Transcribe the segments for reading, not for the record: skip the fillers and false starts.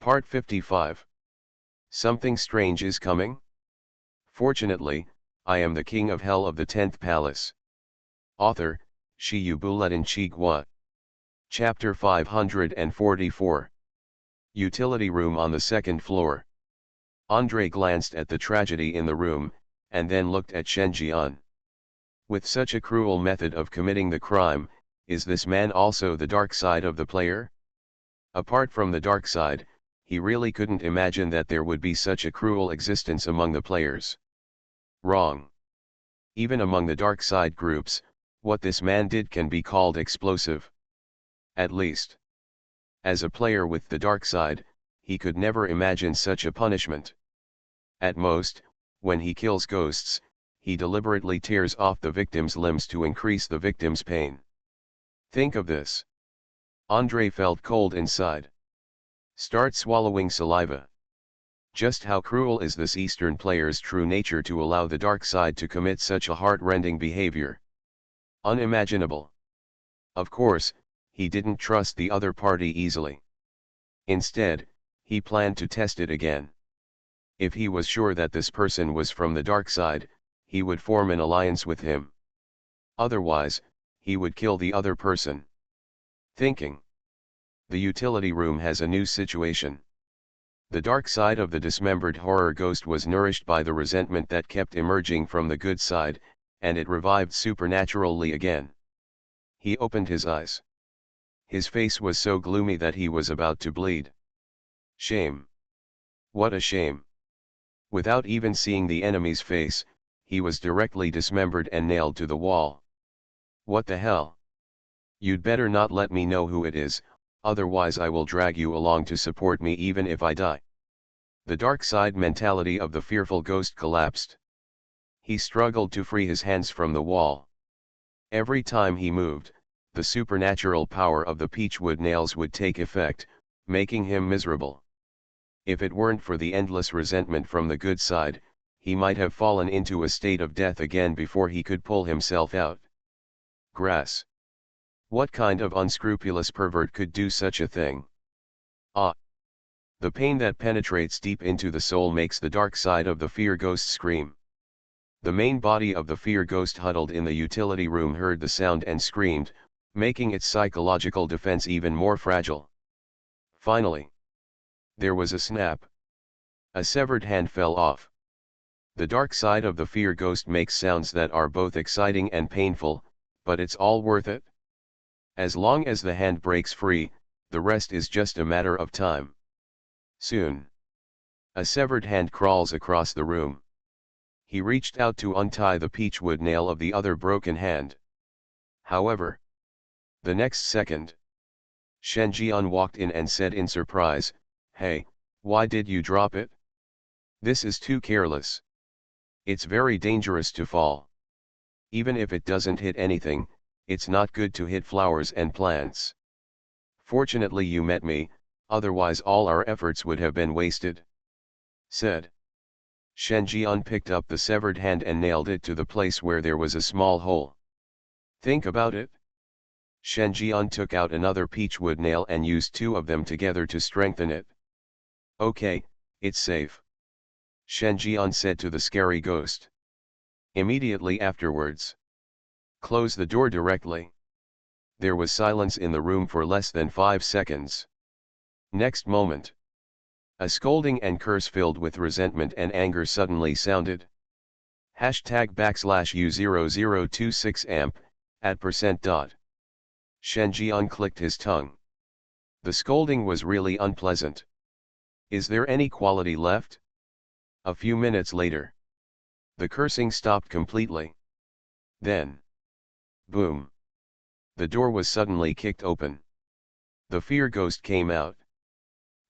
Part 55. Something strange is coming? Fortunately, I am the king of hell of the 10th palace. Author, Shiyubuletin Chigwa. Chapter 544. Utility room on the second floor. Andre glanced at the tragedy in the room, and then looked at Shenjian. With such a cruel method of committing the crime, is this man also the dark side of the player? Apart from the dark side, he really couldn't imagine that there would be such a cruel existence among the players. Wrong. Even among the dark side groups, what this man did can be called explosive. At least, as a player with the dark side, he could never imagine such a punishment. At most, when he kills ghosts, he deliberately tears off the victim's limbs to increase the victim's pain. Think of this. Andre felt cold inside. Start swallowing saliva. Just how cruel is this Eastern player's true nature to allow the dark side to commit such a heart-rending behavior? Unimaginable. Of course, he didn't trust the other party easily. Instead, he planned to test it again. If he was sure that this person was from the dark side, he would form an alliance with him. Otherwise, he would kill the other person. Thinking. The utility room has a new situation. The dark side of the dismembered horror ghost was nourished by the resentment that kept emerging from the good side, and it revived supernaturally again. He opened his eyes. His face was so gloomy that he was about to bleed. Shame. What a shame. Without even seeing the enemy's face, he was directly dismembered and nailed to the wall. What the hell? You'd better not let me know who it is, otherwise I will drag you along to support me even if I die. The dark side mentality of the fearful ghost collapsed. He struggled to free his hands from the wall. Every time he moved, the supernatural power of the peachwood nails would take effect, making him miserable. If it weren't for the endless resentment from the good side, he might have fallen into a state of death again before he could pull himself out. Grass. What kind of unscrupulous pervert could do such a thing? Ah! The pain that penetrates deep into the soul makes the dark side of the fear ghost scream. The main body of the fear ghost huddled in the utility room heard the sound and screamed, making its psychological defense even more fragile. Finally, there was a snap. A severed hand fell off. The dark side of the fear ghost makes sounds that are both exciting and painful, but it's all worth it. As long as the hand breaks free, the rest is just a matter of time. Soon, a severed hand crawls across the room. He reached out to untie the peachwood nail of the other broken hand. However, the next second, Shenjian walked in and said in surprise, "Hey, why did you drop it? This is too careless. It's very dangerous to fall. Even if it doesn't hit anything, it's not good to hit flowers and plants. Fortunately you met me, otherwise all our efforts would have been wasted," said. Shenjian picked up the severed hand and nailed it to the place where there was a small hole. Think about it. Shenjian took out another peachwood nail and used two of them together to strengthen it. Okay, it's safe, Shenjian said to the scary ghost. Immediately afterwards, close the door directly. There was silence in the room for less than 5 seconds. Next moment, a scolding and curse filled with resentment and anger suddenly sounded. #U0026amp, @%. Shenjian clicked his tongue. The scolding was really unpleasant. Is there any quality left? A few minutes later, the cursing stopped completely. Then, boom! The door was suddenly kicked open. The fear ghost came out.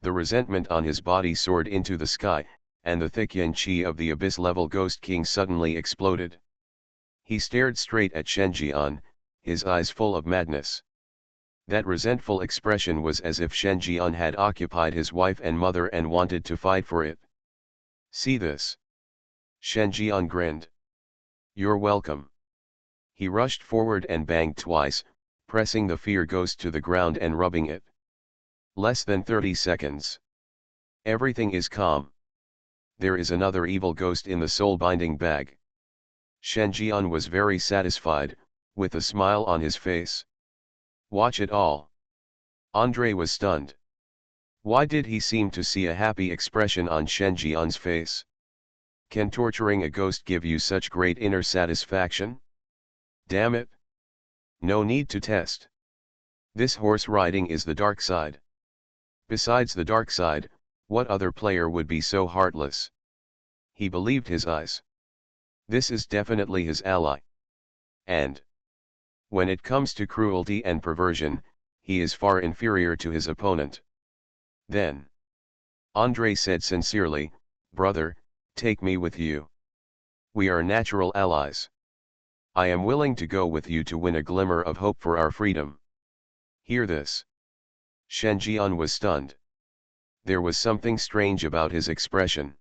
The resentment on his body soared into the sky, and the thick yin chi of the abyss-level Ghost King suddenly exploded. He stared straight at Shenjian, his eyes full of madness. That resentful expression was as if Shenjian had occupied his wife and mother and wanted to fight for it. See this? Shenjian grinned. You're welcome. He rushed forward and banged twice, pressing the fear ghost to the ground and rubbing it. Less than 30 seconds. Everything is calm. There is another evil ghost in the soul-binding bag. Shen Jian was very satisfied, with a smile on his face. Watch it all. Andre was stunned. Why did he seem to see a happy expression on Shen Jian's face? Can torturing a ghost give you such great inner satisfaction? Damn it! No need to test. This horse riding is the dark side. Besides the dark side, what other player would be so heartless? He believed his eyes. This is definitely his ally. And when it comes to cruelty and perversion, he is far inferior to his opponent. Then Andre said sincerely, "Brother, take me with you. We are natural allies. I am willing to go with you to win a glimmer of hope for our freedom." Hear this. Shen Jian was stunned. There was something strange about his expression.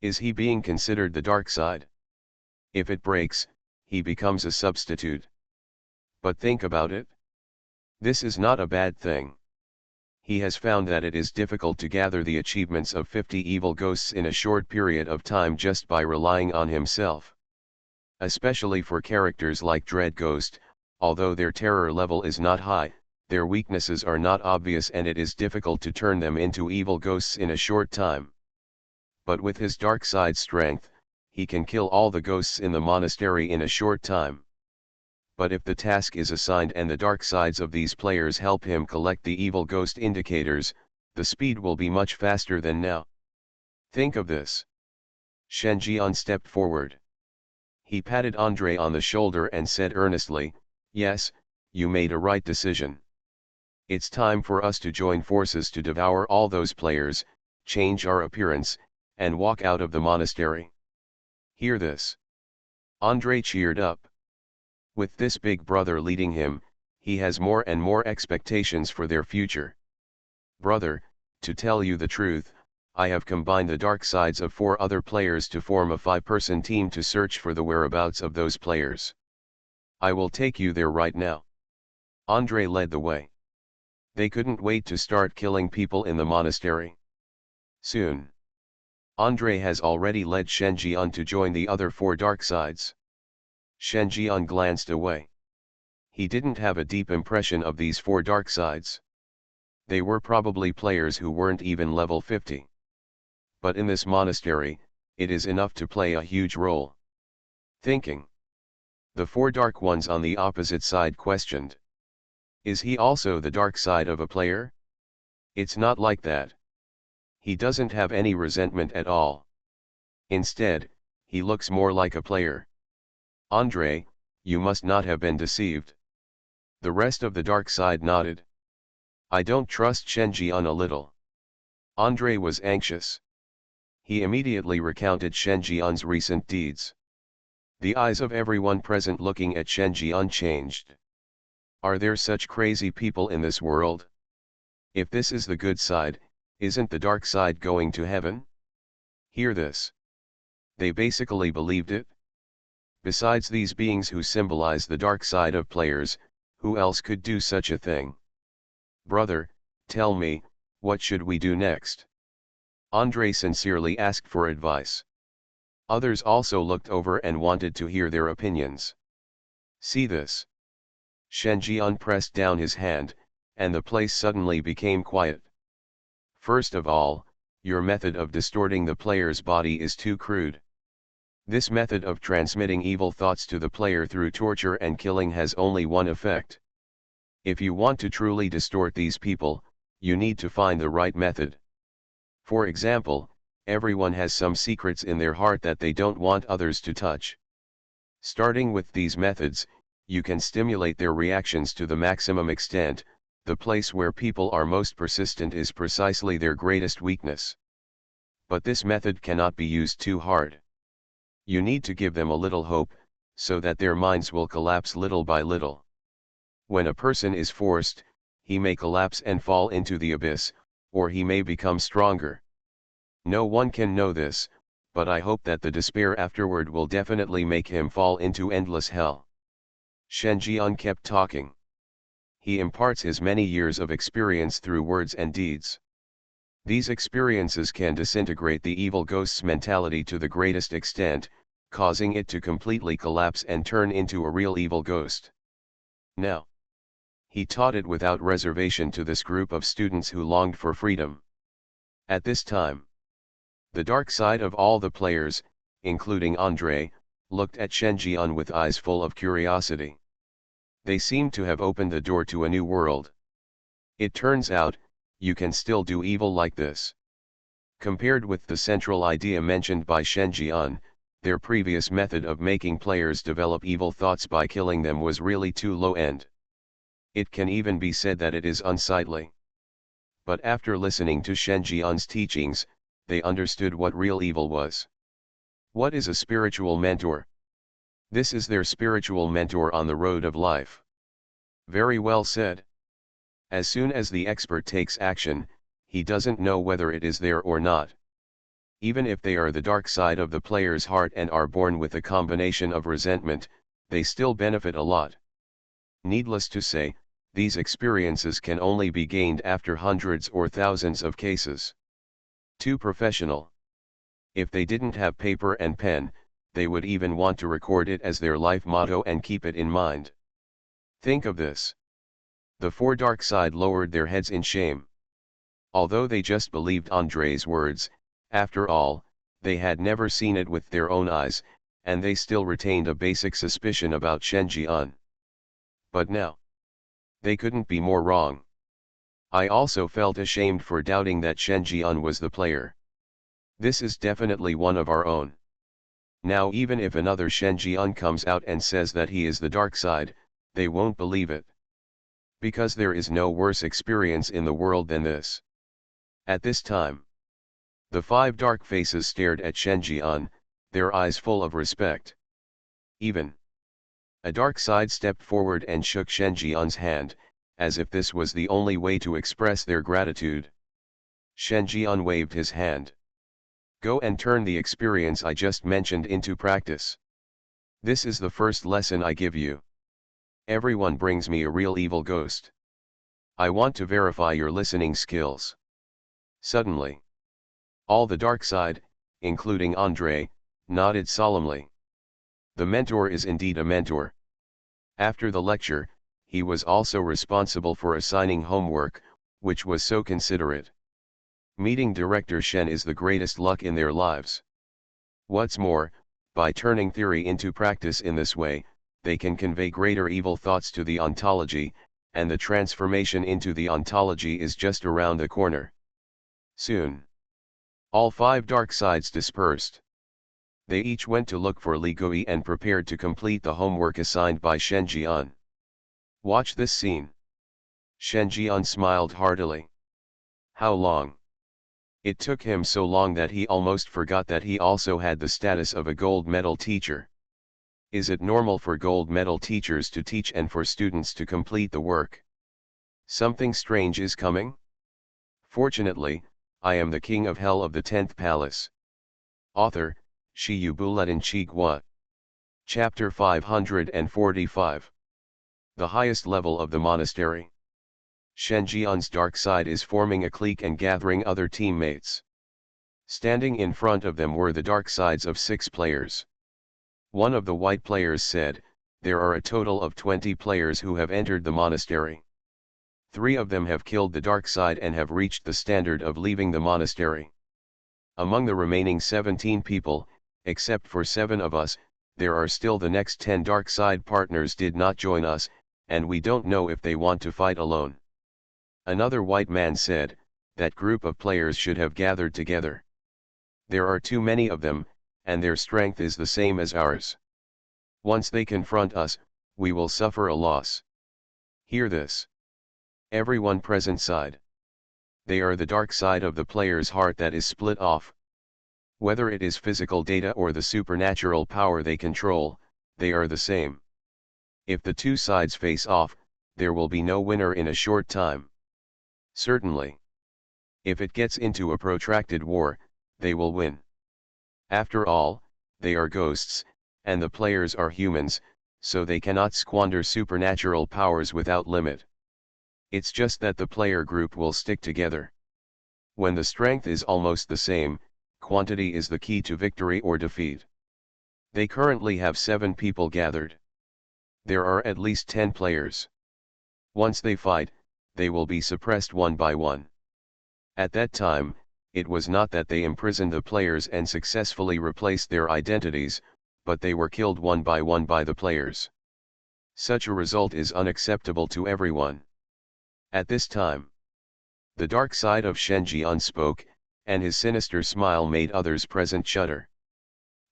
Is he being considered the dark side? If it breaks, he becomes a substitute. But think about it. This is not a bad thing. He has found that it is difficult to gather the achievements of 50 evil ghosts in a short period of time just by relying on himself. Especially for characters like Dread Ghost, although their terror level is not high, their weaknesses are not obvious and it is difficult to turn them into evil ghosts in a short time. But with his dark side strength, he can kill all the ghosts in the monastery in a short time. But if the task is assigned and the dark sides of these players help him collect the evil ghost indicators, the speed will be much faster than now. Think of this. Shen Jian stepped forward. He patted Andre on the shoulder and said earnestly, "Yes, you made a right decision. It's time for us to join forces to devour all those players, change our appearance, and walk out of the monastery." Hear this. Andre cheered up. With this big brother leading him, he has more and more expectations for their future. "Brother, to tell you the truth, I have combined the dark sides of 4 other players to form a 5-person team to search for the whereabouts of those players. I will take you there right now." Andre led the way. They couldn't wait to start killing people in the monastery. Soon. Andre has already led Shen Jian to join the other 4 dark sides. Shen Jian glanced away. He didn't have a deep impression of these 4 dark sides. They were probably players who weren't even level 50. But in this monastery, it is enough to play a huge role. Thinking. The 4 dark ones on the opposite side questioned. Is he also the dark side of a player? It's not like that. He doesn't have any resentment at all. Instead, he looks more like a player. Andre, you must not have been deceived. The rest of the dark side nodded. I don't trust Shen Jian a little. Andre was anxious. He immediately recounted Shen Jian's recent deeds. The eyes of everyone present looking at Shen Jian changed. Are there such crazy people in this world? If this is the good side, isn't the dark side going to heaven? Hear this. They basically believed it. Besides these beings who symbolize the dark side of players, who else could do such a thing? Brother, tell me, what should we do next? Andre sincerely asked for advice. Others also looked over and wanted to hear their opinions. See this. Shen Jian pressed down his hand, and the place suddenly became quiet. First of all, your method of distorting the player's body is too crude. This method of transmitting evil thoughts to the player through torture and killing has only one effect. If you want to truly distort these people, you need to find the right method. For example, everyone has some secrets in their heart that they don't want others to touch. Starting with these methods, you can stimulate their reactions to the maximum extent. The place where people are most persistent is precisely their greatest weakness. But this method cannot be used too hard. You need to give them a little hope, so that their minds will collapse little by little. When a person is forced, he may collapse and fall into the abyss, or he may become stronger. No one can know this, but I hope that the despair afterward will definitely make him fall into endless hell. Shen Jian kept talking. He imparts his many years of experience through words and deeds. These experiences can disintegrate the evil ghost's mentality to the greatest extent, causing it to completely collapse and turn into a real evil ghost. Now, he taught it without reservation to this group of students who longed for freedom. At this time, the dark side of all the players, including Andre, looked at Shen Jian with eyes full of curiosity. They seemed to have opened the door to a new world. It turns out, you can still do evil like this. Compared with the central idea mentioned by Shen Jian, their previous method of making players develop evil thoughts by killing them was really too low-end. It can even be said that it is unsightly. But after listening to Shen Jian's teachings, they understood what real evil was. What is a spiritual mentor? This is their spiritual mentor on the road of life. Very well said. As soon as the expert takes action, he doesn't know whether it is there or not. Even if they are the dark side of the player's heart and are born with a combination of resentment, they still benefit a lot. Needless to say, these experiences can only be gained after hundreds or thousands of cases. Too professional. If they didn't have paper and pen, they would even want to record it as their life motto and keep it in mind. Think of this. The four dark side lowered their heads in shame. Although they just believed Andre's words, after all, they had never seen it with their own eyes, and they still retained a basic suspicion about Shen Jian. But now, they couldn't be more wrong. I also felt ashamed for doubting that Shen Jian was the player. This is definitely one of our own. Now even if another Shen Jian comes out and says that he is the dark side, they won't believe it. Because there is no worse experience in the world than this. At this time, the five dark faces stared at Shen Jian, their eyes full of respect. Even a dark side stepped forward and shook Shen Jian's hand, as if this was the only way to express their gratitude. Shen Jian waved his hand. Go and turn the experience I just mentioned into practice. This is the first lesson I give you. Everyone brings me a real evil ghost. I want to verify your listening skills. Suddenly, all the dark side, including Andre, nodded solemnly. The mentor is indeed a mentor. After the lecture, he was also responsible for assigning homework, which was so considerate. Meeting Director Shen is the greatest luck in their lives. What's more, by turning theory into practice in this way, they can convey greater evil thoughts to the ontology, and the transformation into the ontology is just around the corner. Soon, all five dark sides dispersed. They each went to look for Li Gui and prepared to complete the homework assigned by Shen Jian. Watch this scene. Shen Jian smiled heartily. How long? It took him so long that he almost forgot that he also had the status of a gold medal teacher. Is it normal for gold medal teachers to teach and for students to complete the work? Something strange is coming? Fortunately, I am the king of hell of the 10th palace. Author, Shi Yubuletin Chigua. Chapter 545. The highest level of the monastery. Shen Jian's dark side is forming a clique and gathering other teammates. Standing in front of them were the dark sides of 6 players. One of the white players said, there are a total of 20 players who have entered the monastery. 3 of them have killed the dark side and have reached the standard of leaving the monastery. Among the remaining 17 people, except for 7 of us, there are still the next 10 dark side partners did not join us, and we don't know if they want to fight alone. Another white man said, that group of players should have gathered together. There are too many of them, and their strength is the same as ours. Once they confront us, we will suffer a loss. Hear this. Everyone present sighed. They are the dark side of the player's heart that is split off. Whether it is physical data or the supernatural power they control, they are the same. If the two sides face off, there will be no winner in a short time. Certainly. If it gets into a protracted war, they will win. After all, they are ghosts, and the players are humans, so they cannot squander supernatural powers without limit. It's just that the player group will stick together. When the strength is almost the same, quantity is the key to victory or defeat. They currently have 7 people gathered. There are at least 10 players. Once they fight, they will be suppressed one by one. At that time, it was not that they imprisoned the players and successfully replaced their identities, but they were killed one by the players. Such a result is unacceptable to everyone. At this time, the dark side of Shen Jian spoke, and his sinister smile made others present shudder.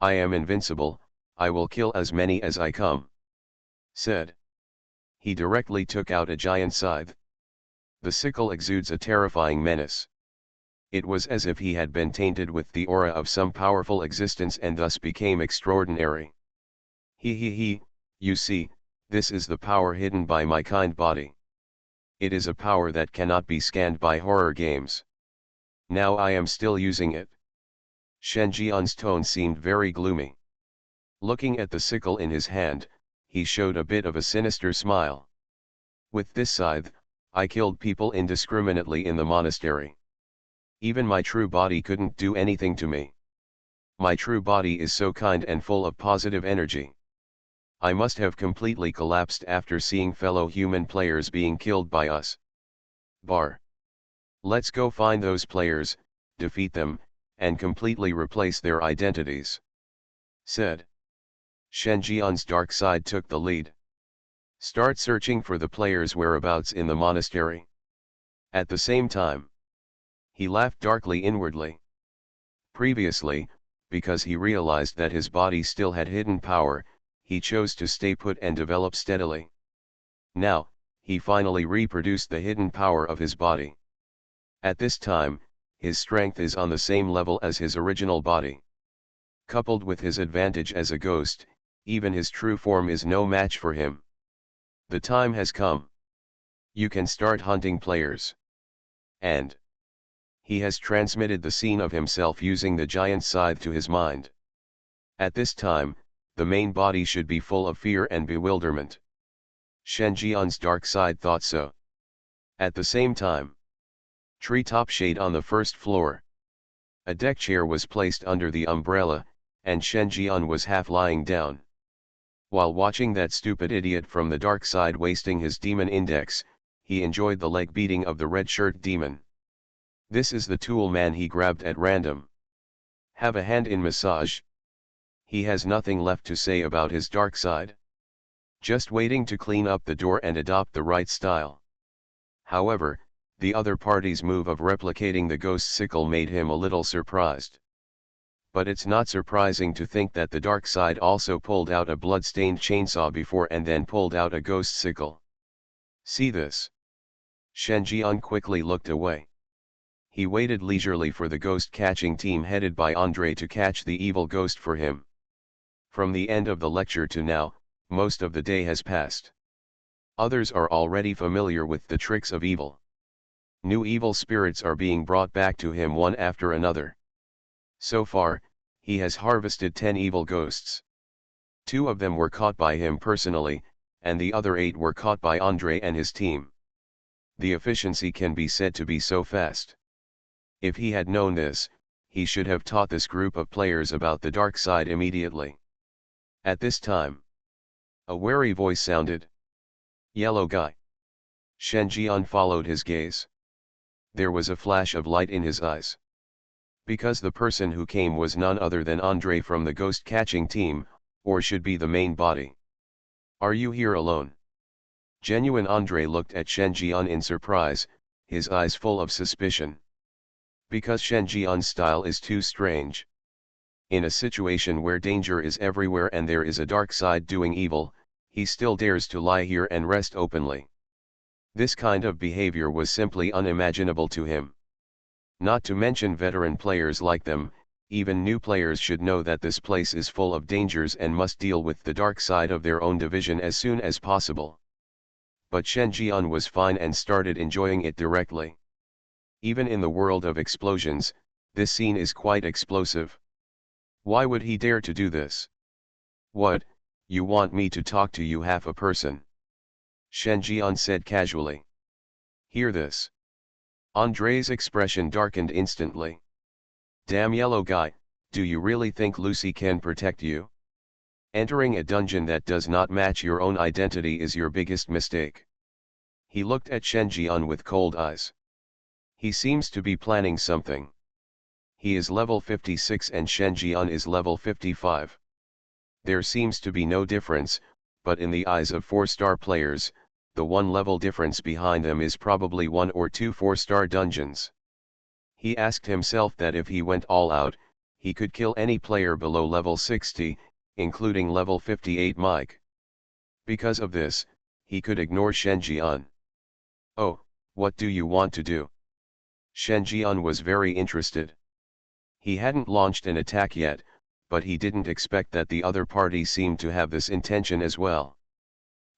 "I am invincible, I will kill as many as I come," said. He directly took out a giant scythe. The sickle exudes a terrifying menace. It was as if he had been tainted with the aura of some powerful existence and thus became extraordinary. He, you see, this is the power hidden by my kind body. It is a power that cannot be scanned by horror games. Now I am still using it. Shen Jian's tone seemed very gloomy. Looking at the sickle in his hand, he showed a bit of a sinister smile. "With this scythe, I killed people indiscriminately in the monastery. Even my true body couldn't do anything to me. My true body is so kind and full of positive energy. I must have completely collapsed after seeing fellow human players being killed by us. Bar. Let's go find those players, defeat them, and completely replace their identities," said. Shen Jian's dark side took the lead. "Start searching for the players' whereabouts in the monastery." At the same time, he laughed darkly inwardly. Previously, because he realized that his body still had hidden power, he chose to stay put and develop steadily. Now, he finally reproduced the hidden power of his body. At this time, his strength is on the same level as his original body. Coupled with his advantage as a ghost, even his true form is no match for him. The time has come. You can start hunting players. And he has transmitted the scene of himself using the giant scythe to his mind. At this time, the main body should be full of fear and bewilderment. Shen Jian's dark side thought so. At the same time, treetop shade on the first floor. A deck chair was placed under the umbrella, and Shen Jian was half lying down. While watching that stupid idiot from the dark side wasting his demon index, he enjoyed the leg beating of the red shirt demon. This is the tool man he grabbed at random. Have a hand in massage. He has nothing left to say about his dark side. Just waiting to clean up the door and adopt the right style. However, the other party's move of replicating the ghost sickle made him a little surprised. But it's not surprising to think that the dark side also pulled out a blood-stained chainsaw before and then pulled out a ghost sickle. See this? Shen Jian quickly looked away. He waited leisurely for the ghost-catching team headed by Andre to catch the evil ghost for him. From the end of the lecture to now, most of the day has passed. Others are already familiar with the tricks of evil. New evil spirits are being brought back to him one after another. So far, he has harvested 10 evil ghosts. 2 of them were caught by him personally, and the other 8 were caught by Andre and his team. The efficiency can be said to be so fast. If he had known this, he should have taught this group of players about the dark side immediately. At this time, a wary voice sounded. "Yellow guy." Shen Jian followed his gaze. There was a flash of light in his eyes. Because the person who came was none other than Andre from the ghost-catching team, or should be the main body. "Are you here alone?" Genuine Andre looked at Shen Jian in surprise, his eyes full of suspicion. Because Shen Jian's style is too strange. In a situation where danger is everywhere and there is a dark side doing evil, he still dares to lie here and rest openly. This kind of behavior was simply unimaginable to him. Not to mention veteran players like them, even new players should know that this place is full of dangers and must deal with the dark side of their own division as soon as possible. But Shen Jian was fine and started enjoying it directly. Even in the world of explosions, this scene is quite explosive. Why would he dare to do this? "What, you want me to talk to you half a person?" Shen Jian said casually. "Hear this. Andre's expression darkened instantly. Damn yellow guy, do you really think Lucy can protect you? Entering a dungeon that does not match your own identity is your biggest mistake. He looked at Shen Jian with cold eyes. He seems to be planning something. He is level 56 and Shen Jian is level 55. There seems to be no difference, but in the eyes of 4-star players, the one level difference behind them is probably 1 or 2 4-star dungeons. He asked himself that if he went all out, he could kill any player below level 60, including level 58 Mike. Because of this, he could ignore Shen Jian. Oh, what do you want to do? Shen Jian was very interested. He hadn't launched an attack yet, but he didn't expect that the other party seemed to have this intention as well.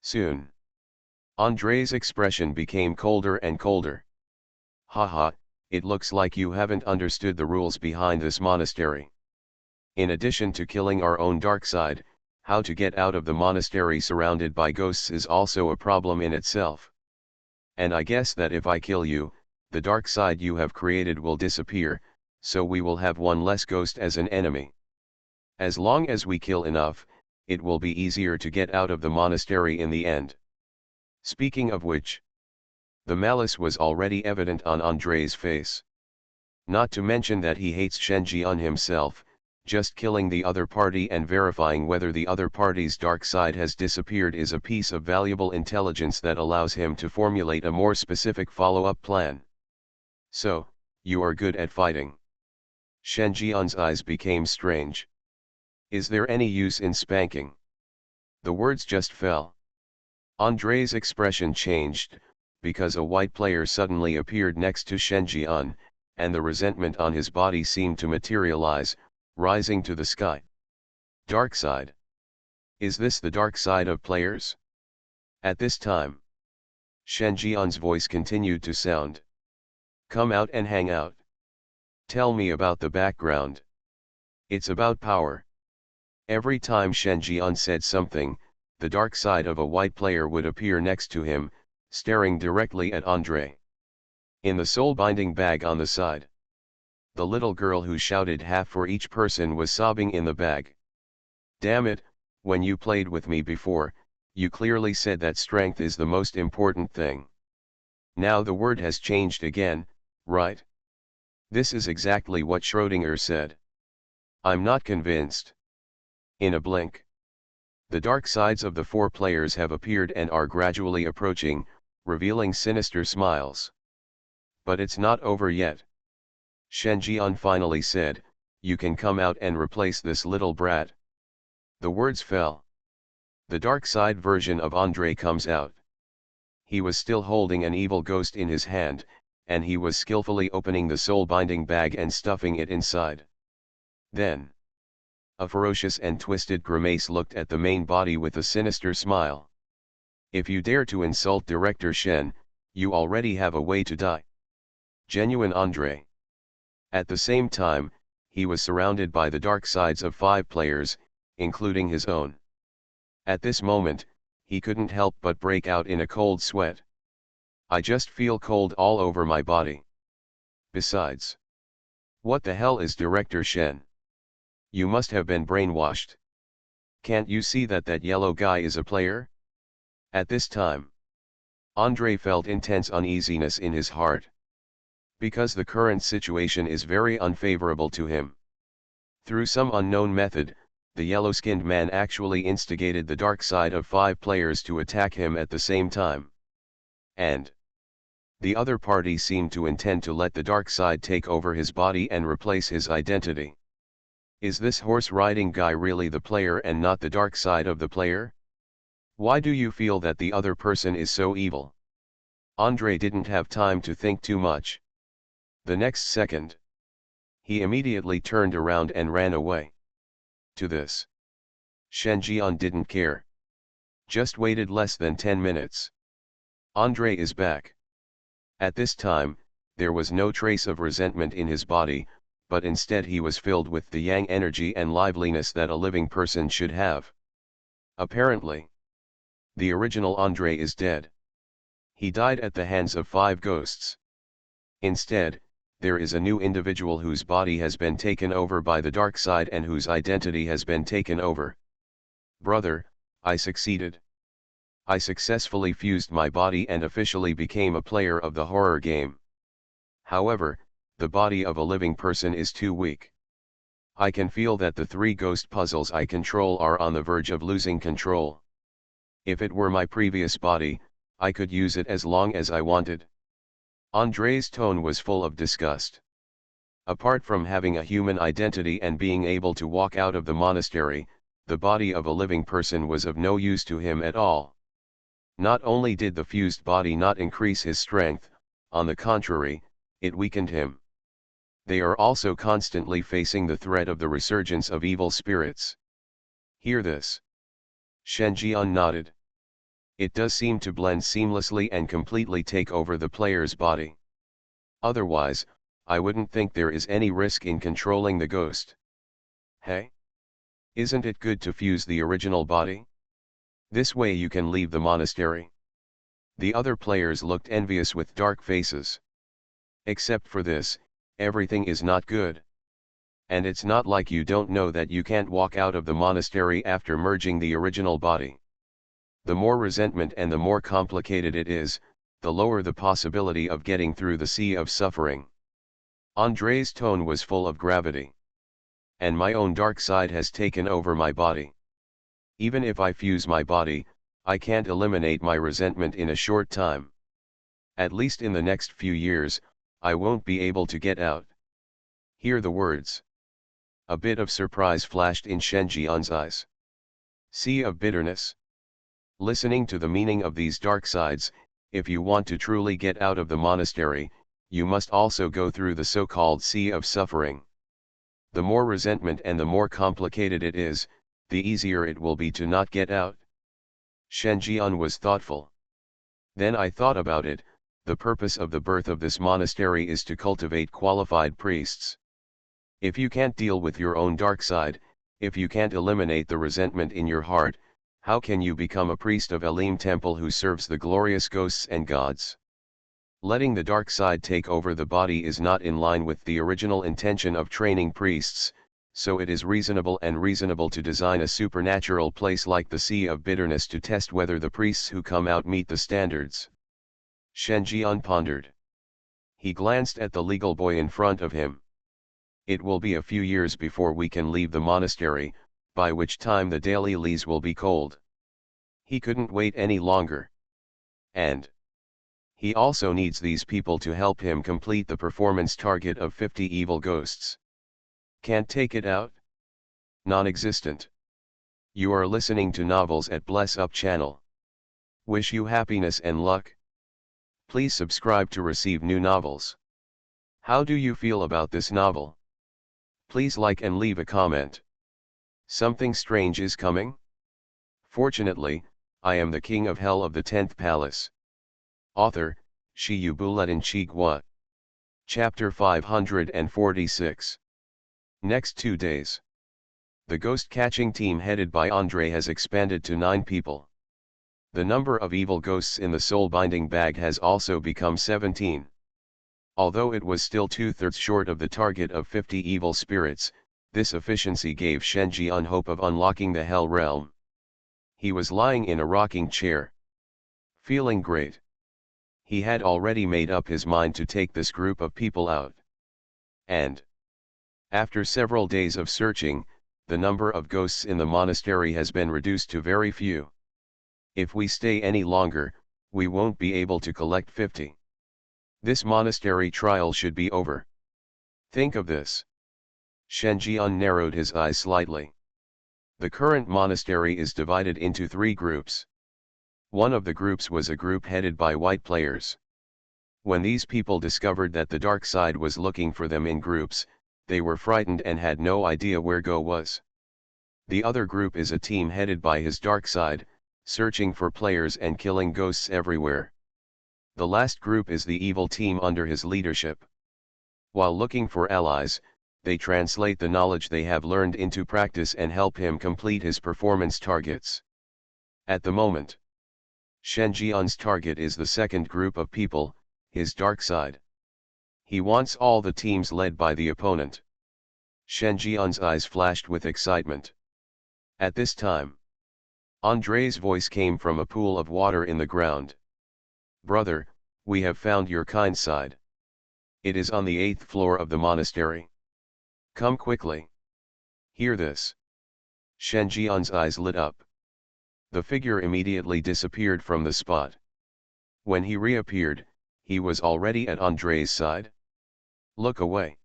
Soon, Andre's expression became colder and colder. Haha, it looks like you haven't understood the rules behind this monastery. In addition to killing our own dark side, how to get out of the monastery surrounded by ghosts is also a problem in itself. And I guess that if I kill you, the dark side you have created will disappear, so we will have one less ghost as an enemy. As long as we kill enough, it will be easier to get out of the monastery in the end. Speaking of which, the malice was already evident on Andre's face. Not to mention that he hates Shen Jian himself, just killing the other party and verifying whether the other party's dark side has disappeared is a piece of valuable intelligence that allows him to formulate a more specific follow-up plan. So, you are good at fighting. Shen Jian's eyes became strange. Is there any use in spanking? The words just fell. Andre's expression changed, because a white player suddenly appeared next to Shen Jian, and the resentment on his body seemed to materialize, rising to the sky. Dark side. Is this the dark side of players? At this time, Shen Jian's voice continued to sound. Come out and hang out. Tell me about the background. It's about power. Every time Shen Jian said something, the dark side of a white player would appear next to him, staring directly at Andre. In the soul-binding bag on the side, the little girl who shouted half for each person was sobbing in the bag. Damn it, when you played with me before, you clearly said that strength is the most important thing. Now the word has changed again, right? This is exactly what Schrödinger said. I'm not convinced. In a blink, the dark sides of the 4 players have appeared and are gradually approaching, revealing sinister smiles. But it's not over yet. Shen Jian finally said, you can come out and replace this little brat. The words fell. The dark side version of Andre comes out. He was still holding an evil ghost in his hand, and he was skillfully opening the soul-binding bag and stuffing it inside. Then, a ferocious and twisted grimace looked at the main body with a sinister smile. If you dare to insult Director Shen, you already have a way to die. Genuine Andre. At the same time, he was surrounded by the dark sides of 5 players, including his own. At this moment, he couldn't help but break out in a cold sweat. I just feel cold all over my body. Besides, what the hell is Director Shen? You must have been brainwashed. Can't you see that that yellow guy is a player? At this time, Andre felt intense uneasiness in his heart. Because the current situation is very unfavorable to him. Through some unknown method, the yellow-skinned man actually instigated the dark side of 5 players to attack him at the same time. And the other party seemed to intend to let the dark side take over his body and replace his identity. Is this horse-riding guy really the player and not the dark side of the player? Why do you feel that the other person is so evil? Andre didn't have time to think too much. The next second, he immediately turned around and ran away. To this, Shen Jian didn't care. Just waited less than 10 minutes. Andre is back. At this time, there was no trace of resentment in his body, but instead he was filled with the yang energy and liveliness that a living person should have. Apparently, the original Andre is dead. He died at the hands of 5 ghosts. Instead, there is a new individual whose body has been taken over by the dark side and whose identity has been taken over. Brother, I succeeded. I successfully fused my body and officially became a player of the horror game. However, the body of a living person is too weak. I can feel that the 3 ghost puzzles I control are on the verge of losing control. If it were my previous body, I could use it as long as I wanted. Andre's tone was full of disgust. Apart from having a human identity and being able to walk out of the monastery, the body of a living person was of no use to him at all. Not only did the fused body not increase his strength, on the contrary, it weakened him. They are also constantly facing the threat of the resurgence of evil spirits. Hear this. Shenjian nodded. It does seem to blend seamlessly and completely take over the player's body. Otherwise, I wouldn't think there is any risk in controlling the ghost. Hey? Isn't it good to fuse the original body? This way you can leave the monastery. The other players looked envious with dark faces. Except for this, everything is not good. And it's not like you don't know that you can't walk out of the monastery after merging the original body. The more resentment and the more complicated it is, the lower the possibility of getting through the sea of suffering. Andre's tone was full of gravity. And my own dark side has taken over my body. Even if I fuse my body, I can't eliminate my resentment in a short time. At least in the next few years, I won't be able to get out. Hear the words. A bit of surprise flashed in Shenjian's eyes. Sea of bitterness. Listening to the meaning of these dark sides, if you want to truly get out of the monastery, you must also go through the so-called sea of suffering. The more resentment and the more complicated it is, the easier it will be to not get out. Shenjian was thoughtful. Then I thought about it. The purpose of the birth of this monastery is to cultivate qualified priests. If you can't deal with your own dark side, if you can't eliminate the resentment in your heart, how can you become a priest of Elim Temple who serves the glorious ghosts and gods? Letting the dark side take over the body is not in line with the original intention of training priests, so it is reasonable to design a supernatural place like the Sea of Bitterness to test whether the priests who come out meet the standards. Shenjian pondered. He glanced at the legal boy in front of him. It will be a few years before we can leave the monastery, by which time the daily lees will be cold. He couldn't wait any longer. And he also needs these people to help him complete the performance target of 50 evil ghosts. Can't take it out? Non-existent. You are listening to Novels at Bless Up channel. Wish you happiness and luck. Please subscribe to receive new novels. How do you feel about this novel? Please like and leave a comment. Something strange is coming? Fortunately, I am the king of hell of the 10th palace. Author, Shi Buletin Chigwa. Chapter 546. Next 2 days. The ghost-catching team headed by Andre has expanded to 9 people. The number of evil ghosts in the soul-binding bag has also become 17. Although it was still 2/3 short of the target of 50 evil spirits, this efficiency gave Shenjian hope of unlocking the Hell Realm. He was lying in a rocking chair, feeling great. He had already made up his mind to take this group of people out. And after several days of searching, the number of ghosts in the monastery has been reduced to very few. If we stay any longer, we won't be able to collect 50. This monastery trial should be over. Think of this. Shenjian narrowed his eyes slightly. The current monastery is divided into 3 groups. One of the groups was a group headed by white players. When these people discovered that the dark side was looking for them in groups, they were frightened and had no idea where Go was. The other group is a team headed by his dark side, searching for players and killing ghosts everywhere. The last group is the evil team under his leadership. While looking for allies, they translate the knowledge they have learned into practice and help him complete his performance targets. At the moment, Shenjian's target is the second group of people, his dark side. He wants all the teams led by the opponent. Shen Jian's eyes flashed with excitement. At this time, Andrei's voice came from a pool of water in the ground. Brother, we have found your kind side. It is on the 8th floor of the monastery. Come quickly. Hear this. Shen Jian's eyes lit up. The figure immediately disappeared from the spot. When he reappeared, he was already at Andrei's side. Look away.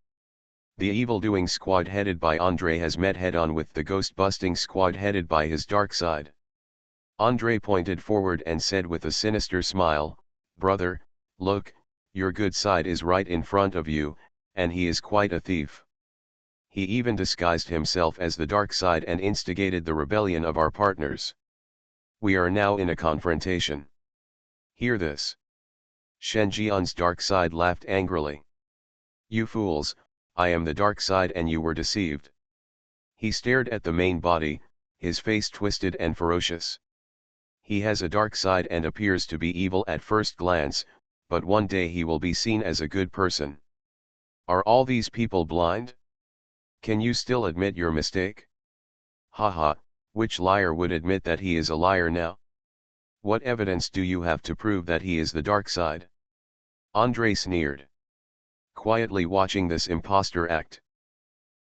The evil-doing squad headed by Andrei has met head-on with the ghost-busting squad headed by his dark side. Andrei pointed forward and said with a sinister smile, Brother, look, your good side is right in front of you, and he is quite a thief. He even disguised himself as the dark side and instigated the rebellion of our partners. We are now in a confrontation. Hear this. Shen Jian's dark side laughed angrily. You fools, I am the dark side and you were deceived. He stared at the main body, his face twisted and ferocious. He has a dark side and appears to be evil at first glance, but one day he will be seen as a good person. Are all these people blind? Can you still admit your mistake? Haha, which liar would admit that he is a liar now? What evidence do you have to prove that he is the dark side? Andrei sneered. Quietly watching this impostor act.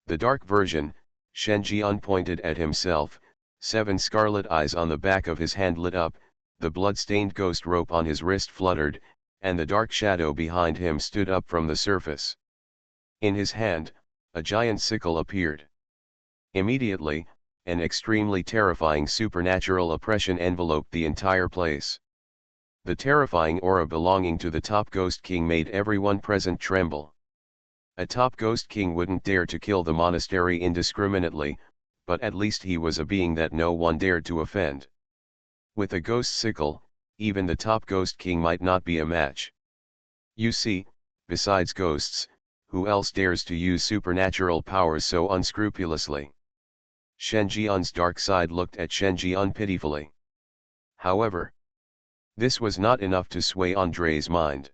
The dark version, Shen Jian pointed at himself, 7 scarlet eyes on the back of his hand lit up, the blood-stained ghost rope on his wrist fluttered, and the dark shadow behind him stood up from the surface. In his hand, a giant sickle appeared. Immediately, an extremely terrifying supernatural oppression enveloped the entire place. The terrifying aura belonging to the top Ghost King made everyone present tremble. A top Ghost King wouldn't dare to kill the monastery indiscriminately, but at least he was a being that no one dared to offend. With a ghost sickle, even the top Ghost King might not be a match. You see, besides ghosts, who else dares to use supernatural powers so unscrupulously? Shen Jian's dark side looked at Shen Jian pitifully. However, this was not enough to sway Andrei's mind.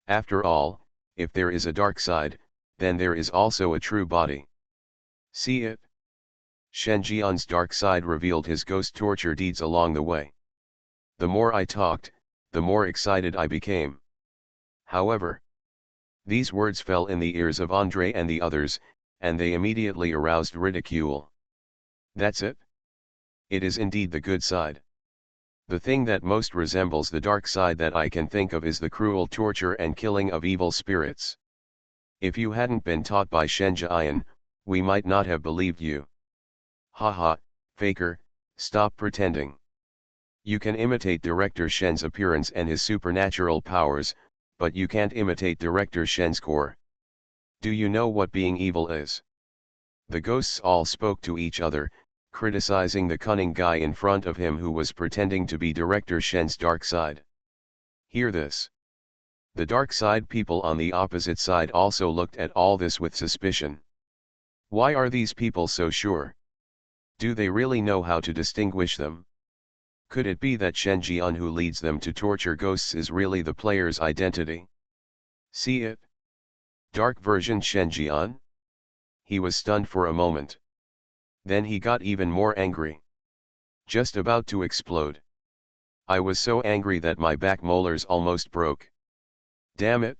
After all, if there is a dark side, then there is also a true body. See it? Shen Jian's dark side revealed his ghost torture deeds along the way. The more I talked, the more excited I became. However, these words fell in the ears of Andrei and the others, and they immediately aroused ridicule. That's it? It is indeed the good side. The thing that most resembles the dark side that I can think of is the cruel torture and killing of evil spirits. If you hadn't been taught by Shen Jian, we might not have believed you. Haha, faker, stop pretending. You can imitate Director Shen's appearance and his supernatural powers, but you can't imitate Director Shen's core. Do you know what being evil is? The ghosts all spoke to each other, criticizing the cunning guy in front of him who was pretending to be Director Shen's dark side. Hear this. The dark side people on the opposite side also looked at all this with suspicion. Why are these people so sure? Do they really know how to distinguish them? Could it be that Shen Jian who leads them to torture ghosts is really the player's identity? See it? Dark version Shen Jian? He was stunned for a moment. Then he got even more angry. Just about to explode. I was so angry that my back molars almost broke. Damn it!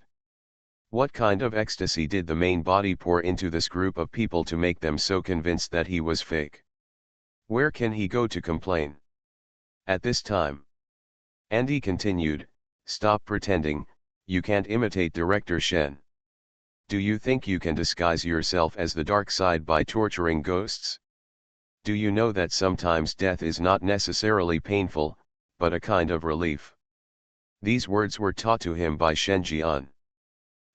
What kind of ecstasy did the main body pour into this group of people to make them so convinced that he was fake? Where can he go to complain? At this time, Andy continued, stop pretending, you can't imitate Director Shen. Do you think you can disguise yourself as the dark side by torturing ghosts? Do you know that sometimes death is not necessarily painful, but a kind of relief? These words were taught to him by Shen Jian.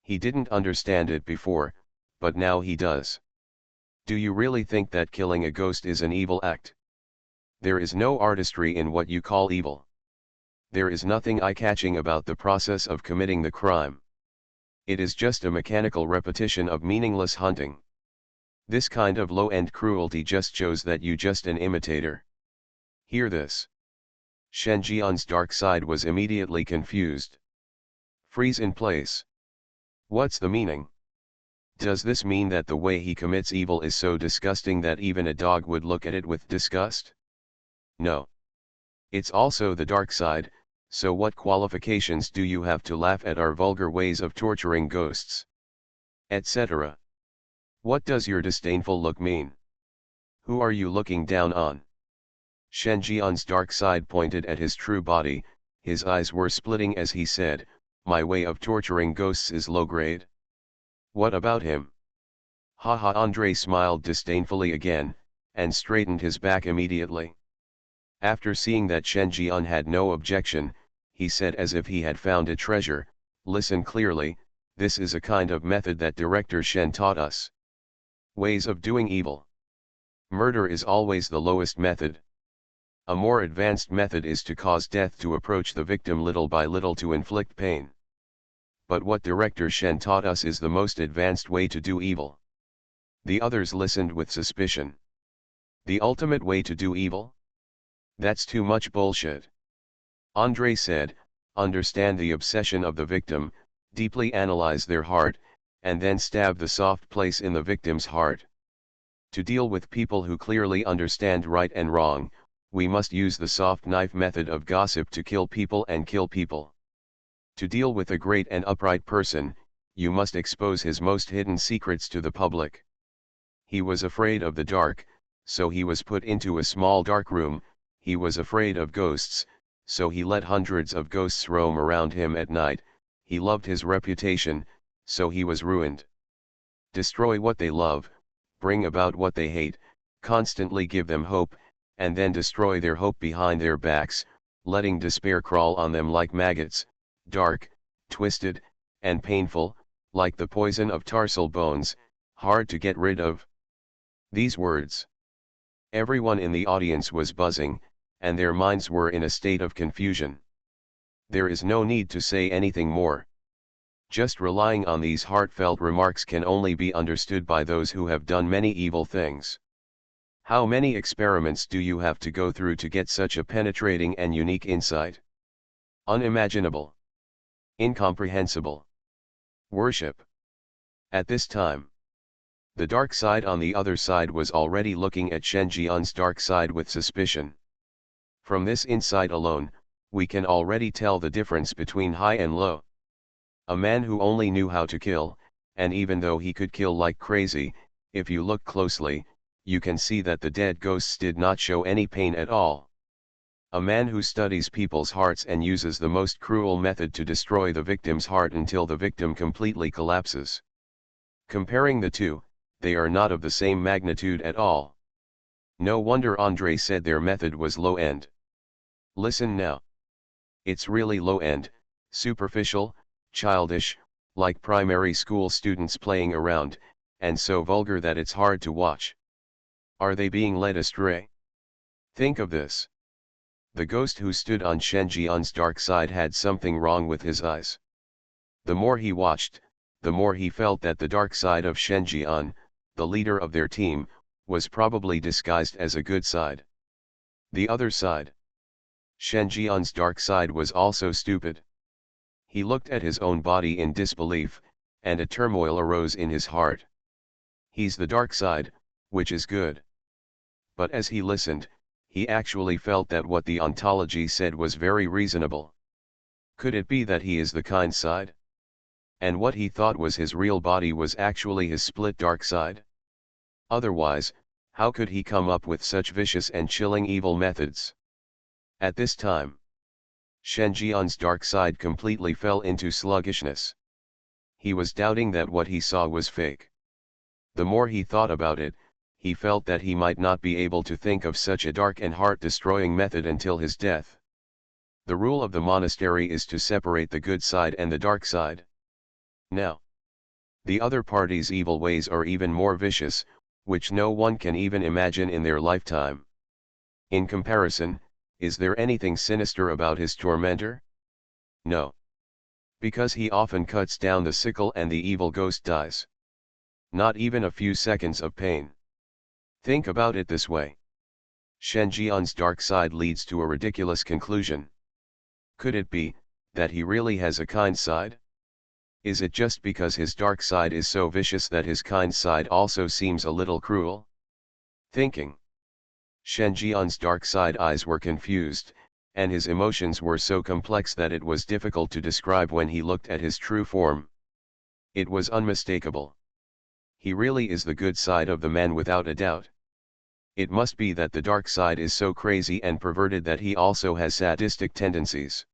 He didn't understand it before, but now he does. Do you really think that killing a ghost is an evil act? There is no artistry in what you call evil. There is nothing eye-catching about the process of committing the crime. It is just a mechanical repetition of meaningless hunting. This kind of low-end cruelty just shows that you just an imitator. Hear this. Shen Jian's dark side was immediately confused. Freeze in place. What's the meaning? Does this mean that the way he commits evil is so disgusting that even a dog would look at it with disgust? No. It's also the dark side, so what qualifications do you have to laugh at our vulgar ways of torturing ghosts? Etc. What does your disdainful look mean? Who are you looking down on? Shen Jian's dark side pointed at his true body, his eyes were splitting as he said, my way of torturing ghosts is low grade. What about him? Haha, Andre smiled disdainfully again, and straightened his back immediately. After seeing that Shen Jian had no objection, he said as if he had found a treasure, listen clearly, this is a kind of method that Director Shen taught us. Ways of doing evil. Murder is always the lowest method. A more advanced method is to cause death to approach the victim little by little to inflict pain. But what Director Shen taught us is the most advanced way to do evil. The others listened with suspicion. The ultimate way to do evil? That's too much bullshit. Andre said, understand the obsession of the victim, deeply analyze their heart, and then stab the soft place in the victim's heart. To deal with people who clearly understand right and wrong, we must use the soft knife method of gossip to kill people and kill people. To deal with a great and upright person, you must expose his most hidden secrets to the public. He was afraid of the dark, so he was put into a small dark room. He was afraid of ghosts, so he let hundreds of ghosts roam around him at night. He loved his reputation, so he was ruined. Destroy what they love, bring about what they hate, constantly give them hope, and then destroy their hope behind their backs, letting despair crawl on them like maggots, dark, twisted, and painful, like the poison of tarsal bones, hard to get rid of. These words. Everyone in the audience was buzzing, and their minds were in a state of confusion. There is no need to say anything more. Just relying on these heartfelt remarks can only be understood by those who have done many evil things. How many experiments do you have to go through to get such a penetrating and unique insight? Unimaginable. Incomprehensible. Worship. At this time, the dark side on the other side was already looking at Shen Jian's dark side with suspicion. From this insight alone, we can already tell the difference between high and low. A man who only knew how to kill, and even though he could kill like crazy, if you look closely, you can see that the dead ghosts did not show any pain at all. A man who studies people's hearts and uses the most cruel method to destroy the victim's heart until the victim completely collapses. Comparing the two, they are not of the same magnitude at all. No wonder Andre said their method was low-end. Listen now. It's really low-end, superficial, childish, like primary school students playing around, and so vulgar that it's hard to watch. Are they being led astray? Think of this. The ghost who stood on Shen Jian's dark side had something wrong with his eyes. The more he watched, the more he felt that the dark side of Shen Jian, the leader of their team, was probably disguised as a good side. The other side. Shen Jian's dark side was also stupid. He looked at his own body in disbelief, and a turmoil arose in his heart. He's the dark side, which is good. But as he listened, he actually felt that what the ontology said was very reasonable. Could it be that he is the kind side? And what he thought was his real body was actually his split dark side? Otherwise, how could he come up with such vicious and chilling evil methods? At this time, Shen Jian's dark side completely fell into sluggishness. He was doubting that what he saw was fake. The more he thought about it, he felt that he might not be able to think of such a dark and heart-destroying method until his death. The rule of the monastery is to separate the good side and the dark side. Now, the other party's evil ways are even more vicious, which no one can even imagine in their lifetime. In comparison, is there anything sinister about his tormentor? No. Because he often cuts down the sickle and the evil ghost dies. Not even a few seconds of pain. Think about it this way. Shen Jian's dark side leads to a ridiculous conclusion. Could it be that he really has a kind side? Is it just because his dark side is so vicious that his kind side also seems a little cruel? Thinking. Shen Jian's dark side eyes were confused, and his emotions were so complex that it was difficult to describe when he looked at his true form. It was unmistakable. He really is the good side of the man without a doubt. It must be that the dark side is so crazy and perverted that he also has sadistic tendencies,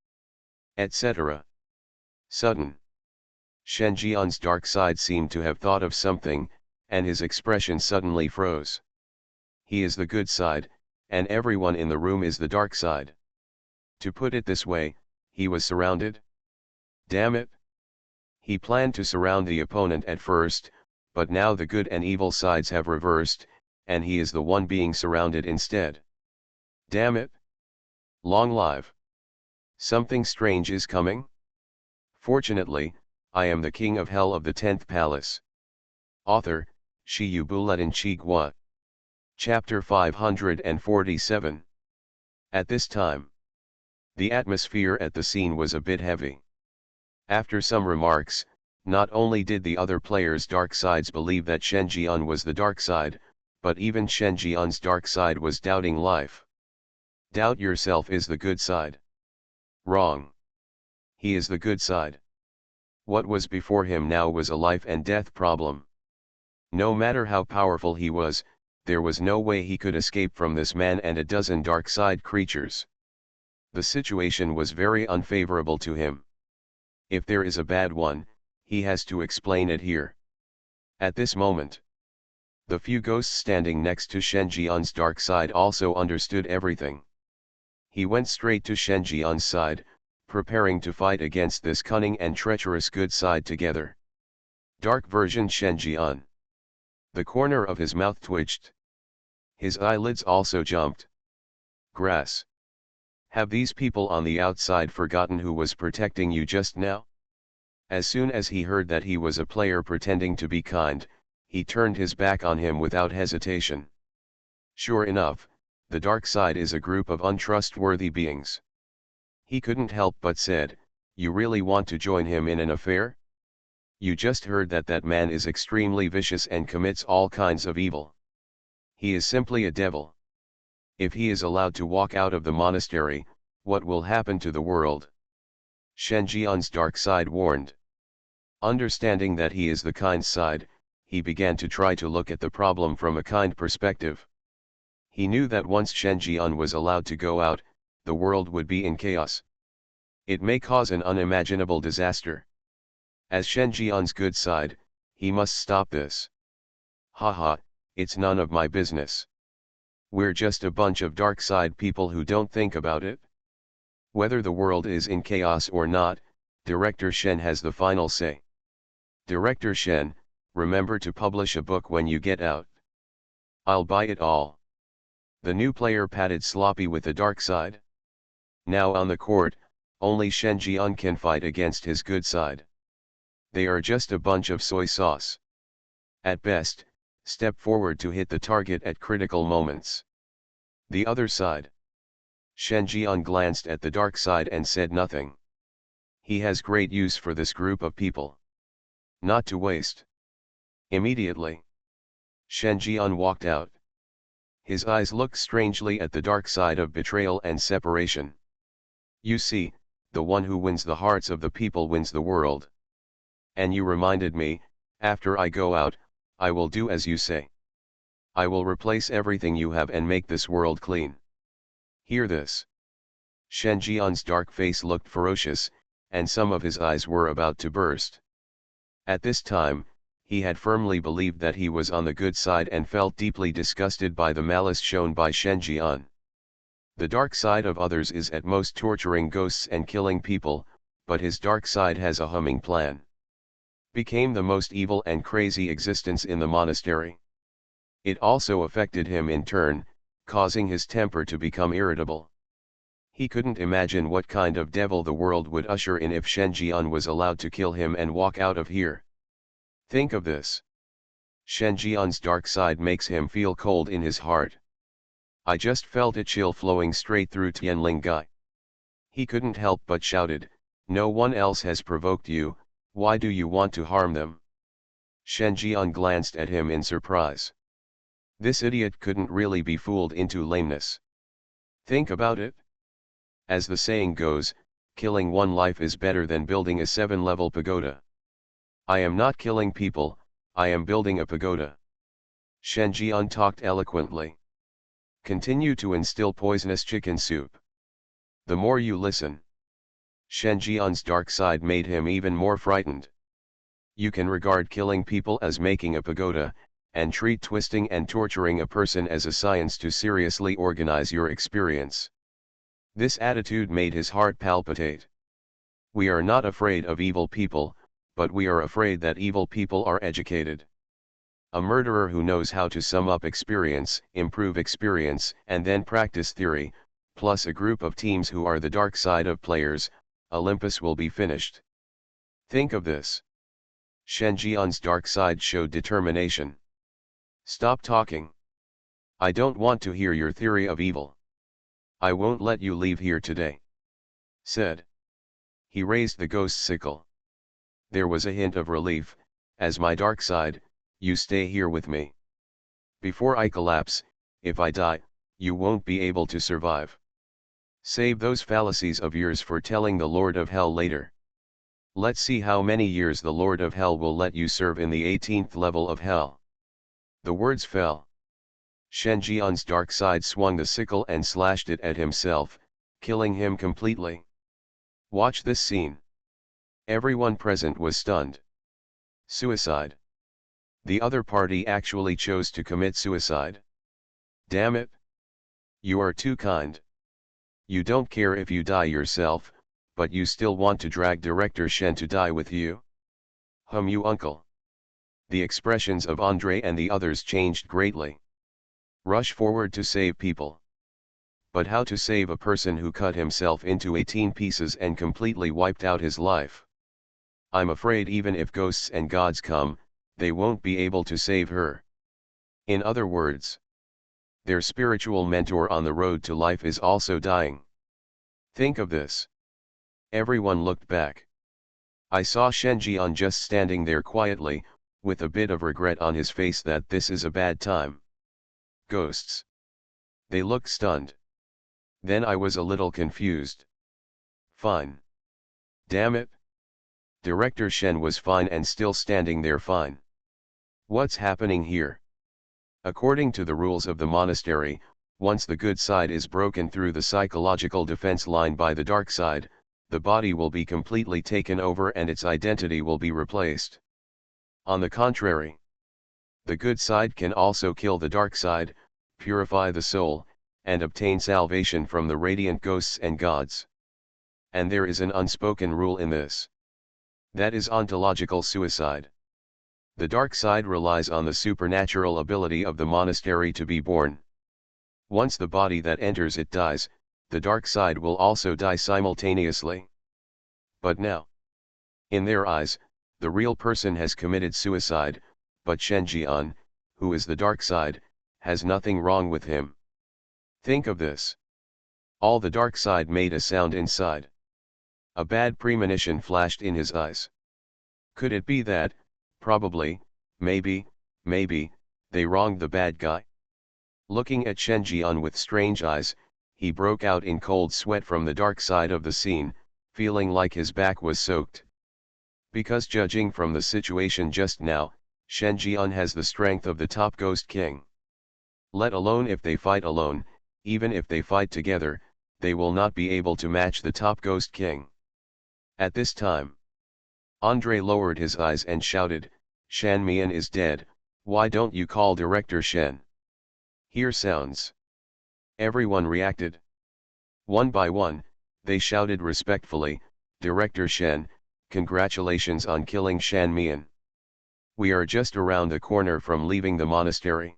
etc. Sudden. Shen Jian's dark side seemed to have thought of something, and his expression suddenly froze. He is the good side, and everyone in the room is the dark side. To put it this way, he was surrounded? Damn it! He planned to surround the opponent at first, but now the good and evil sides have reversed, and he is the one being surrounded instead. Damn it! Long live! Something strange is coming? Fortunately, I am the king of hell of the 10th palace. Author, Shi Buletin Chigua. Chapter 547. At this time, the atmosphere at the scene was a bit heavy. After some remarks, not only did the other players' dark sides believe that Shen Jian was the dark side, but even Shen Jian's dark side was doubting life. Doubt yourself is the good side. Wrong. He is the good side. What was before him now was a life and death problem. No matter how powerful he was, there was no way he could escape from this man and a dozen dark side creatures. The situation was very unfavorable to him. If there is a bad one, he has to explain it here. At this moment, the few ghosts standing next to Shen Jian's dark side also understood everything. He went straight to Shen Jian's side, preparing to fight against this cunning and treacherous good side together. Dark version Shen Jian. The corner of his mouth twitched. His eyelids also jumped. Grass. Have these people on the outside forgotten who was protecting you just now? As soon as he heard that he was a player pretending to be kind, he turned his back on him without hesitation. Sure enough, the dark side is a group of untrustworthy beings. He couldn't help but said, "You really want to join him in an affair? You just heard that that man is extremely vicious and commits all kinds of evil. He is simply a devil. If he is allowed to walk out of the monastery, what will happen to the world?" Shen Jian's dark side warned. Understanding that he is the kind side, he began to try to look at the problem from a kind perspective. He knew that once Shen Jian was allowed to go out, the world would be in chaos. It may cause an unimaginable disaster. As Shen Jian's good side, he must stop this. Haha, it's none of my business. We're just a bunch of dark side people who don't think about it. Whether the world is in chaos or not, Director Shen has the final say. Director Shen, remember to publish a book when you get out. I'll buy it all. The new player patted sloppy with the dark side. Now on the court, only Shen Jian can fight against his good side. They are just a bunch of soy sauce. At best, step forward to hit the target at critical moments. The other side. Shen Jian glanced at the dark side and said nothing. He has great use for this group of people. Not to waste. Immediately, Shen Jian walked out. His eyes looked strangely at the dark side of betrayal and separation. You see, the one who wins the hearts of the people wins the world. And you reminded me, after I go out, I will do as you say. I will replace everything you have and make this world clean. Hear this. Shen Jian's dark face looked ferocious, and some of his eyes were about to burst. At this time, he had firmly believed that he was on the good side and felt deeply disgusted by the malice shown by Shen Jian. The dark side of others is at most torturing ghosts and killing people, but his dark side has a humming plan. Became the most evil and crazy existence in the monastery. It also affected him in turn, causing his temper to become irritable. He couldn't imagine what kind of devil the world would usher in if Shen Jian was allowed to kill him and walk out of here. Think of this. Shen Jian's dark side makes him feel cold in his heart. I just felt a chill flowing straight through Tianling Gai. He couldn't help but shouted, "No one else has provoked you, Why do you want to harm them? Shen Jian glanced at him in surprise. This idiot couldn't really be fooled into lameness. Think about it. As the saying goes, killing one life is better than building a 7-level pagoda. I am not killing people, I am building a pagoda. Shen Jian talked eloquently. Continue to instill poisonous chicken soup. The more you listen. Shen Jian's dark side made him even more frightened. You can regard killing people as making a pagoda, and treat twisting and torturing a person as a science to seriously organize your experience. This attitude made his heart palpitate. We are not afraid of evil people, but we are afraid that evil people are educated. A murderer who knows how to sum up experience, improve experience, and then practice theory, plus a group of teams who are the dark side of players, Olympus will be finished. Think of this. Shen Jian's dark side showed determination. Stop talking. I don't want to hear your theory of evil. I won't let you leave here today. Said. He raised the ghost sickle. There was a hint of relief. As my dark side, you stay here with me. Before I collapse, if I die, you won't be able to survive. Save those fallacies of yours for telling the Lord of Hell later. Let's see how many years the Lord of Hell will let you serve in the 18th level of Hell. The words fell. Shen Jian's dark side swung the sickle and slashed it at himself, killing him completely. Watch this scene. Everyone present was stunned. Suicide. The other party actually chose to commit suicide. Damn it. You are too kind. You don't care if you die yourself, but you still want to drag Director Shen to die with you? You uncle. The expressions of Andre and the others changed greatly. Rush forward to save people. But how to save a person who cut himself into 18 pieces and completely wiped out his life? I'm afraid even if ghosts and gods come, they won't be able to save her. In other words, their spiritual mentor on the road to life is also dying. Think of this. Everyone looked back. I saw Shen Jian just standing there quietly, with a bit of regret on his face that this is a bad time. Ghosts. They looked stunned. Then I was a little confused. Fine. Damn it. Director Shen was fine and still standing there fine. What's happening here? According to the rules of the monastery, once the good side is broken through the psychological defense line by the dark side, the body will be completely taken over and its identity will be replaced. On the contrary, the good side can also kill the dark side, purify the soul, and obtain salvation from the radiant ghosts and gods. And there is an unspoken rule in this. That is ontological suicide. The dark side relies on the supernatural ability of the monastery to be born. Once the body that enters it dies, the dark side will also die simultaneously. But now, in their eyes, the real person has committed suicide, but Shen Jian, who is the dark side, has nothing wrong with him. Think of this. All the dark side made a sound inside. A bad premonition flashed in his eyes. Could it be that, probably, maybe, they wronged the bad guy? Looking at Shen Jian with strange eyes, he broke out in cold sweat from the dark side of the scene, feeling like his back was soaked. Because judging from the situation just now, Shen Jian has the strength of the top Ghost King. Let alone if they fight alone, even if they fight together, they will not be able to match the top Ghost King. At this time, Andre lowered his eyes and shouted, Shan Mian is dead, why don't you call Director Shen? Hear sounds. Everyone reacted. One by one, they shouted respectfully, Director Shen, congratulations on killing Shan Mian. We are just around the corner from leaving the monastery.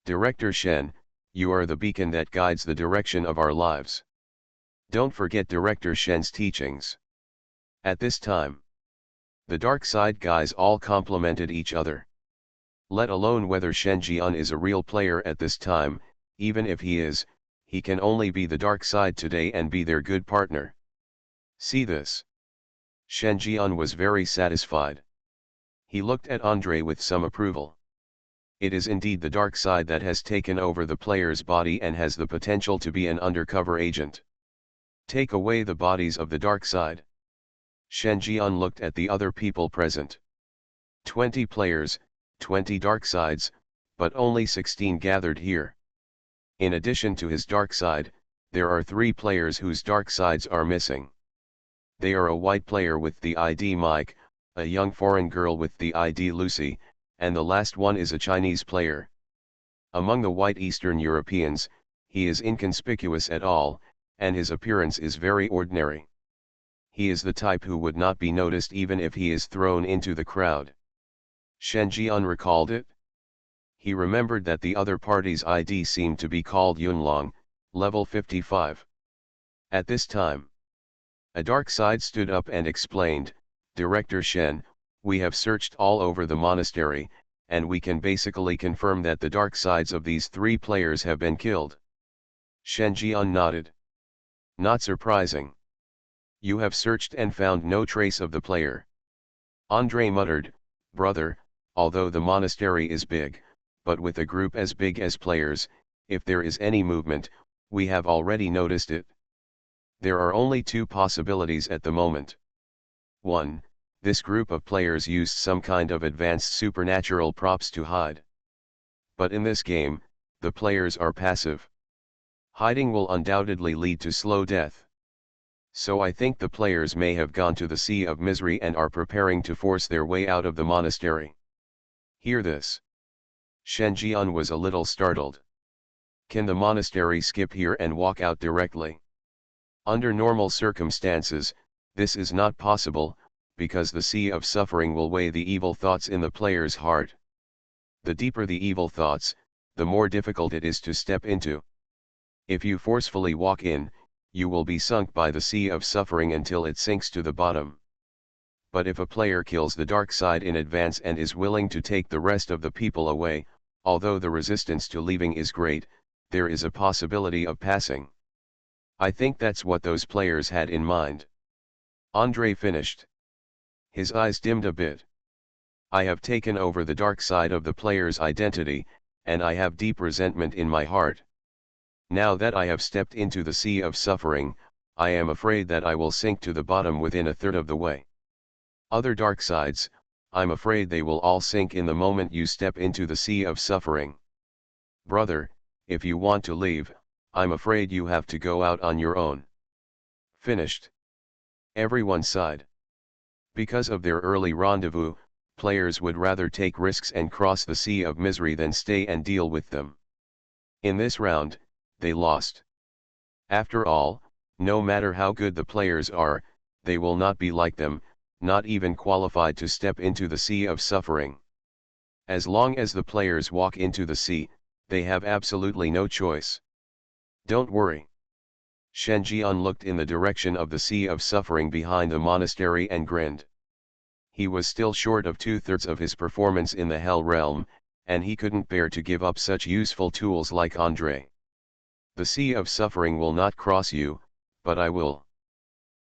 Director Shen, you are the beacon that guides the direction of our lives. Don't forget Director Shen's teachings. At this time, the dark side guys all complimented each other. Let alone whether Shen Jian is a real player at this time, even if he is, he can only be the dark side today and be their good partner. See this. Shen Jian was very satisfied. He looked at Andre with some approval. It is indeed the dark side that has taken over the player's body and has the potential to be an undercover agent. Take away the bodies of the dark side. Shen Jian looked at the other people present. 20 players, 20 dark sides, but only 16 gathered here. In addition to his dark side, there are 3 players whose dark sides are missing. They are a white player with the ID Mike, a young foreign girl with the ID Lucy, and the last one is a Chinese player. Among the white Eastern Europeans, he is inconspicuous at all, and his appearance is very ordinary. He is the type who would not be noticed even if he is thrown into the crowd. Shen Jian recalled it. He remembered that the other party's ID seemed to be called Yunlong, level 55. At this time, a dark side stood up and explained, "Director Shen, we have searched all over the monastery, and we can basically confirm that the dark sides of these 3 players have been killed." Shen Jian nodded. "Not surprising. You have searched and found no trace of the player." Andre muttered, "Brother, although the monastery is big, but with a group as big as players, if there is any movement, we have already noticed it. There are only 2 possibilities at the moment. 1. This group of players used some kind of advanced supernatural props to hide. But in this game, the players are passive. Hiding will undoubtedly lead to slow death. So I think the players may have gone to the Sea of Misery and are preparing to force their way out of the monastery." Hear this. Shen Jian was a little startled. Can the monastery skip here and walk out directly? Under normal circumstances, this is not possible, because the sea of suffering will weigh the evil thoughts in the player's heart. The deeper the evil thoughts, the more difficult it is to step into. If you forcefully walk in, you will be sunk by the sea of suffering until it sinks to the bottom. But if a player kills the dark side in advance and is willing to take the rest of the people away, although the resistance to leaving is great, there is a possibility of passing. I think that's what those players had in mind." Andre finished. His eyes dimmed a bit. "I have taken over the dark side of the player's identity, and I have deep resentment in my heart. Now that I have stepped into the sea of suffering, I am afraid that I will sink to the bottom within a third of the way. Other dark sides, I'm afraid they will all sink in the moment you step into the sea of suffering. Brother, if you want to leave, I'm afraid you have to go out on your own." Finished. Everyone sighed. Because of their early rendezvous, players would rather take risks and cross the Sea of Misery than stay and deal with them. In this round, they lost. After all, no matter how good the players are, they will not be like them, not even qualified to step into the sea of suffering. As long as the players walk into the sea, they have absolutely no choice. Don't worry. Shen Jian looked in the direction of the sea of suffering behind the monastery and grinned. He was still short of 2/3 of his performance in the Hell Realm, and he couldn't bear to give up such useful tools like Andre. "The sea of suffering will not cross you, but I will.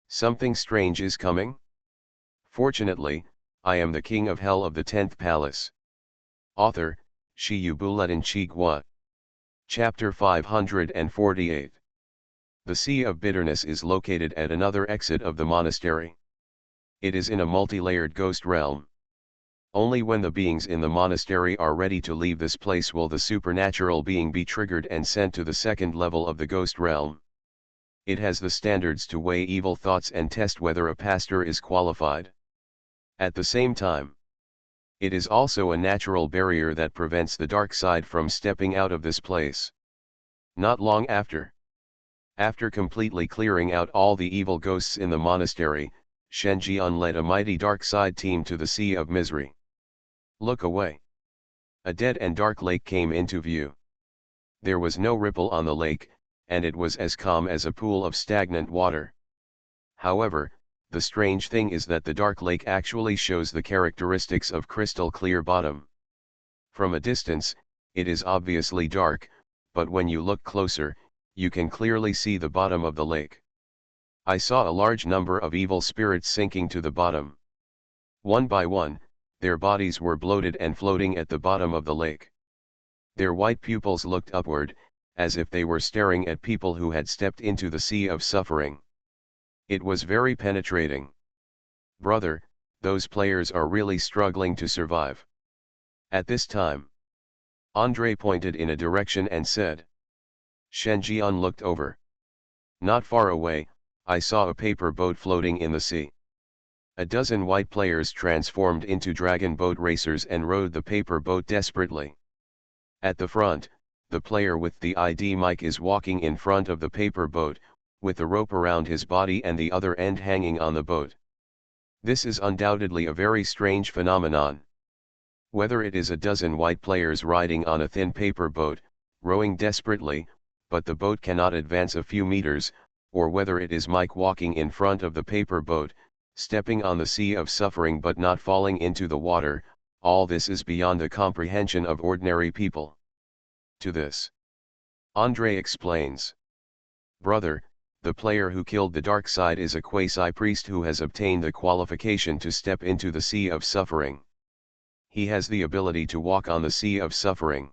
Something strange is coming? Fortunately, I am the king of hell of the 10th palace." Author, Shi Yubuletin Chigua. Chapter 548. The Sea of Bitterness is located at another exit of the monastery. It is in a multi-layered ghost realm. Only when the beings in the monastery are ready to leave this place will the supernatural being be triggered and sent to the second level of the ghost realm. It has the standards to weigh evil thoughts and test whether a pastor is qualified. At the same time, it is also a natural barrier that prevents the dark side from stepping out of this place. Not long after completely clearing out all the evil ghosts in the monastery, Shen Jian led a mighty dark side team to the Sea of Misery. Look away. A dead and dark lake came into view. There was no ripple on the lake, and it was as calm as a pool of stagnant water. However, the strange thing is that the dark lake actually shows the characteristics of crystal clear bottom. From a distance, it is obviously dark, but when you look closer, you can clearly see the bottom of the lake. I saw a large number of evil spirits sinking to the bottom. One by one, their bodies were bloated and floating at the bottom of the lake. Their white pupils looked upward, as if they were staring at people who had stepped into the sea of suffering. It was very penetrating. Brother, those players are really struggling to survive. At this time, Andre pointed in a direction and said. Shenjian looked over. Not far away, I saw a paper boat floating in the sea. A dozen white players transformed into dragon boat racers and rowed the paper boat desperately. At the front, the player with the ID mic is walking in front of the paper boat, with a rope around his body and the other end hanging on the boat. This is undoubtedly a very strange phenomenon. Whether it is a dozen white players riding on a thin paper boat, rowing desperately, but the boat cannot advance a few meters, or whether it is Mike walking in front of the paper boat, stepping on the sea of suffering but not falling into the water, all this is beyond the comprehension of ordinary people. To this, Andre explains. Brother, the player who killed the dark side is a quasi-priest who has obtained the qualification to step into the sea of suffering. He has the ability to walk on the sea of suffering.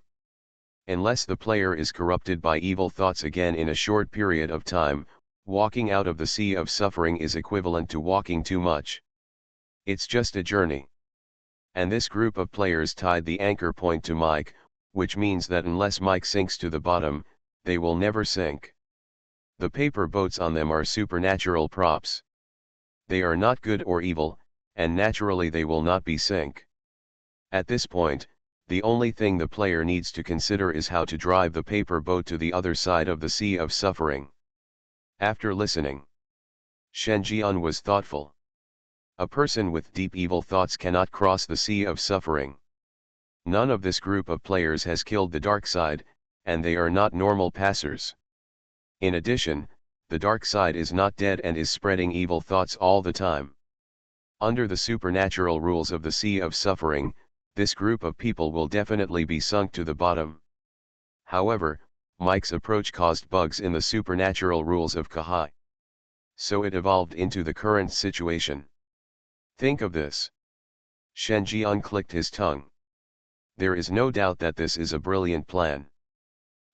Unless the player is corrupted by evil thoughts again in a short period of time, walking out of the sea of suffering is equivalent to walking too much. It's just a journey. And this group of players tied the anchor point to Mike, which means that unless Mike sinks to the bottom, they will never sink. The paper boats on them are supernatural props. They are not good or evil, and naturally they will not be sink. At this point, the only thing the player needs to consider is how to drive the paper boat to the other side of the sea of suffering. After listening, Shenjian was thoughtful. A person with deep evil thoughts cannot cross the sea of suffering. None of this group of players has killed the dark side, and they are not normal passers. In addition, the dark side is not dead and is spreading evil thoughts all the time. Under the supernatural rules of the sea of suffering, this group of people will definitely be sunk to the bottom. However, Mike's approach caused bugs in the supernatural rules of Kahai. So it evolved into the current situation. Think of this. Shenjian clicked his tongue. There is no doubt that this is a brilliant plan.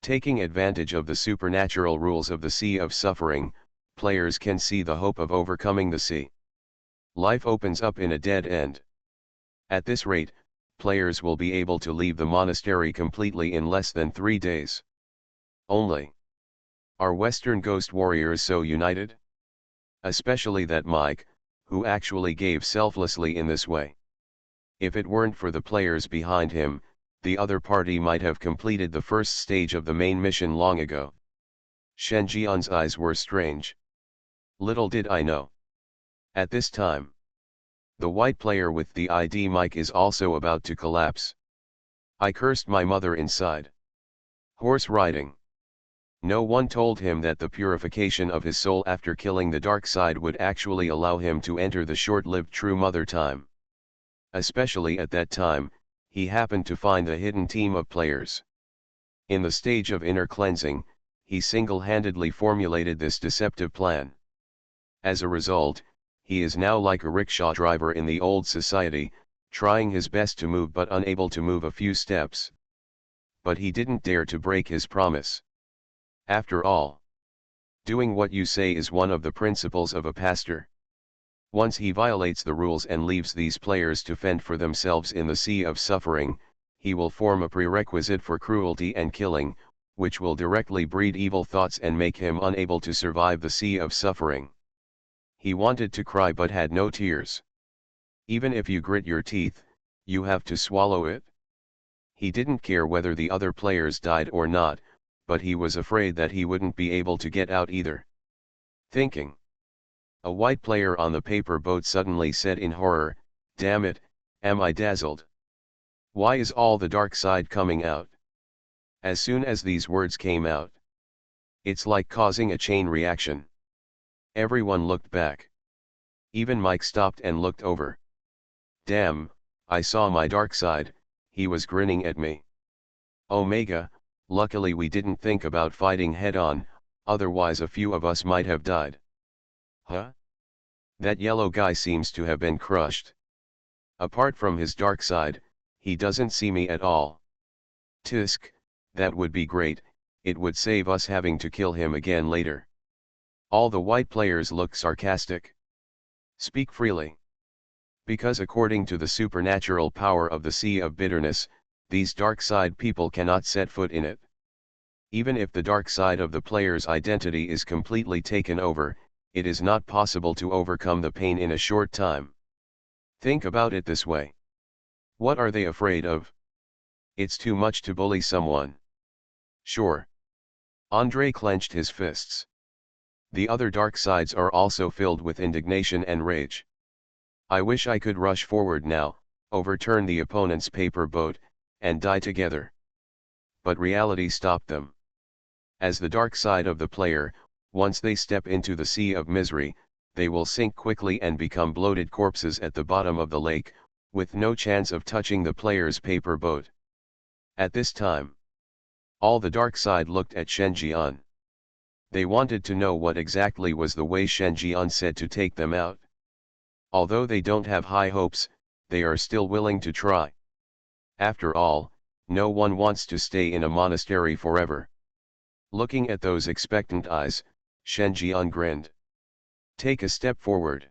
Taking advantage of the supernatural rules of the sea of suffering, players can see the hope of overcoming the sea. Life opens up in a dead end. At this rate, players will be able to leave the monastery completely in less than 3 days. Only. Are Western Ghost Warriors so united? Especially that Mike, who actually gave selflessly in this way. If it weren't for the players behind him, the other party might have completed the first stage of the main mission long ago. Shenjian's eyes were strange. Little did I know. At this time, the white player with the ID mic is also about to collapse. I cursed my mother inside. Horse riding. No one told him that the purification of his soul after killing the dark side would actually allow him to enter the short-lived true mother time. Especially at that time, he happened to find a hidden team of players. In the stage of inner cleansing, he single-handedly formulated this deceptive plan. As a result, he is now like a rickshaw driver in the old society, trying his best to move but unable to move a few steps. But he didn't dare to break his promise. After all, doing what you say is one of the principles of a pastor. Once he violates the rules and leaves these players to fend for themselves in the sea of suffering, he will form a prerequisite for cruelty and killing, which will directly breed evil thoughts and make him unable to survive the sea of suffering. He wanted to cry but had no tears. Even if you grit your teeth, you have to swallow it. He didn't care whether the other players died or not, but he was afraid that he wouldn't be able to get out either. Thinking. A white player on the paper boat suddenly said in horror, "Damn it, am I dazzled? Why is all the dark side coming out?" As soon as these words came out, it's like causing a chain reaction. Everyone looked back. Even Mike stopped and looked over. Damn, I saw my dark side, he was grinning at me. Omega, luckily we didn't think about fighting head-on, otherwise a few of us might have died. Huh? That yellow guy seems to have been crushed. Apart from his dark side, he doesn't see me at all. Tisk, that would be great, it would save us having to kill him again later. All the white players look sarcastic. Speak freely. Because according to the supernatural power of the Sea of Bitterness, these dark side people cannot set foot in it. Even if the dark side of the player's identity is completely taken over, it is not possible to overcome the pain in a short time. Think about it this way. What are they afraid of? It's too much to bully someone. Sure. Andre clenched his fists. The other dark sides are also filled with indignation and rage. I wish I could rush forward now, overturn the opponent's paper boat, and die together. But reality stopped them. As the dark side of the player, once they step into the sea of misery, they will sink quickly and become bloated corpses at the bottom of the lake, with no chance of touching the player's paper boat. At this time, all the dark side looked at Shen Jian. They wanted to know what exactly was the way Shen Jian said to take them out. Although they don't have high hopes, they are still willing to try. After all, no one wants to stay in a monastery forever. Looking at those expectant eyes, Shen Jian grinned. Take a step forward.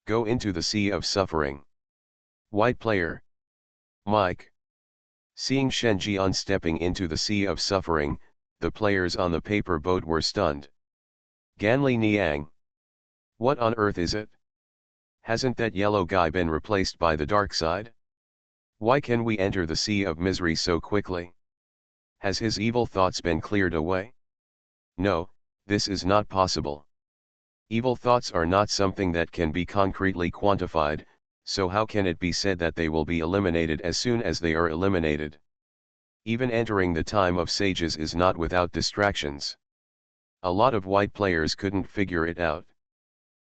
Go into the sea of suffering. White player. Mike. Seeing Shen Jian stepping into the sea of suffering, the players on the paper boat were stunned. Ganli Niang. What on earth is it? Hasn't that yellow guy been replaced by the dark side? Why can we enter the sea of misery so quickly? Has his evil thoughts been cleared away? No, this is not possible. Evil thoughts are not something that can be concretely quantified, so how can it be said that they will be eliminated as soon as they are eliminated? Even entering the time of sages is not without distractions. A lot of white players couldn't figure it out.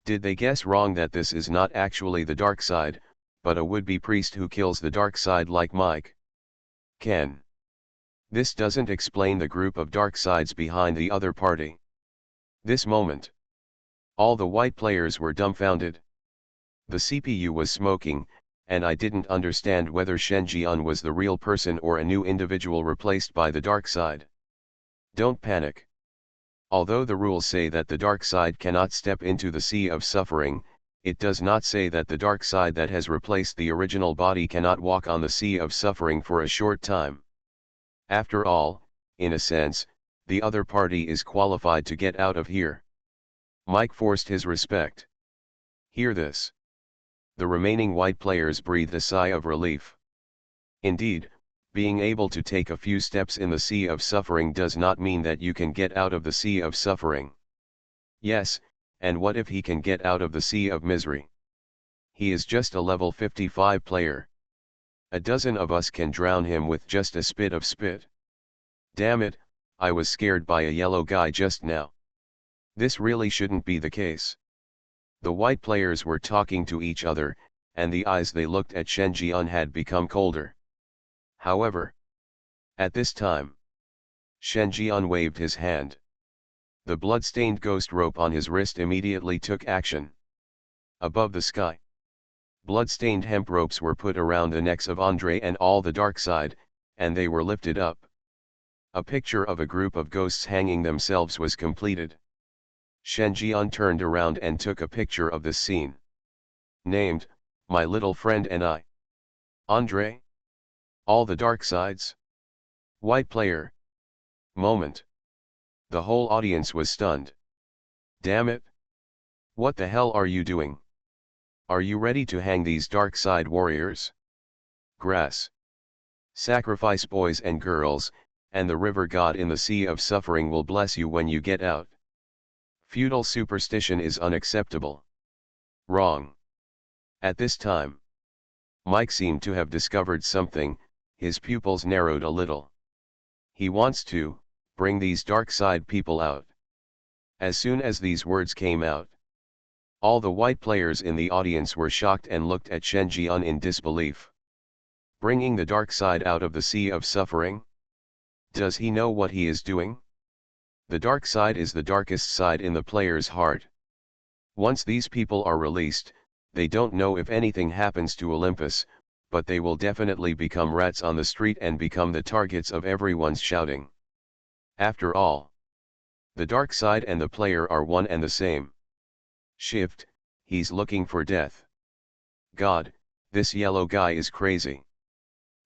Did they guess wrong that this is not actually the dark side, but a would-be priest who kills the dark side like Mike? Ken. This doesn't explain the group of dark sides behind the other party. This moment, all the white players were dumbfounded. The CPU was smoking, and I didn't understand whether Shen Jian was the real person or a new individual replaced by the dark side. Don't panic. Although the rules say that the dark side cannot step into the sea of suffering, it does not say that the dark side that has replaced the original body cannot walk on the sea of suffering for a short time. After all, in a sense, the other party is qualified to get out of here. Mike forced his respect. Hear this. The remaining white players breathed a sigh of relief. Indeed, being able to take a few steps in the sea of suffering does not mean that you can get out of the sea of suffering. Yes, and what if he can get out of the sea of misery? He is just a level 55 player. A dozen of us can drown him with just a spit of spit. Damn it, I was scared by a yellow guy just now. This really shouldn't be the case. The white players were talking to each other, and the eyes they looked at Shen Jian had become colder. However, at this time, Shen Jian waved his hand. The blood-stained ghost rope on his wrist immediately took action. Above the sky, blood-stained hemp ropes were put around the necks of Andre and all the dark side, and they were lifted up. A picture of a group of ghosts hanging themselves was completed. Shen Jian turned around and took a picture of this scene. Named, My Little Friend and I. Andre? All the dark sides? White player? Moment. The whole audience was stunned. Damn it. What the hell are you doing? Are you ready to hang these dark side warriors? Grass. Sacrifice boys and girls, and the river god in the sea of suffering will bless you when you get out. Feudal superstition is unacceptable. Wrong. At this time, Mike seemed to have discovered something, his pupils narrowed a little. He wants to bring these dark side people out. As soon as these words came out, all the white players in the audience were shocked and looked at Shen Jian in disbelief. Bringing the dark side out of the sea of suffering? Does he know what he is doing? The dark side is the darkest side in the player's heart. Once these people are released, they don't know if anything happens to Olympus, but they will definitely become rats on the street and become the targets of everyone's shouting. After all, the dark side and the player are one and the same. Shift, he's looking for death. God, this yellow guy is crazy.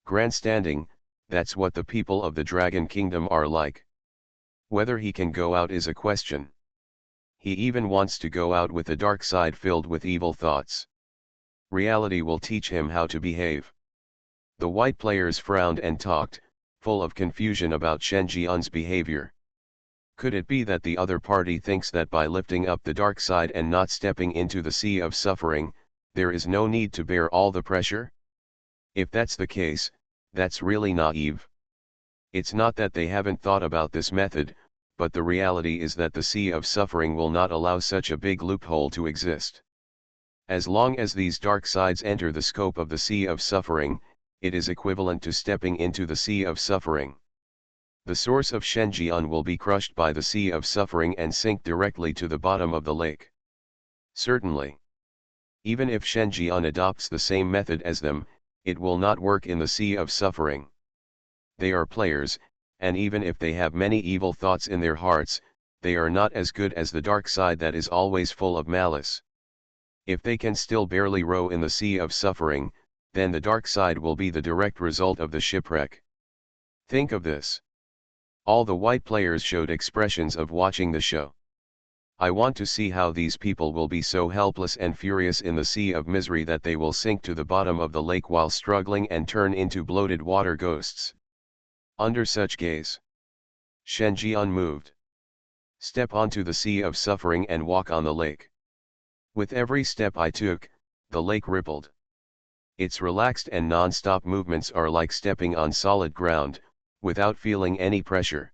Grandstanding, that's what the people of the Dragon Kingdom are like. Whether he can go out is a question. He even wants to go out with a dark side filled with evil thoughts. Reality will teach him how to behave. The white players frowned and talked, full of confusion about Shen Jian's behavior. Could it be that the other party thinks that by lifting up the dark side and not stepping into the sea of suffering, there is no need to bear all the pressure? If that's the case, that's really naive. It's not that they haven't thought about this method, but the reality is that the sea of suffering will not allow such a big loophole to exist. As long as these dark sides enter the scope of the sea of suffering, it is equivalent to stepping into the sea of suffering. The source of Shenjian will be crushed by the sea of suffering and sink directly to the bottom of the lake. Certainly. Even if Shenjian adopts the same method as them, it will not work in the sea of suffering. They are players, and even if they have many evil thoughts in their hearts, they are not as good as the dark side that is always full of malice. If they can still barely row in the sea of suffering, then the dark side will be the direct result of the shipwreck. Think of this. All the white players showed expressions of watching the show. I want to see how these people will be so helpless and furious in the sea of misery that they will sink to the bottom of the lake while struggling and turn into bloated water ghosts. Under such gaze, Shenjian moved. Step onto the sea of suffering and walk on the lake. With every step I took, the lake rippled. Its relaxed and non-stop movements are like stepping on solid ground, without feeling any pressure.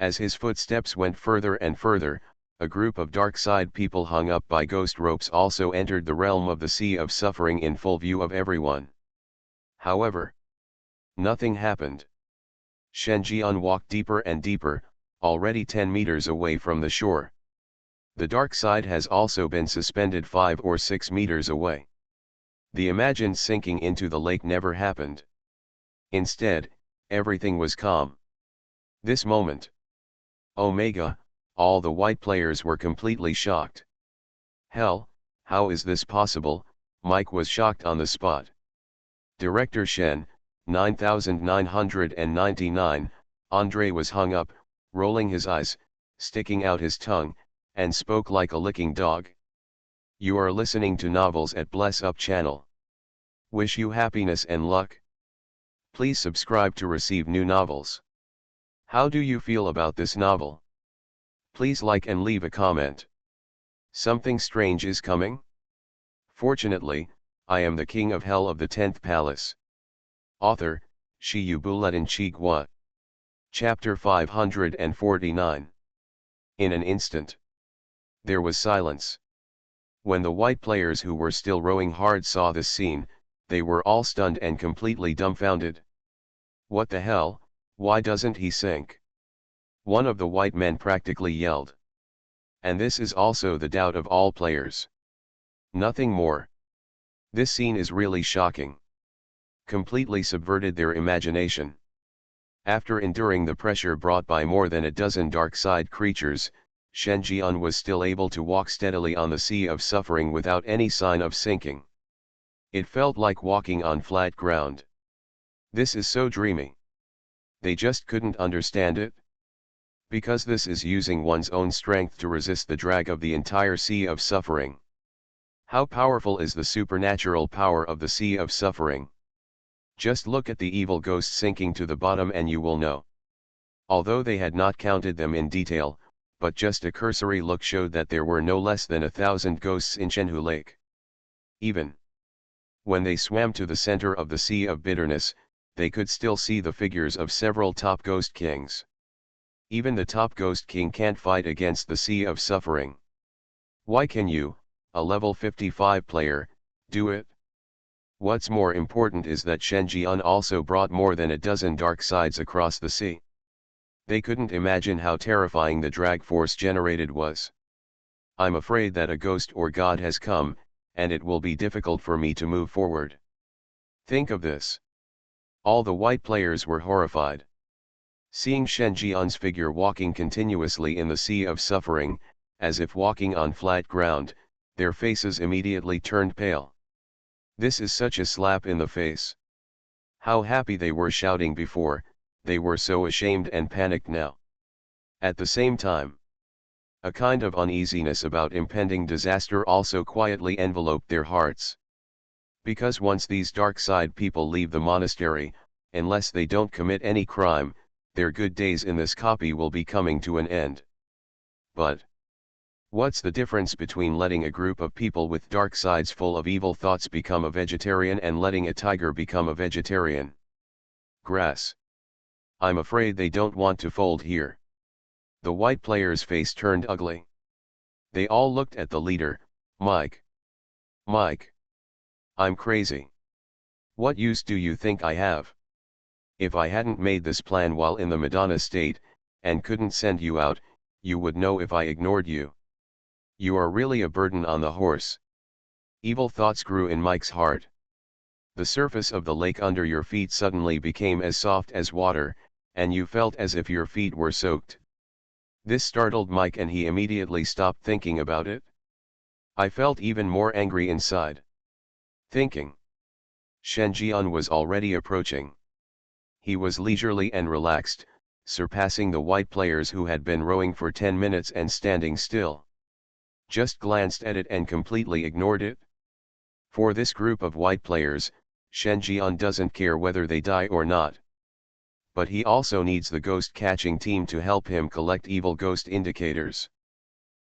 As his footsteps went further and further, a group of dark side people hung up by ghost ropes also entered the realm of the sea of suffering in full view of everyone. However, nothing happened. Shenjian walked deeper and deeper, already 10 meters away from the shore. The dark side has also been suspended 5 or 6 meters away. The imagined sinking into the lake never happened. Instead, everything was calm. This moment. Omega, all the white players were completely shocked. Hell, how is this possible? Mike was shocked on the spot. Director Shen, 9999, Andre was hung up, rolling his eyes, sticking out his tongue, and spoke like a licking dog. You are listening to Novels at Bless Up channel. Wish you happiness and luck. Please subscribe to receive new novels. How do you feel about this novel? Please like and leave a comment. Something strange is coming? Fortunately, I am the king of hell of the 10th palace. Author, Shiyu Buletin Chigwa. Chapter 549. In an instant, there was silence. When the white players who were still rowing hard saw this scene, they were all stunned and completely dumbfounded. What the hell, why doesn't he sink? One of the white men practically yelled. And this is also the doubt of all players. Nothing more. This scene is really shocking. Completely subverted their imagination. After enduring the pressure brought by more than a dozen dark side creatures, Shenjian was still able to walk steadily on the sea of suffering without any sign of sinking. It felt like walking on flat ground. This is so dreamy. They just couldn't understand it. Because this is using one's own strength to resist the drag of the entire sea of suffering. How powerful is the supernatural power of the sea of suffering? Just look at the evil ghosts sinking to the bottom and you will know. Although they had not counted them in detail, but just a cursory look showed that there were no less than 1,000 ghosts in Shenhu Lake. Even when they swam to the center of the Sea of Bitterness, they could still see the figures of several top ghost kings. Even the top ghost king can't fight against the Sea of Suffering. Why can you, a level 55 player, do it? What's more important is that Shenjian also brought more than a dozen dark sides across the sea. They couldn't imagine how terrifying the drag force generated was. I'm afraid that a ghost or god has come, and it will be difficult for me to move forward. Think of this. All the white players were horrified. Seeing Shen Jian's figure walking continuously in the sea of suffering, as if walking on flat ground, their faces immediately turned pale. This is such a slap in the face. How happy they were shouting before, they were so ashamed and panicked now. At the same time, a kind of uneasiness about impending disaster also quietly enveloped their hearts. Because once these dark side people leave the monastery, unless they don't commit any crime, their good days in this copy will be coming to an end. But what's the difference between letting a group of people with dark sides full of evil thoughts become a vegetarian and letting a tiger become a vegetarian? Grass. I'm afraid they don't want to fold here. The white player's face turned ugly. They all looked at the leader, Mike. Mike. I'm crazy. What use do you think I have? If I hadn't made this plan while in the Madonna state, and couldn't send you out, you would know if I ignored you. You are really a burden on the horse. Evil thoughts grew in Mike's heart. The surface of the lake under your feet suddenly became as soft as water, and you felt as if your feet were soaked. This startled Mike and he immediately stopped thinking about it. I felt even more angry inside. Thinking. Shen Jian was already approaching. He was leisurely and relaxed, surpassing the white players who had been rowing for 10 minutes and standing still. Just glanced at it and completely ignored it. For this group of white players, Shen Jian doesn't care whether they die or not. But he also needs the ghost catching team to help him collect evil ghost indicators.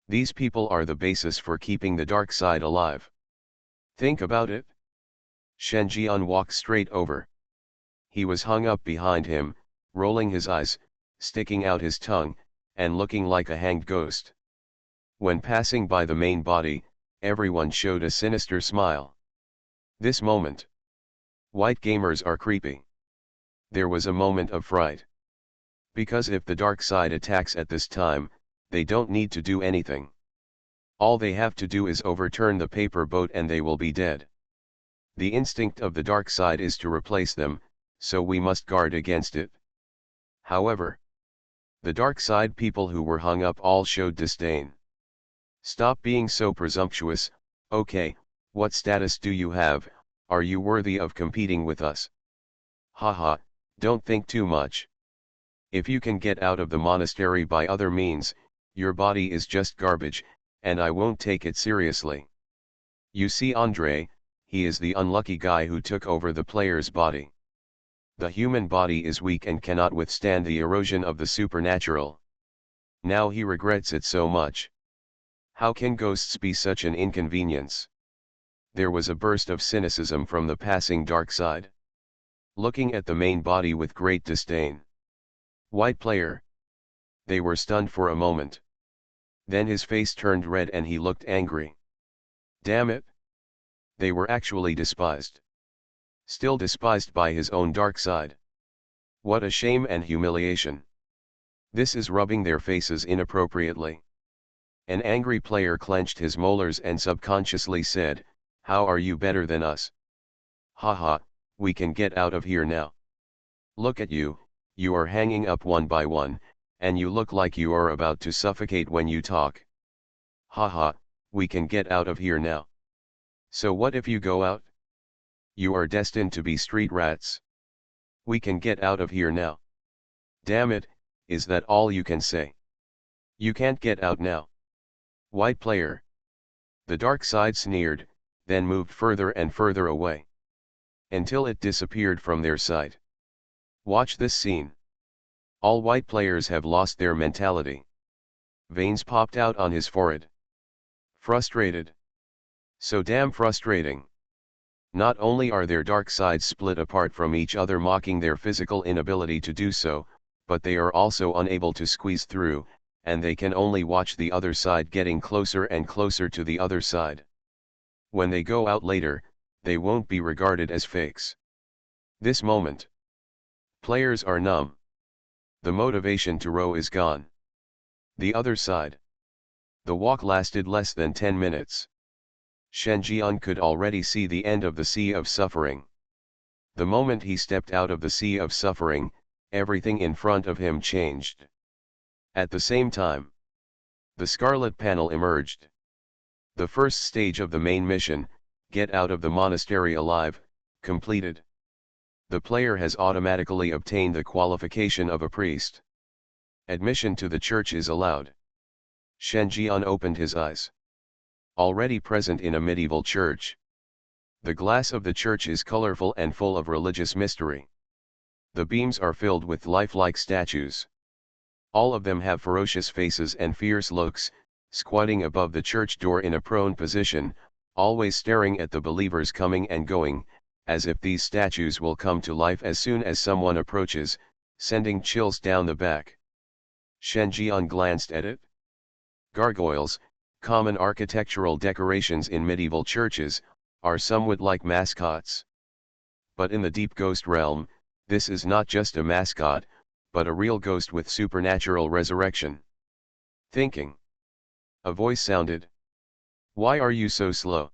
These people are the basis for keeping the dark side alive. Think about it. Shen Jian walked straight over. He was hung up behind him, rolling his eyes, sticking out his tongue, and looking like a hanged ghost. When passing by the main body, everyone showed a sinister smile. This moment. White gamers are creepy. There was a moment of fright. Because if the dark side attacks at this time, they don't need to do anything. All they have to do is overturn the paper boat and they will be dead. The instinct of the dark side is to replace them, so we must guard against it. However, the dark side people who were hung up all showed disdain. Stop being so presumptuous. Okay, what status do you have? Are you worthy of competing with us? Haha, don't think too much. If you can get out of the monastery by other means, your body is just garbage, and I won't take it seriously. You see Andre, he is the unlucky guy who took over the player's body. The human body is weak and cannot withstand the erosion of the supernatural. Now he regrets it so much. How can ghosts be such an inconvenience? There was a burst of cynicism from the passing dark side. Looking at the main body with great disdain. White player. They were stunned for a moment. Then his face turned red and he looked angry. Damn it! They were actually despised. Still despised by his own dark side. What a shame and humiliation. This is rubbing their faces inappropriately. An angry player clenched his molars and subconsciously said, "How are you better than us? Haha, we can get out of here now. Look at you, you are hanging up one by one, and you look like you are about to suffocate when you talk. Haha, we can get out of here now. So what if you go out? You are destined to be street rats. We can get out of here now. Damn it, is that all you can say? You can't get out now." White player. The dark side sneered, then moved further and further away. Until it disappeared from their sight. Watch this scene. All white players have lost their mentality. Veins popped out on his forehead. Frustrated. So damn frustrating. Not only are their dark sides split apart from each other mocking their physical inability to do so, but they are also unable to squeeze through, and they can only watch the other side getting closer and closer to the other side. When they go out later, they won't be regarded as fakes. This moment. Players are numb. The motivation to row is gone. The other side. The walk lasted less than 10 minutes. Shen Jian could already see the end of the sea of suffering. The moment he stepped out of the sea of suffering, everything in front of him changed. At the same time, the scarlet panel emerged. The first stage of the main mission, get out of the monastery alive, completed. The player has automatically obtained the qualification of a priest. Admission to the church is allowed. Shen Jian opened his eyes. Already present in a medieval church. The glass of the church is colorful and full of religious mystery. The beams are filled with lifelike statues. All of them have ferocious faces and fierce looks, squatting above the church door in a prone position, always staring at the believers coming and going, as if these statues will come to life as soon as someone approaches, sending chills down the back. Shen Jian glanced at it. Gargoyles, common architectural decorations in medieval churches, are somewhat like mascots. But in the deep ghost realm, this is not just a mascot, but a real ghost with supernatural resurrection. Thinking. A voice sounded. Why are you so slow?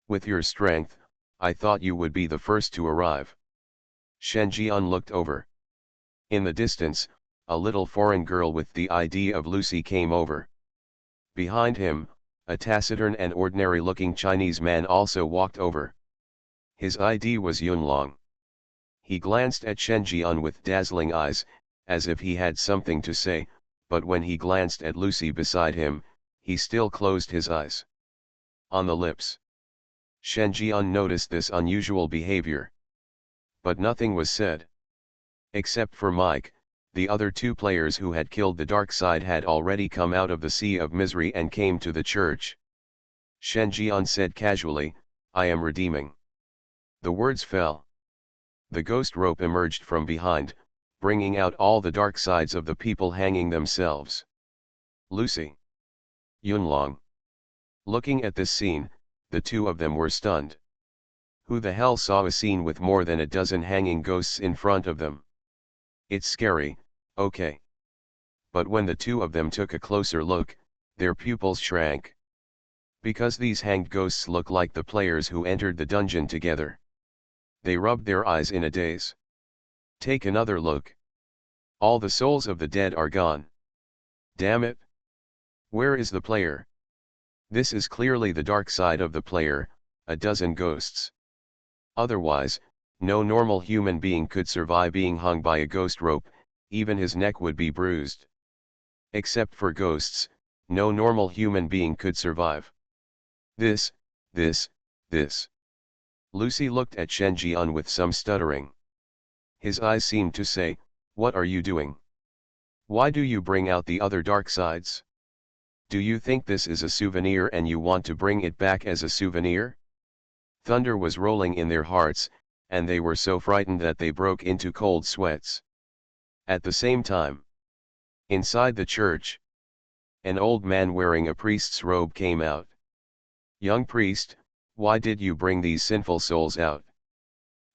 With your strength, I thought you would be the first to arrive. Shen Jian looked over. In the distance, a little foreign girl with the ID of Lucy came over. Behind him, a taciturn and ordinary-looking Chinese man also walked over. His ID was Yunlong. He glanced at Shen Jian with dazzling eyes, as if he had something to say, but when he glanced at Lucy beside him, he still closed his eyes. On the lips. Shen Jian noticed this unusual behavior. But nothing was said. Except for Mike, the other two players who had killed the dark side had already come out of the sea of misery and came to the church. Shen Jian said casually, I am redeeming. The words fell. The ghost rope emerged from behind, bringing out all the dark sides of the people hanging themselves. Lucy. Yunlong. Looking at this scene, the two of them were stunned. Who the hell saw a scene with more than a dozen hanging ghosts in front of them? It's scary, okay. But when the two of them took a closer look, their pupils shrank. Because these hanged ghosts look like the players who entered the dungeon together. They rubbed their eyes in a daze. Take another look. All the souls of the dead are gone. Damn it. Where is the player? This is clearly the dark side of the player, a dozen ghosts. Otherwise, no normal human being could survive being hung by a ghost rope, even his neck would be bruised. Except for ghosts, no normal human being could survive. This. Lucy looked at Shen Jian with some stuttering. His eyes seemed to say, what are you doing? Why do you bring out the other dark sides? Do you think this is a souvenir and you want to bring it back as a souvenir? Thunder was rolling in their hearts, and they were so frightened that they broke into cold sweats. At the same time, inside the church, an old man wearing a priest's robe came out. Young priest, why did you bring these sinful souls out?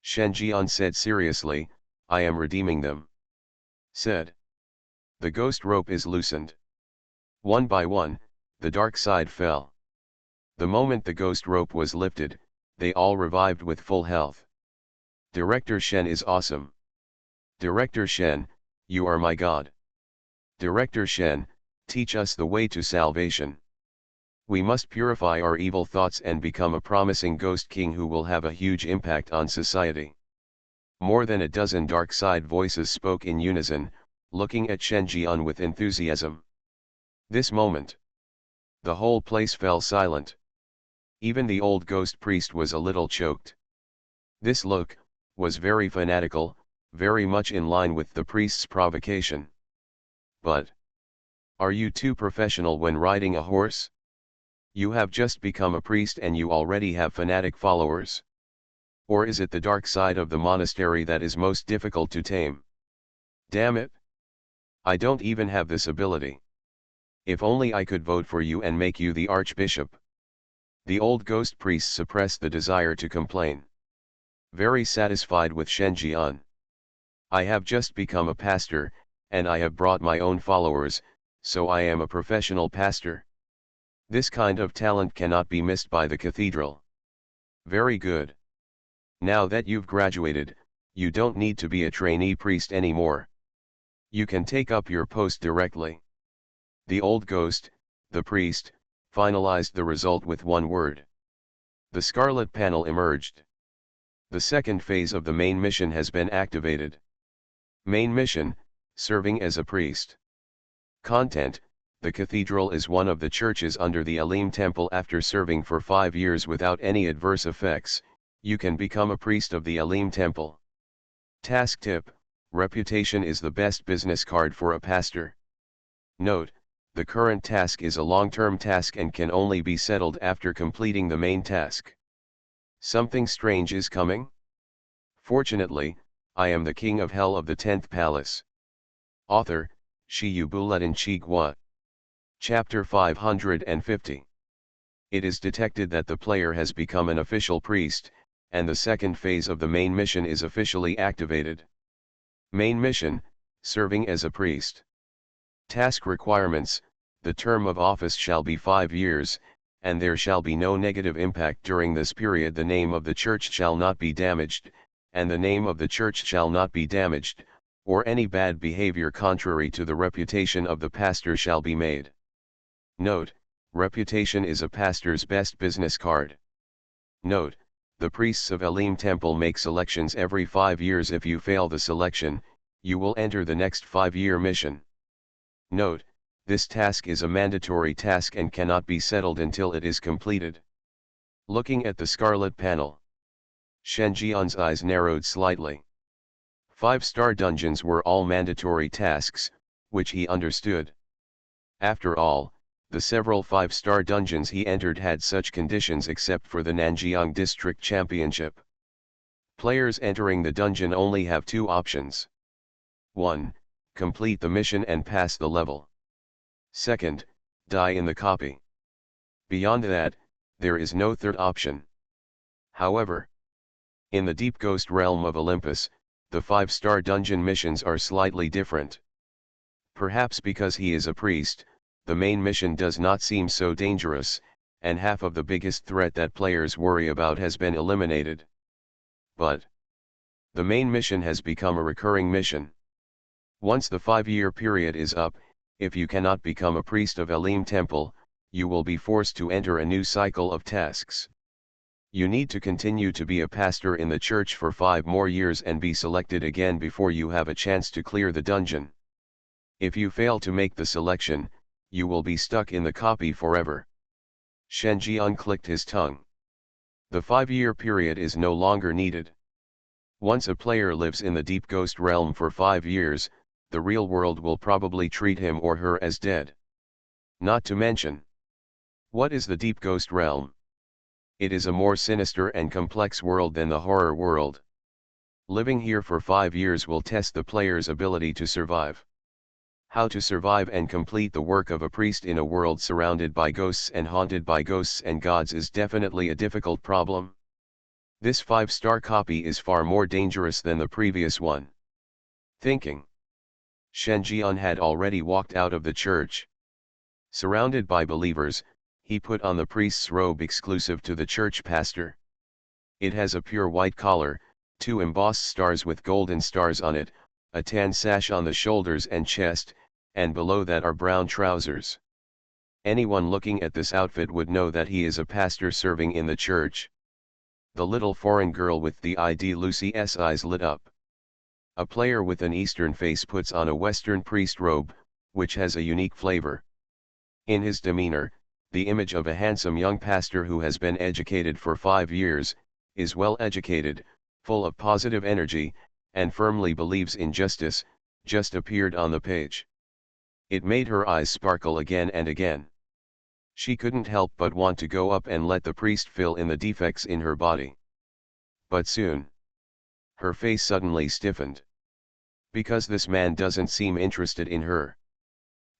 Shen Jian said seriously, I am redeeming them. Said. The ghost rope is loosened. One by one, the dark side fell. The moment the ghost rope was lifted, they all revived with full health. Director Shen is awesome. Director Shen, you are my god. Director Shen, teach us the way to salvation. We must purify our evil thoughts and become a promising ghost king who will have a huge impact on society. More than a dozen dark side voices spoke in unison, looking at Shen Jian with enthusiasm. This moment, the whole place fell silent. Even the old ghost priest was a little choked. This look was very fanatical, very much in line with the priest's provocation. But are you too professional when riding a horse? You have just become a priest and you already have fanatic followers. Or is it the dark side of the monastery that is most difficult to tame? Damn it! I don't even have this ability. If only I could vote for you and make you the archbishop. The old ghost priest suppressed the desire to complain. Very satisfied with Shen Jian. I have just become a pastor, and I have brought my own followers, so I am a professional pastor. This kind of talent cannot be missed by the cathedral. Very good. Now that you've graduated, you don't need to be a trainee priest anymore. You can take up your post directly. The old ghost, the priest, finalized the result with one word. The scarlet panel emerged. The second phase of the main mission has been activated. Main mission, serving as a priest. Content: the cathedral is one of the churches under the Elim temple. After serving for 5 years without any adverse effects, you can become a priest of the Elim temple. Task tip: reputation is the best business card for a pastor. Note: the current task is a long-term task and can only be settled after completing the main task. Something strange is coming? Fortunately, I am the king of hell of the 10th palace. Author: Shiyubuletin Chigwa. Chapter 550. It is detected that the player has become an official priest, and the second phase of the main mission is officially activated. Main mission: serving as a priest. Task requirements: the term of office shall be 5 years, and there shall be no negative impact during this period. The name of the church shall not be damaged, and the name of the church shall not be damaged, or any bad behavior contrary to the reputation of the pastor shall be made. Note: reputation is a pastor's best business card. Note: the priests of Elim temple make selections every 5 years. If you fail the selection, you will enter the next 5-year mission. Note: this task is a mandatory task and cannot be settled until it is completed. Looking at the scarlet panel, Shenjian's eyes narrowed slightly. 5-star dungeons were all mandatory tasks, which he understood. After all, the several 5-star dungeons he entered had such conditions except for the Nanjiang District Championship. Players entering the dungeon only have 2 options. 1. Complete the mission and pass the level. 2. Die in the copy. Beyond that, there is no third option. However, in the deep ghost realm of Olympus, the 5-star dungeon missions are slightly different. Perhaps because he is a priest, the main mission does not seem so dangerous, and half of the biggest threat that players worry about has been eliminated. But the main mission has become a recurring mission. Once the 5-year period is up, if you cannot become a priest of Elim temple, you will be forced to enter a new cycle of tasks. You need to continue to be a pastor in the church for 5 more years and be selected again before you have a chance to clear the dungeon. If you fail to make the selection, you will be stuck in the copy forever. Shenjian clicked his tongue. The 5-year period is no longer needed. Once a player lives in the deep ghost realm for 5 years, the real world will probably treat him or her as dead. Not to mention, what is the deep ghost realm? It is a more sinister and complex world than the horror world. Living here for 5 years will test the player's ability to survive. How to survive and complete the work of a priest in a world surrounded by ghosts and haunted by ghosts and gods is definitely a difficult problem. This 5-star copy is far more dangerous than the previous one. Thinking, Shenjian had already walked out of the church. Surrounded by believers, he put on the priest's robe exclusive to the church pastor. It has a pure white collar, 2 embossed stars with golden stars on it, a tan sash on the shoulders and chest, and below that are brown trousers. Anyone looking at this outfit would know that he is a pastor serving in the church. The little foreign girl with the ID Lucy's eyes lit up. A player with an Eastern face puts on a Western priest robe, which has a unique flavor. In his demeanor, the image of a handsome young pastor who has been educated for 5 years, is well educated, full of positive energy, and firmly believes in justice, just appeared on the page. It made her eyes sparkle again and again. She couldn't help but want to go up and let the priest fill in the defects in her body. But soon, her face suddenly stiffened. Because this man doesn't seem interested in her.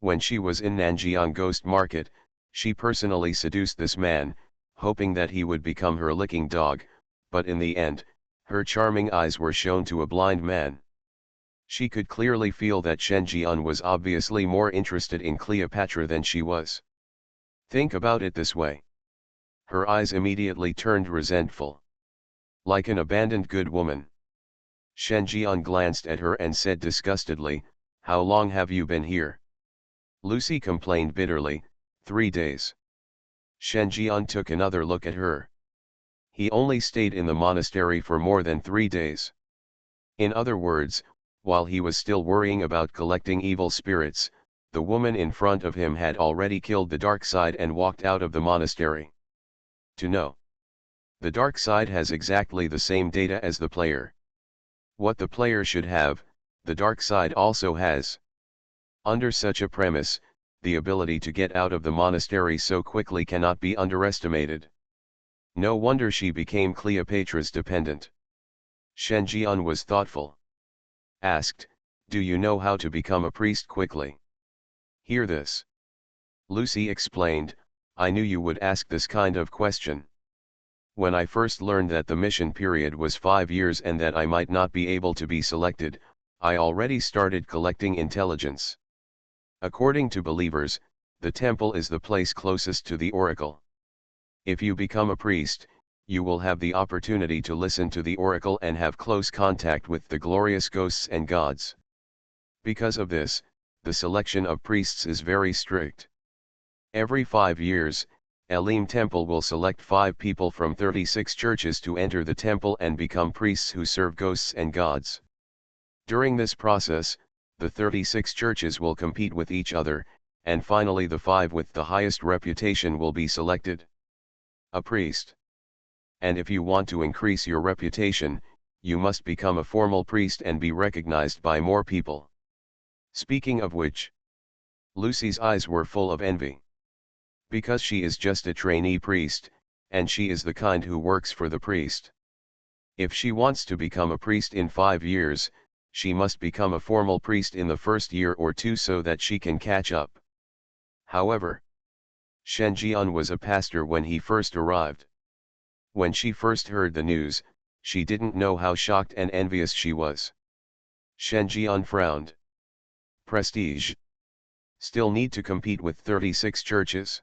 When she was in Nanjiang Ghost Market, she personally seduced this man, hoping that he would become her licking dog, but in the end, her charming eyes were shown to a blind man. She could clearly feel that Shenjian was obviously more interested in Cleopatra than she was. Think about it this way. Her eyes immediately turned resentful. Like an abandoned good woman. Shen Jian glanced at her and said disgustedly, "How long have you been here?" Lucy complained bitterly, 3 days. Shen Jian took another look at her. He only stayed in the monastery for more than 3 days. In other words, while he was still worrying about collecting evil spirits, the woman in front of him had already killed the dark side and walked out of the monastery. To know. The dark side has exactly the same data as the player. What the player should have, the dark side also has. Under such a premise, the ability to get out of the monastery so quickly cannot be underestimated. No wonder she became Cleopatra's dependent. Shen Jian was thoughtful. Asked, "Do you know how to become a priest quickly?" "Hear this." Lucy explained, "I knew you would ask this kind of question. When I first learned that the mission period was 5 years and that I might not be able to be selected, I already started collecting intelligence. According to believers, the temple is the place closest to the oracle. If you become a priest, you will have the opportunity to listen to the oracle and have close contact with the glorious ghosts and gods. Because of this, the selection of priests is very strict. Every 5 years, Elim Temple will select 5 people from 36 churches to enter the temple and become priests who serve ghosts and gods. During this process, the 36 churches will compete with each other, and finally the 5 with the highest reputation will be selected. A priest. And if you want to increase your reputation, you must become a formal priest and be recognized by more people. Speaking of which, Lucy's eyes were full of envy. Because she is just a trainee priest, and she is the kind who works for the priest. If she wants to become a priest in 5 years, she must become a formal priest in the first year or 2 so that she can catch up. However, Shen Jian was a pastor when he first arrived. When she first heard the news, she didn't know how shocked and envious she was. Shen Jian frowned. Prestige. Still need to compete with 36 churches?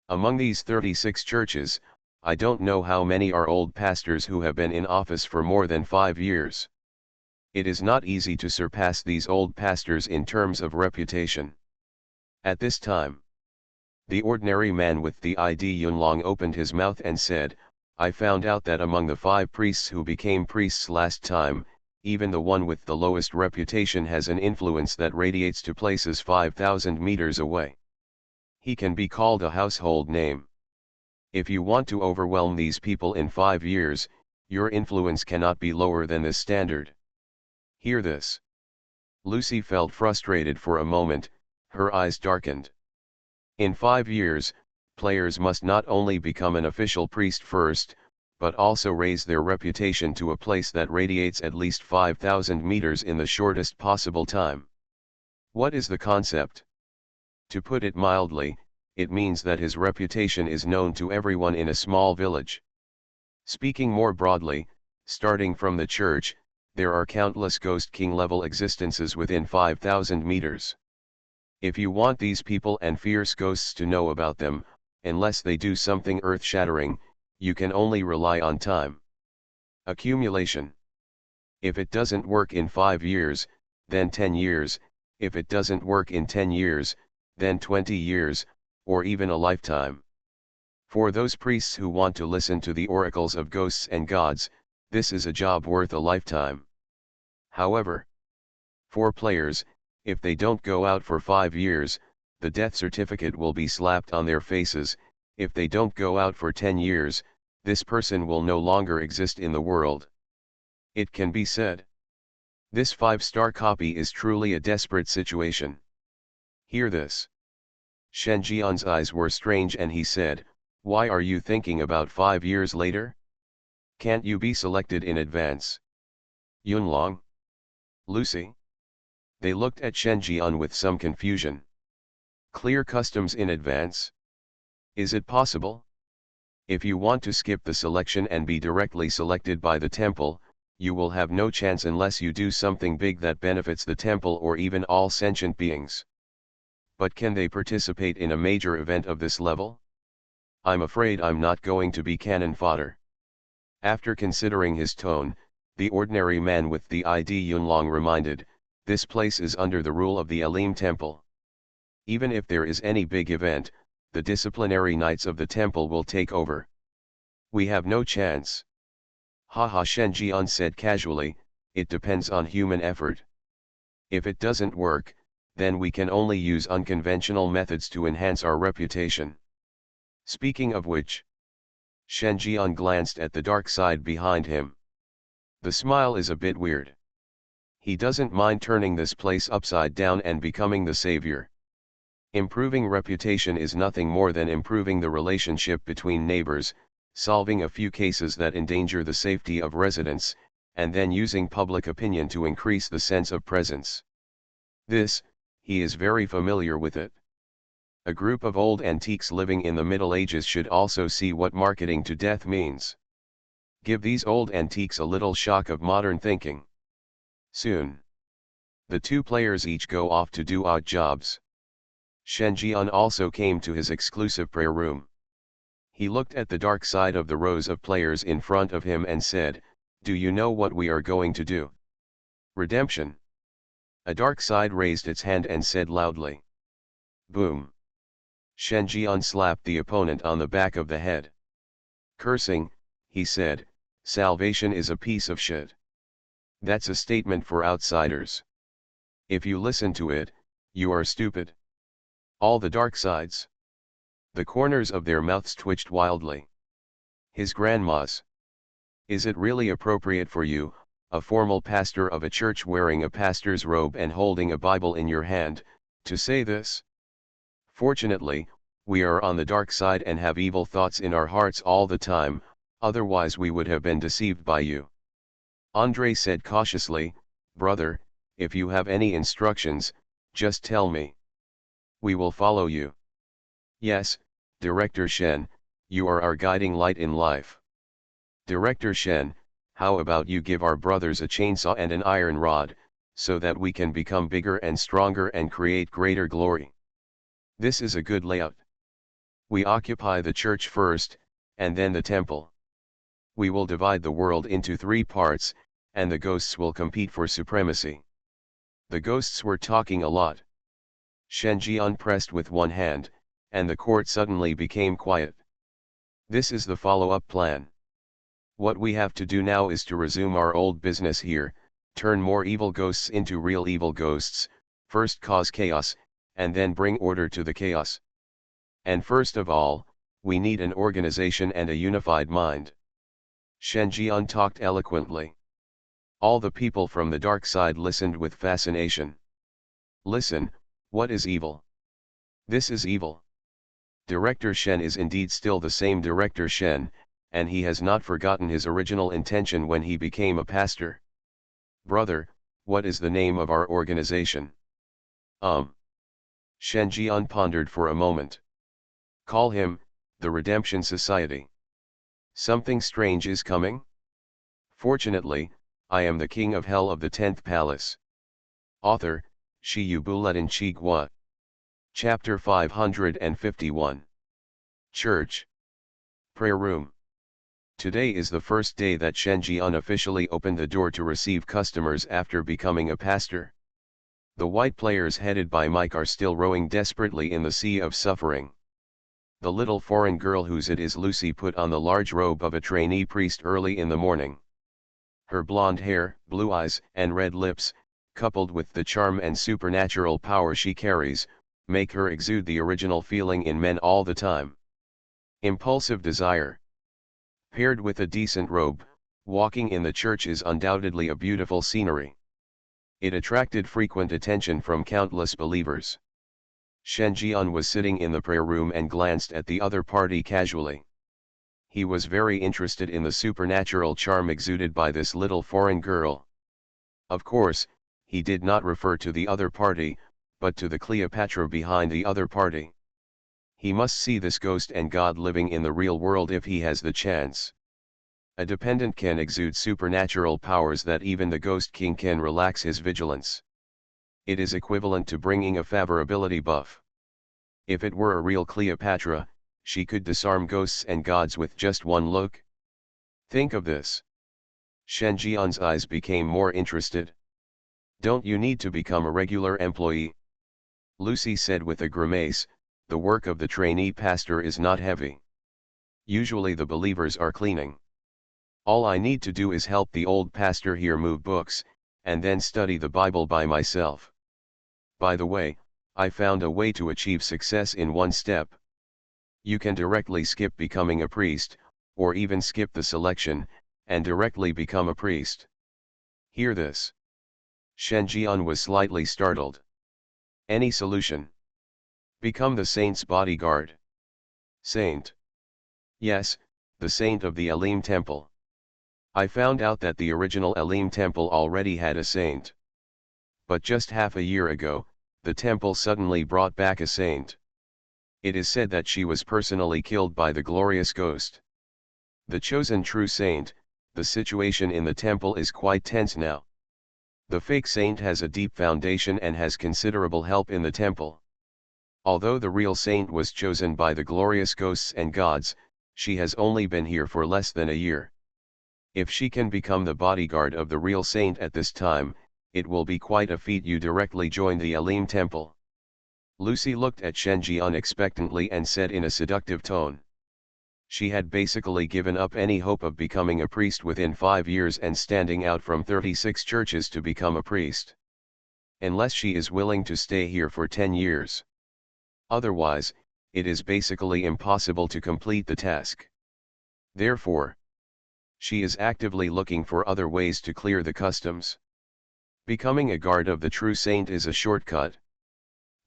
Among these 36 churches, I don't know how many are old pastors who have been in office for more than 5 years. It is not easy to surpass these old pastors in terms of reputation. At this time, the ordinary man with the ID Yunlong opened his mouth and said, "I found out that among the 5 priests who became priests last time, even the one with the lowest reputation has an influence that radiates to places 5,000 meters away. He can be called a household name. If you want to overwhelm these people in 5 years, your influence cannot be lower than this standard." Hear this. Lucy felt frustrated for a moment, her eyes darkened. In 5 years, players must not only become an official priest first, but also raise their reputation to a place that radiates at least 5,000 meters in the shortest possible time. What is the concept? To put it mildly, it means that his reputation is known to everyone in a small village. Speaking more broadly, starting from the church, there are countless Ghost King level existences within 5,000 meters. If you want these people and fierce ghosts to know about them, unless they do something earth-shattering, you can only rely on time. Accumulation. If it doesn't work in 5 years, then 10 years, if it doesn't work in 10 years, then 20 years, or even a lifetime. For those priests who want to listen to the oracles of ghosts and gods, this is a job worth a lifetime. However, for players, if they don't go out for 5 years, the death certificate will be slapped on their faces. If they don't go out for 10 years, this person will no longer exist in the world. It can be said, this 5-star copy is truly a desperate situation. Hear this. Shen Jian's eyes were strange and he said, "Why are you thinking about 5 years later? Can't you be selected in advance?" Yunlong? Lucy? They looked at Shen Jian with some confusion. Clear customs in advance? Is it possible? If you want to skip the selection and be directly selected by the temple, you will have no chance unless you do something big that benefits the temple or even all sentient beings. But can they participate in a major event of this level? I'm afraid I'm not going to be cannon fodder. After considering his tone, the ordinary man with the ID Yunlong reminded, this place is under the rule of the Elim temple. Even if there is any big event, the disciplinary knights of the temple will take over. We have no chance. Haha, Shen Jian said casually, it depends on human effort. If it doesn't work, then we can only use unconventional methods to enhance our reputation. Speaking of which, Shen Jian glanced at the dark side behind him. The smile is a bit weird. He doesn't mind turning this place upside down and becoming the savior. Improving reputation is nothing more than improving the relationship between neighbors, solving a few cases that endanger the safety of residents, and then using public opinion to increase the sense of presence. This, he is very familiar with it. A group of old antiques living in the Middle Ages should also see what marketing to death means. Give these old antiques a little shock of modern thinking. Soon, the two players each go off to do odd jobs. Shen Jian also came to his exclusive prayer room. He looked at the dark side of the rows of players in front of him and said, "Do you know what we are going to do?" Redemption. A dark side raised its hand and said loudly. Boom. Shen Jian slapped the opponent on the back of the head. Cursing, he said, salvation is a piece of shit. That's a statement for outsiders. If you listen to it, you are stupid. All the dark sides. The corners of their mouths twitched wildly. His grandma's. Is it really appropriate for you, a formal pastor of a church wearing a pastor's robe and holding a Bible in your hand, to say this? Fortunately, we are on the dark side and have evil thoughts in our hearts all the time, otherwise we would have been deceived by you. Andre said cautiously, brother, if you have any instructions, just tell me. We will follow you. Yes, Director Shen, you are our guiding light in life. Director Shen, how about you give our brothers a chainsaw and an iron rod, so that we can become bigger and stronger and create greater glory? This is a good layout. We occupy the church first, and then the temple. We will divide the world into 3 parts, and the ghosts will compete for supremacy. The ghosts were talking a lot. Shen Jian pressed with one hand, and the court suddenly became quiet. This is the follow-up plan. What we have to do now is to resume our old business here, turn more evil ghosts into real evil ghosts, first cause chaos, and then bring order to the chaos. And first of all, we need an organization and a unified mind. Shen Jian talked eloquently. All the people from the dark side listened with fascination. Listen, what is evil? This is evil. Director Shen is indeed still the same Director Shen, and he has not forgotten his original intention when he became a pastor. Brother, what is the name of our organization? Shen Jian pondered for a moment. Call him, the Redemption Society. Something strange is coming? Fortunately, I am the king of hell of the 10th palace. Author, Shi Yubuletin Chi Gua. Chapter 551. Church. Prayer room. Today is the first day that Shen Jian officially opened the door to receive customers after becoming a pastor. The white players headed by Mike are still rowing desperately in the sea of suffering. The little foreign girl whose it is Lucy put on the large robe of a trainee priest early in the morning. Her blonde hair, blue eyes, and red lips, coupled with the charm and supernatural power she carries, make her exude the original feeling in men all the time. Impulsive desire. Paired with a decent robe, walking in the church is undoubtedly a beautiful scenery. It attracted frequent attention from countless believers. Shen Jian was sitting in the prayer room and glanced at the other party casually. He was very interested in the supernatural charm exuded by this little foreign girl. Of course, he did not refer to the other party, but to the Cleopatra behind the other party. He must see this ghost and god living in the real world if he has the chance. A dependent can exude supernatural powers that even the ghost king can relax his vigilance. It is equivalent to bringing a favorability buff. If it were a real Cleopatra, she could disarm ghosts and gods with just one look. Think of this. Shen Jian's eyes became more interested. Don't you need to become a regular employee? Lucy said with a grimace, the work of the trainee pastor is not heavy. Usually the believers are cleaning. All I need to do is help the old pastor here move books, and then study the Bible by myself. By the way, I found a way to achieve success in one step. You can directly skip becoming a priest, or even skip the selection, and directly become a priest. Hear this. Shen Jian was slightly startled. Any solution? Become the saint's bodyguard. Saint? Yes, the saint of the Elim temple. I found out that the original Elim temple already had a saint. But just half a year ago, the temple suddenly brought back a saint. It is said that she was personally killed by the glorious ghost. The chosen true saint, the situation in the temple is quite tense now. The fake saint has a deep foundation and has considerable help in the temple. Although the real saint was chosen by the glorious ghosts and gods, she has only been here for less than a year. If she can become the bodyguard of the real saint at this time, it will be quite a feat. You directly join the Elim temple. Lucy looked at Shen Jian expectantly and said in a seductive tone. She had basically given up any hope of becoming a priest within 5 years and standing out from 36 churches to become a priest. Unless she is willing to stay here for 10 years. Otherwise, it is basically impossible to complete the task. Therefore, she is actively looking for other ways to clear the customs. Becoming a guard of the true saint is a shortcut.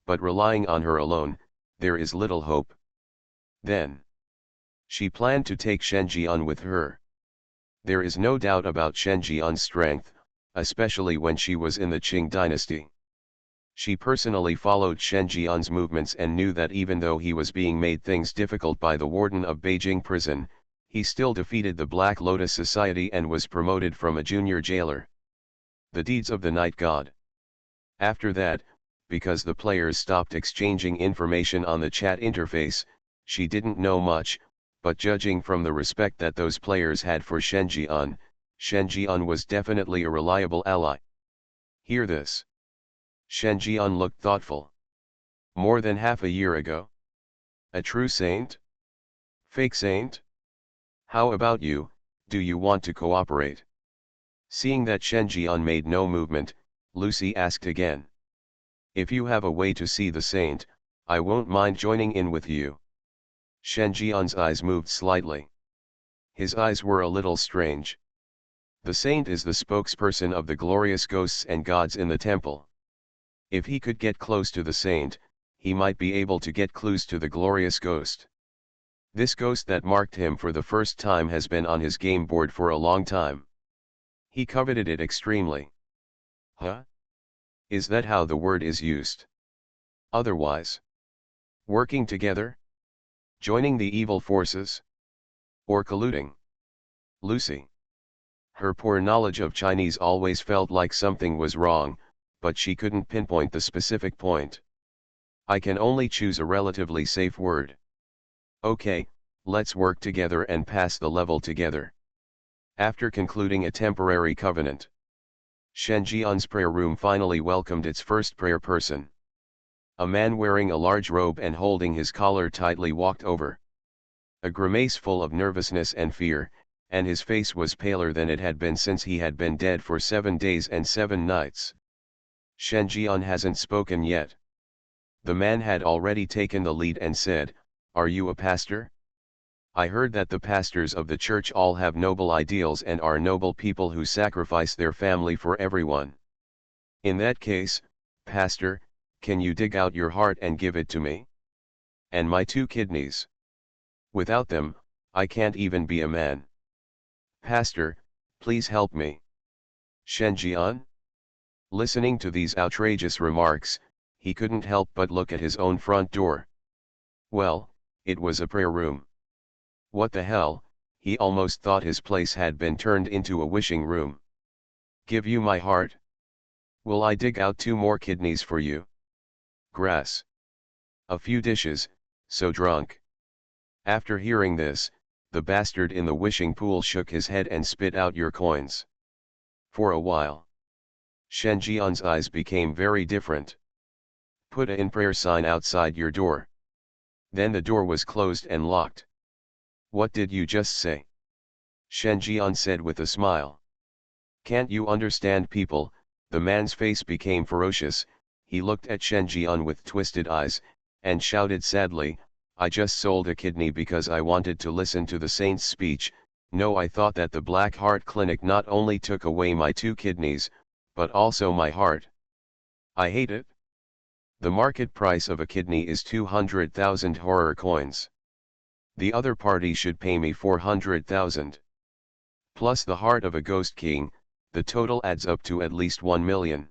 But relying on her alone, there is little hope. Then, she planned to take Shen Jian with her. There is no doubt about Shen Jian's strength, especially when she was in the Qing dynasty. She personally followed Shen Jian's movements and knew that even though he was being made things difficult by the warden of Beijing prison, he still defeated the Black Lotus Society and was promoted from a junior jailer. The deeds of the night god. After that, because the players stopped exchanging information on the chat interface, she didn't know much, but judging from the respect that those players had for Shen Jian was definitely a reliable ally. Hear this. Shen Jian looked thoughtful. More than half a year ago? A true saint? Fake saint? How about you, do you want to cooperate? Seeing that Shen Jian made no movement, Lucy asked again. If you have a way to see the saint, I won't mind joining in with you. Shen Jian's eyes moved slightly. His eyes were a little strange. The saint is the spokesperson of the glorious ghosts and gods in the temple. If he could get close to the saint, he might be able to get clues to the glorious ghost. This ghost that marked him for the first time has been on his game board for a long time. He coveted it extremely. Huh? Is that how the word is used? Otherwise? Working together? Joining the evil forces? Or colluding? Lucy. Her poor knowledge of Chinese always felt like something was wrong, but she couldn't pinpoint the specific point. I can only choose a relatively safe word. Okay, let's work together and pass the level together. After concluding a temporary covenant, Shen Jian's prayer room finally welcomed its first prayer person. A man wearing a large robe and holding his collar tightly walked over. A grimace full of nervousness and fear, and his face was paler than it had been since he had been dead for 7 days and 7 nights. Shen Jian hasn't spoken yet. The man had already taken the lead and said, "Are you a pastor? I heard that the pastors of the church all have noble ideals and are noble people who sacrifice their family for everyone. In that case, pastor, can you dig out your heart and give it to me? And my 2 kidneys. Without them, I can't even be a man. Pastor, please help me." Shen Jian? Listening to these outrageous remarks, he couldn't help but look at his own front door. Well, it was a prayer room. What the hell, he almost thought his place had been turned into a wishing room. Give you my heart? Will I dig out 2 more kidneys for you? Grass. A few dishes, so drunk. After hearing this, the bastard in the wishing pool shook his head and spit out your coins. For a while, Shen Jian's eyes became very different. Put a in prayer sign outside your door. Then the door was closed and locked. What did you just say? Shen Jian said with a smile. Can't you understand people? The man's face became ferocious. He looked at Shen Jian with twisted eyes, and shouted sadly, I just sold a kidney because I wanted to listen to the saint's speech. No, I thought that the Black Heart Clinic not only took away my 2 kidneys, but also my heart. I hate it. The market price of a kidney is 200,000 horror coins. The other party should pay me 400,000. Plus the heart of a ghost king, the total adds up to at least 1 million.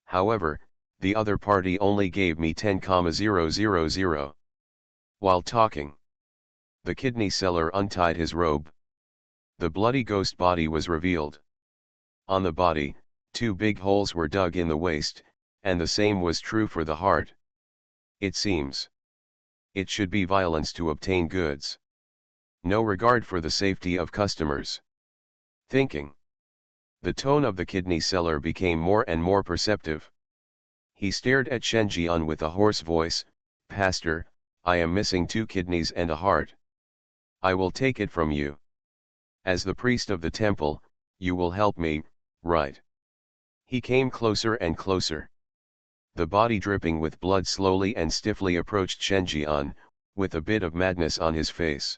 However, the other party only gave me 10,000. While talking, the kidney seller untied his robe. The bloody ghost body was revealed. On the body, 2 big holes were dug in the waist, and the same was true for the heart. It seems it should be violence to obtain goods. No regard for the safety of customers. Thinking. The tone of the kidney seller became more and more perceptive. He stared at Shen Jian with a hoarse voice, Pastor, I am missing 2 kidneys and a heart. I will take it from you. As the priest of the temple, you will help me, right? He came closer and closer. The body dripping with blood slowly and stiffly approached Shen Jian, with a bit of madness on his face.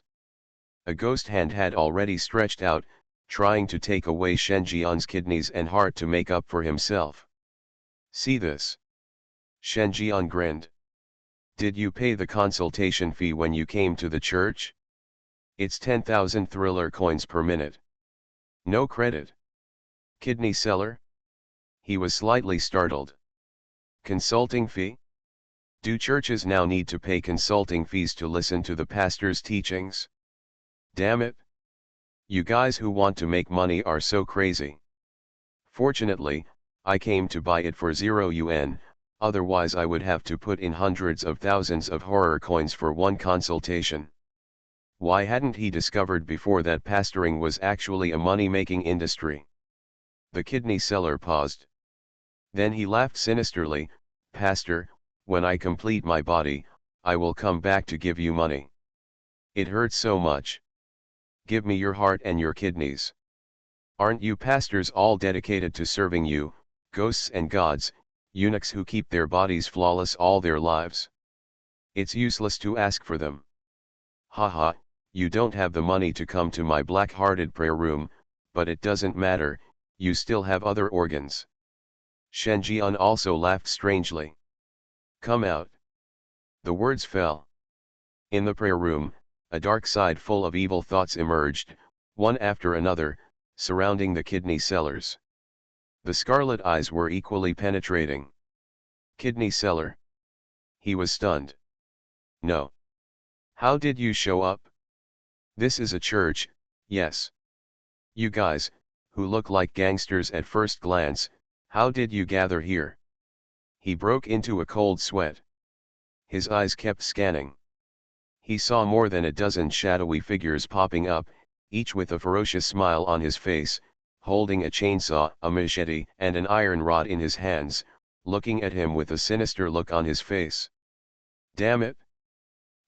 A ghost hand had already stretched out, trying to take away Shen Jian's kidneys and heart to make up for himself. See this? Shen Jian grinned. Did you pay the consultation fee when you came to the church? It's 10,000 thriller coins per minute. No credit. Kidney seller? He was slightly startled. Consulting fee? Do churches now need to pay consulting fees to listen to the pastor's teachings? Damn it! You guys who want to make money are so crazy. Fortunately, I came to buy it for 0 yuan, otherwise I would have to put in hundreds of thousands of horror coins for one consultation. Why hadn't he discovered before that pastoring was actually a money-making industry? The kidney seller paused. Then he laughed sinisterly, Pastor, when I complete my body, I will come back to give you money. It hurts so much. Give me your heart and your kidneys. Aren't you pastors all dedicated to serving you, ghosts and gods, eunuchs who keep their bodies flawless all their lives? It's useless to ask for them. Haha, you don't have the money to come to my black-hearted prayer room, but it doesn't matter, you still have other organs. Shen Jian also laughed strangely. Come out. The words fell. In the prayer room, a dark side full of evil thoughts emerged, one after another, surrounding the kidney sellers. The scarlet eyes were equally penetrating. Kidney seller? He was stunned. No. How did you show up? This is a church, yes. You guys, who look like gangsters at first glance, how did you gather here? He broke into a cold sweat. His eyes kept scanning. He saw more than a dozen shadowy figures popping up, each with a ferocious smile on his face, holding a chainsaw, a machete, and an iron rod in his hands, looking at him with a sinister look on his face. Damn it!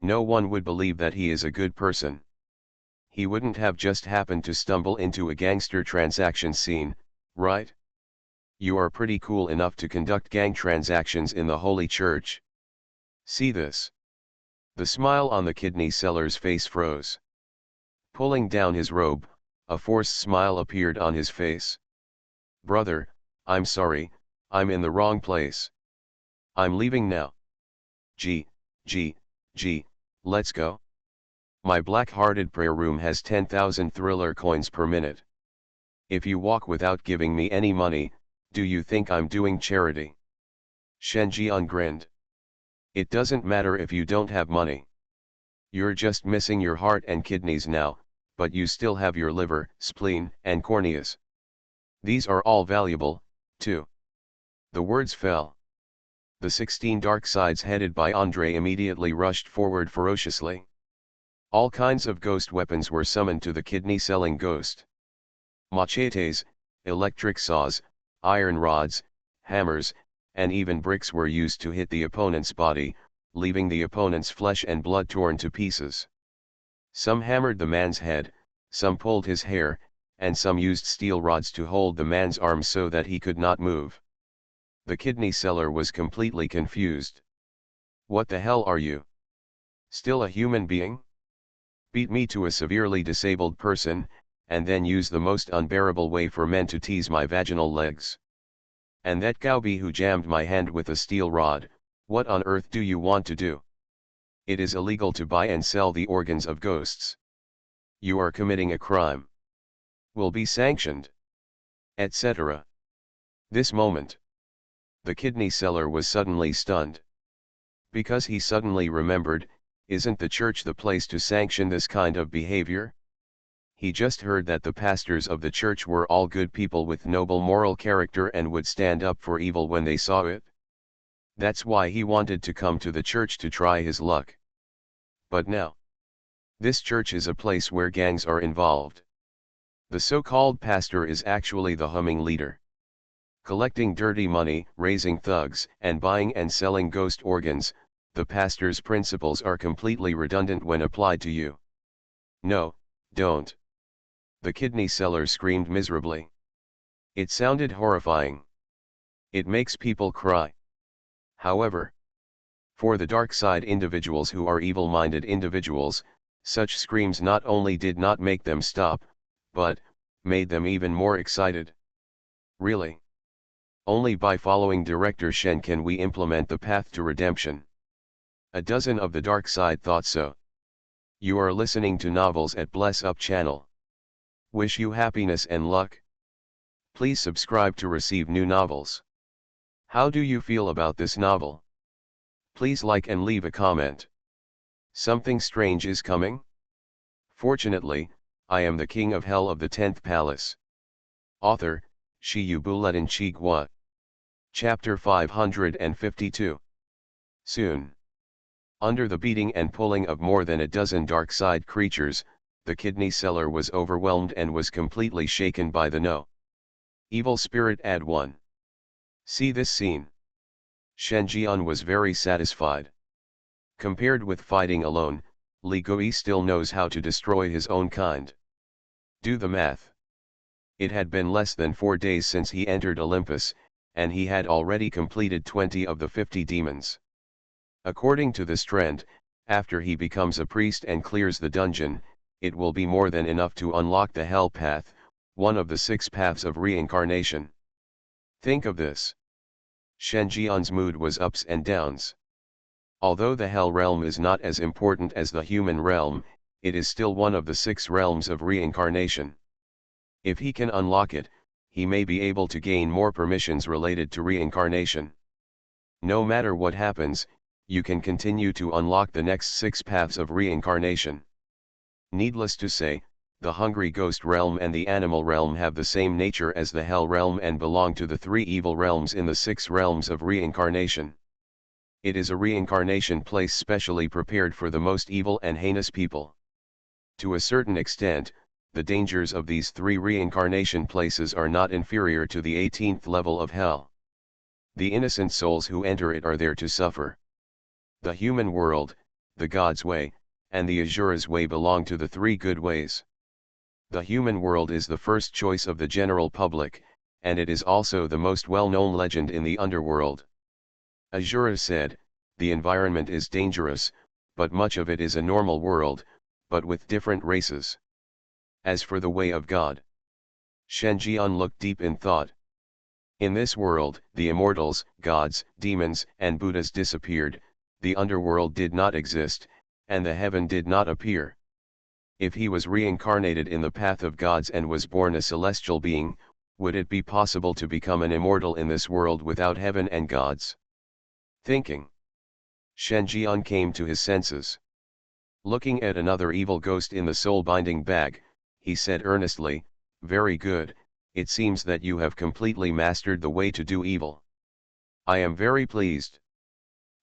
No one would believe that he is a good person. He wouldn't have just happened to stumble into a gangster transaction scene, right? You are pretty cool enough to conduct gang transactions in the Holy Church. See this? The smile on the kidney seller's face froze. Pulling down his robe, a forced smile appeared on his face. Brother, I'm sorry, I'm in the wrong place. I'm leaving now. Gee, let's go. My black-hearted prayer room has 10,000 thriller coins per minute. If you walk without giving me any money, do you think I'm doing charity? Shen Jian grinned. It doesn't matter if you don't have money. You're just missing your heart and kidneys now, but you still have your liver, spleen, and corneas. These are all valuable, too. The words fell. The 16 dark sides headed by Andre immediately rushed forward ferociously. All kinds of ghost weapons were summoned to the kidney-selling ghost. Machetes, electric saws, iron rods, hammers, and even bricks were used to hit the opponent's body, leaving the opponent's flesh and blood torn to pieces. Some hammered the man's head, some pulled his hair, and some used steel rods to hold the man's arms so that he could not move. The kidney seller was completely confused. What the hell are you? Still a human being? Beat me to a severely disabled person, and then use the most unbearable way for men to tease my vaginal legs. And that Gaobi who jammed my hand with a steel rod, what on earth do you want to do? It is illegal to buy and sell the organs of ghosts. You are committing a crime. Will be sanctioned. Etc. This moment. The kidney seller was suddenly stunned. Because he suddenly remembered, isn't the church the place to sanction this kind of behavior? He just heard that the pastors of the church were all good people with noble moral character and would stand up for evil when they saw it. That's why he wanted to come to the church to try his luck. But now, this church is a place where gangs are involved. The so-called pastor is actually the humming leader. Collecting dirty money, raising thugs, and buying and selling ghost organs, the pastor's principles are completely redundant when applied to you. No, don't. The kidney seller screamed miserably. It sounded horrifying. It makes people cry. However, for the dark side individuals who are evil-minded individuals, such screams not only did not make them stop, but made them even more excited. Really? Only by following Director Shen can we implement the path to redemption. A dozen of the dark side thought so. You are listening to Novels at Bless Up channel. Wish you happiness and luck. Please subscribe to receive new novels. How do you feel about this novel? Please like and leave a comment. Something strange is coming? Fortunately, I am the king of hell of the 10th palace. Author, Shi Buletin Chigua. Chapter 552. Soon. Under the beating and pulling of more than a dozen dark side creatures, the kidney seller was overwhelmed and was completely shaken by the no. Evil spirit add 1. See this scene. Shen Jian was very satisfied. Compared with fighting alone, Li Gui still knows how to destroy his own kind. Do the math. It had been less than 4 days since he entered Olympus, and he had already completed 20 of the 50 demons. According to this trend, after he becomes a priest and clears the dungeon, it will be more than enough to unlock the hell path, one of the 6 paths of reincarnation. Think of this. Shen Jian's mood was ups and downs. Although the hell realm is not as important as the human realm, it is still one of the 6 realms of reincarnation. If he can unlock it, he may be able to gain more permissions related to reincarnation. No matter what happens, you can continue to unlock the next 6 paths of reincarnation. Needless to say, the hungry ghost realm and the animal realm have the same nature as the hell realm and belong to the 3 evil realms in the 6 realms of reincarnation. It is a reincarnation place specially prepared for the most evil and heinous people. To a certain extent, the dangers of these 3 reincarnation places are not inferior to the 18th level of hell. The innocent souls who enter it are there to suffer. The human world, the God's way, and the Asura's way belong to the 3 good ways. The human world is the first choice of the general public, and it is also the most well-known legend in the underworld. Asura said, the environment is dangerous, but much of it is a normal world, but with different races. As for the way of God, Shen Jian looked deep in thought. In this world, the immortals, gods, demons, and Buddhas disappeared, the underworld did not exist, and the heaven did not appear. If he was reincarnated in the path of gods and was born a celestial being, would it be possible to become an immortal in this world without heaven and gods? Thinking, Shen Jian came to his senses. Looking at another evil ghost in the soul-binding bag, he said earnestly, "Very good, it seems that you have completely mastered the way to do evil. I am very pleased."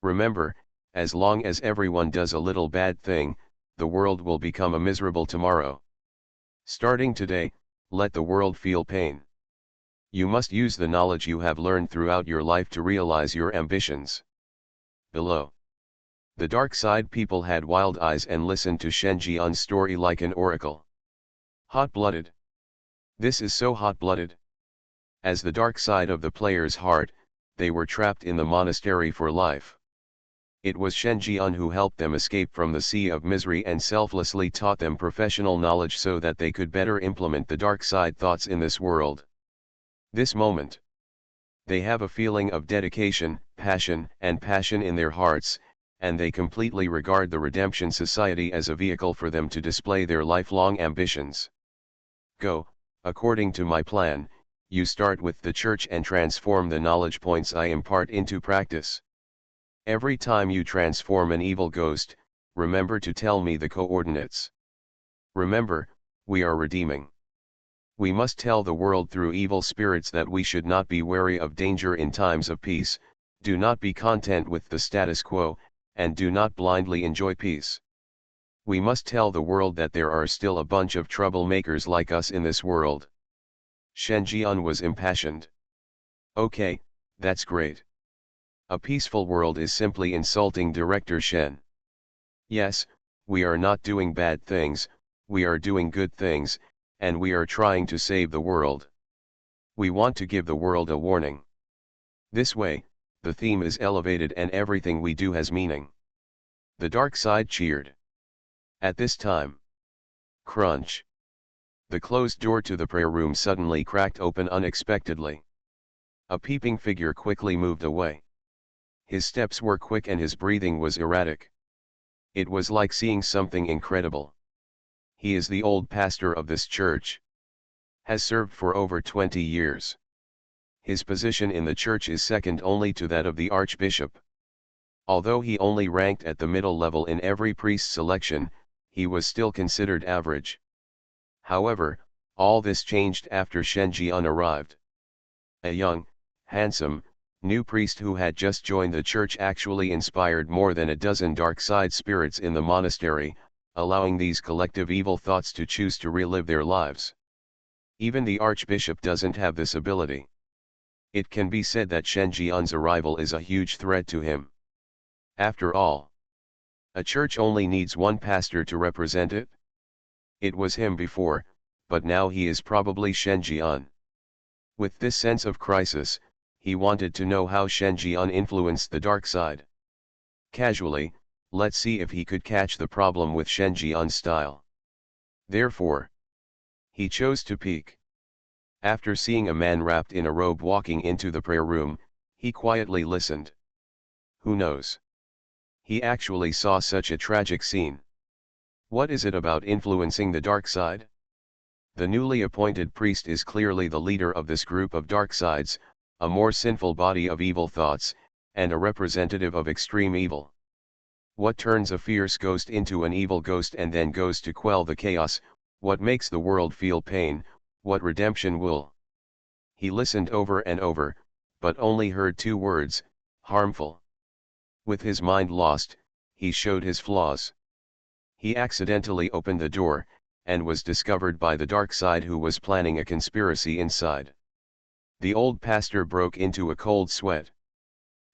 Remember, as long as everyone does a little bad thing, the world will become a miserable tomorrow. Starting today, let the world feel pain. You must use the knowledge you have learned throughout your life to realize your ambitions. Below. The dark side people had wild eyes and listened to Shen Jian's story like an oracle. Hot-blooded. This is so hot-blooded. As the dark side of the player's heart, they were trapped in the monastery for life. It was Shen Jian who helped them escape from the sea of misery and selflessly taught them professional knowledge so that they could better implement the dark side thoughts in this world. This moment. They have a feeling of dedication, passion in their hearts, and they completely regard the Redemption Society as a vehicle for them to display their lifelong ambitions. Go, according to my plan, you start with the church and transform the knowledge points I impart into practice. Every time you transform an evil ghost, remember to tell me the coordinates. Remember, we are redeeming. We must tell the world through evil spirits that we should not be wary of danger in times of peace, do not be content with the status quo, and do not blindly enjoy peace. We must tell the world that there are still a bunch of troublemakers like us in this world. Shen Jian was impassioned. Okay, that's great. A peaceful world is simply insulting Director Shen. Yes, we are not doing bad things, we are doing good things, and we are trying to save the world. We want to give the world a warning. This way, the theme is elevated and everything we do has meaning. The dark side cheered. At this time. Crunch. The closed door to the prayer room suddenly cracked open unexpectedly. A peeping figure quickly moved away. His steps were quick and his breathing was erratic. It was like seeing something incredible. He is the old pastor of this church. Has served for over 20 years. His position in the church is second only to that of the archbishop. Although he only ranked at the middle level in every priest selection, he was still considered average. However, all this changed after Shen Jian arrived. A young, handsome, new priest who had just joined the church actually inspired more than a dozen dark side spirits in the monastery, allowing these collective evil thoughts to choose to relive their lives. Even the archbishop doesn't have this ability. It can be said that Shen Jian's arrival is a huge threat to him. After all, a church only needs one pastor to represent it. It was him before, but now he is probably Shen Jian. With this sense of crisis, he wanted to know how Shen Jian influenced the dark side. Casually, let's see if he could catch the problem with Shen Jian's style. Therefore, he chose to peek. After seeing a man wrapped in a robe walking into the prayer room, he quietly listened. Who knows? He actually saw such a tragic scene. What is it about influencing the dark side? The newly appointed priest is clearly the leader of this group of dark sides, a more sinful body of evil thoughts, and a representative of extreme evil. What turns a fierce ghost into an evil ghost and then goes to quell the chaos, what makes the world feel pain, what redemption will? He listened over and over, but only heard two words, harmful. With his mind lost, he showed his flaws. He accidentally opened the door, and was discovered by the dark side who was planning a conspiracy inside. The old pastor broke into a cold sweat.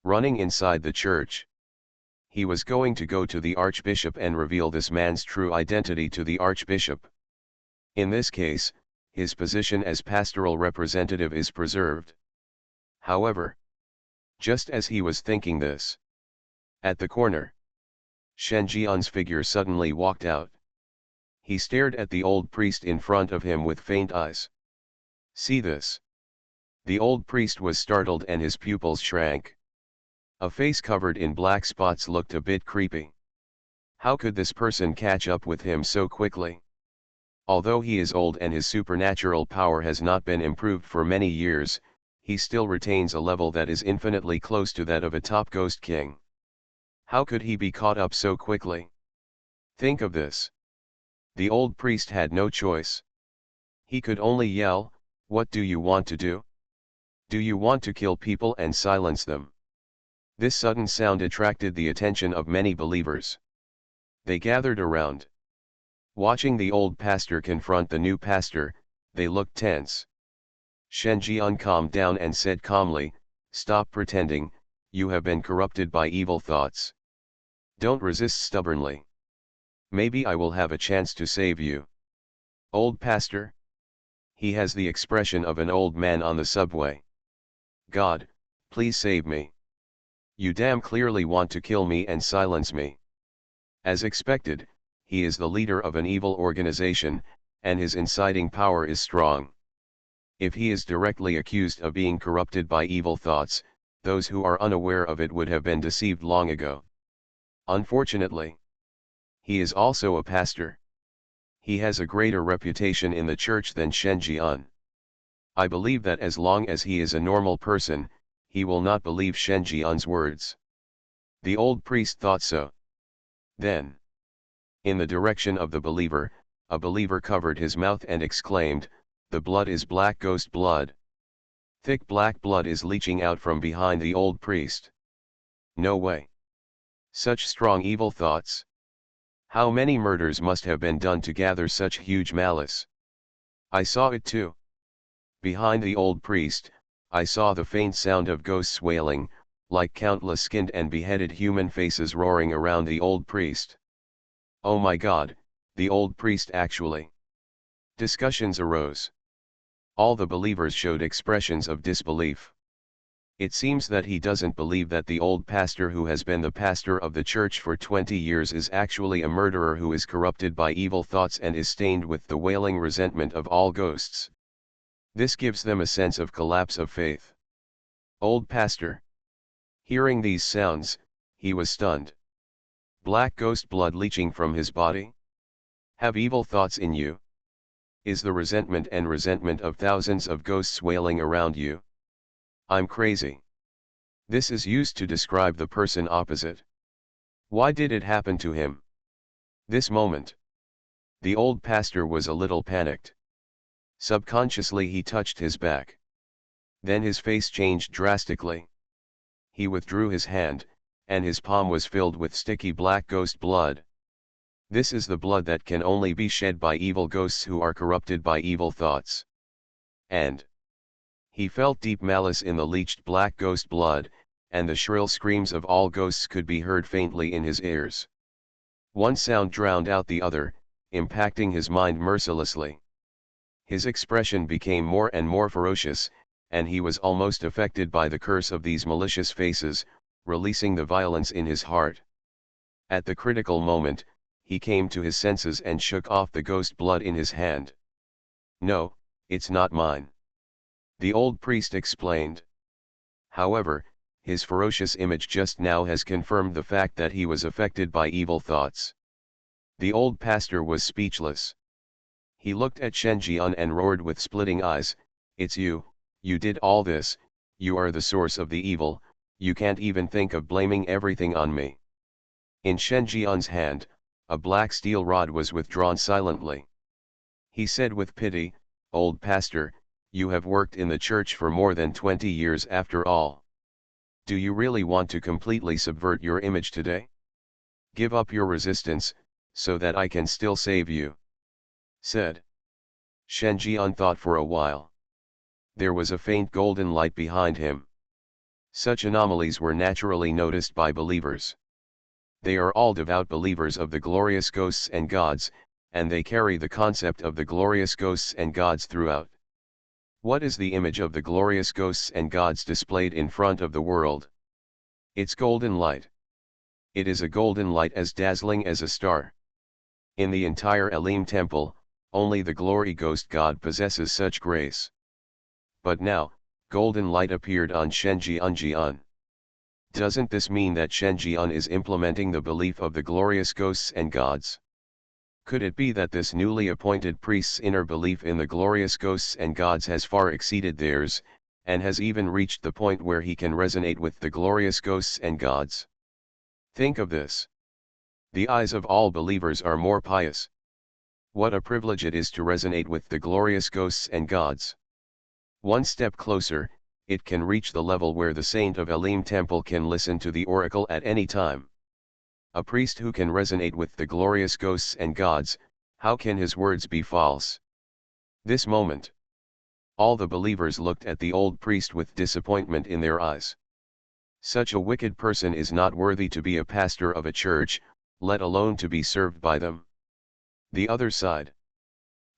Running inside the church. He was going to go to the archbishop and reveal this man's true identity to the archbishop. In this case, his position as pastoral representative is preserved. However, just as he was thinking this, at the corner, Shen Jian's figure suddenly walked out. He stared at the old priest in front of him with faint eyes. See this. The old priest was startled and his pupils shrank. A face covered in black spots looked a bit creepy. How could this person catch up with him so quickly? Although he is old and his supernatural power has not been improved for many years, he still retains a level that is infinitely close to that of a top ghost king. How could he be caught up so quickly? Think of this. The old priest had no choice. He could only yell, "What do you want to do? Do you want to kill people and silence them?" This sudden sound attracted the attention of many believers. They gathered around. Watching the old pastor confront the new pastor, they looked tense. Shen Jian calmed down and said calmly, "Stop pretending, you have been corrupted by evil thoughts. Don't resist stubbornly. Maybe I will have a chance to save you." Old pastor? He has the expression of an old man on the subway. "God, please save me. You damn clearly want to kill me and silence me." As expected, he is the leader of an evil organization, and his inciting power is strong. If he is directly accused of being corrupted by evil thoughts, those who are unaware of it would have been deceived long ago. Unfortunately, he is also a pastor. He has a greater reputation in the church than Shen Jian. I believe that as long as he is a normal person, he will not believe Shen Jian's words. The old priest thought so. Then, in the direction of the believer, a believer covered his mouth and exclaimed, "The blood is black ghost blood. Thick black blood is leaching out from behind the old priest. No way. Such strong evil thoughts. How many murders must have been done to gather such huge malice? I saw it too. Behind the old priest, I saw the faint sound of ghosts wailing, like countless skinned and beheaded human faces roaring around the old priest. Oh my God, the old priest actually." Discussions arose. All the believers showed expressions of disbelief. It seems that he doesn't believe that the old pastor who has been the pastor of the church for 20 years is actually a murderer who is corrupted by evil thoughts and is stained with the wailing resentment of all ghosts. This gives them a sense of collapse of faith. Old pastor. Hearing these sounds, he was stunned. Black ghost blood leaching from his body? Have evil thoughts in you? Is the resentment of thousands of ghosts wailing around you? I'm crazy. This is used to describe the person opposite. Why did it happen to him? This moment. The old pastor was a little panicked. Subconsciously he touched his back. Then his face changed drastically. He withdrew his hand, and his palm was filled with sticky black ghost blood. This is the blood that can only be shed by evil ghosts who are corrupted by evil thoughts. And he felt deep malice in the leached black ghost blood, and the shrill screams of all ghosts could be heard faintly in his ears. One sound drowned out the other, impacting his mind mercilessly. His expression became more and more ferocious, and he was almost affected by the curse of these malicious faces, releasing the violence in his heart. At the critical moment, he came to his senses and shook off the ghost blood in his hand. "No, it's not mine," the old priest explained. However, his ferocious image just now has confirmed the fact that he was affected by evil thoughts. The old pastor was speechless. He looked at Shen Jian and roared with splitting eyes, "It's you, you did all this, you are the source of the evil, you can't even think of blaming everything on me." In Shen Jian's hand, a black steel rod was withdrawn silently. He said with pity, "Old pastor, you have worked in the church for more than 20 years after all. Do you really want to completely subvert your image today? Give up your resistance, so that I can still save you," said. Shen Jian thought for a while. There was a faint golden light behind him. Such anomalies were naturally noticed by believers. They are all devout believers of the glorious ghosts and gods, and they carry the concept of the glorious ghosts and gods throughout. What is the image of the glorious ghosts and gods displayed in front of the world? It's golden light. It is a golden light as dazzling as a star. In the entire Elim temple, only the glory ghost god possesses such grace. But now, golden light appeared on Shen Jian. Doesn't this mean that Shen Jian is implementing the belief of the glorious ghosts and gods? Could it be that this newly appointed priest's inner belief in the glorious ghosts and gods has far exceeded theirs, and has even reached the point where he can resonate with the glorious ghosts and gods? Think of this. The eyes of all believers are more pious. What a privilege it is to resonate with the glorious ghosts and gods. One step closer, it can reach the level where the saint of Elim temple can listen to the oracle at any time. A priest who can resonate with the glorious ghosts and gods, how can his words be false? This moment, all the believers looked at the old priest with disappointment in their eyes. Such a wicked person is not worthy to be a pastor of a church, let alone to be served by them. The other side.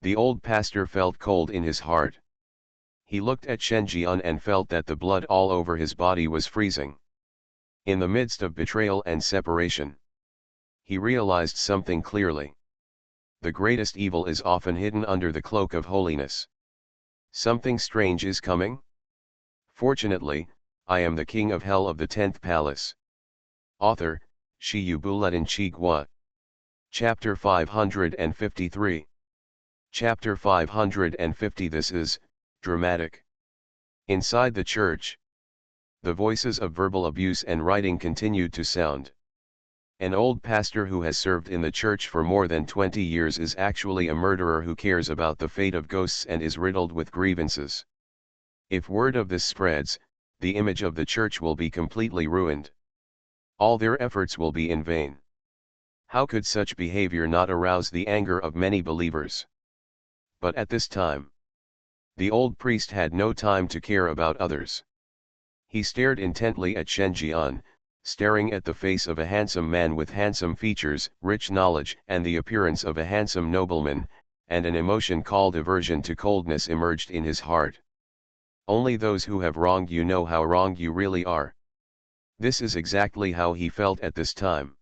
The old pastor felt cold in his heart. He looked at Shen Jian and felt that the blood all over his body was freezing. In the midst of betrayal and separation, he realized something clearly. The greatest evil is often hidden under the cloak of holiness. Something strange is coming? Fortunately, I am the king of hell of the 10th palace. Author, Shi Yubuletin Chi Gua. Chapter 553. Chapter 550. This is dramatic. Inside the church, the voices of verbal abuse and writing continued to sound. An old pastor who has served in the church for more than 20 years is actually a murderer who cares about the fate of ghosts and is riddled with grievances. If word of this spreads, the image of the church will be completely ruined. All their efforts will be in vain. How could such behavior not arouse the anger of many believers? But at this time, the old priest had no time to care about others. He stared intently at Shen Jian, staring at the face of a handsome man with handsome features, rich knowledge, and the appearance of a handsome nobleman, and an emotion called aversion to coldness emerged in his heart. Only those who have wronged you know how wronged you really are. This is exactly how he felt at this time.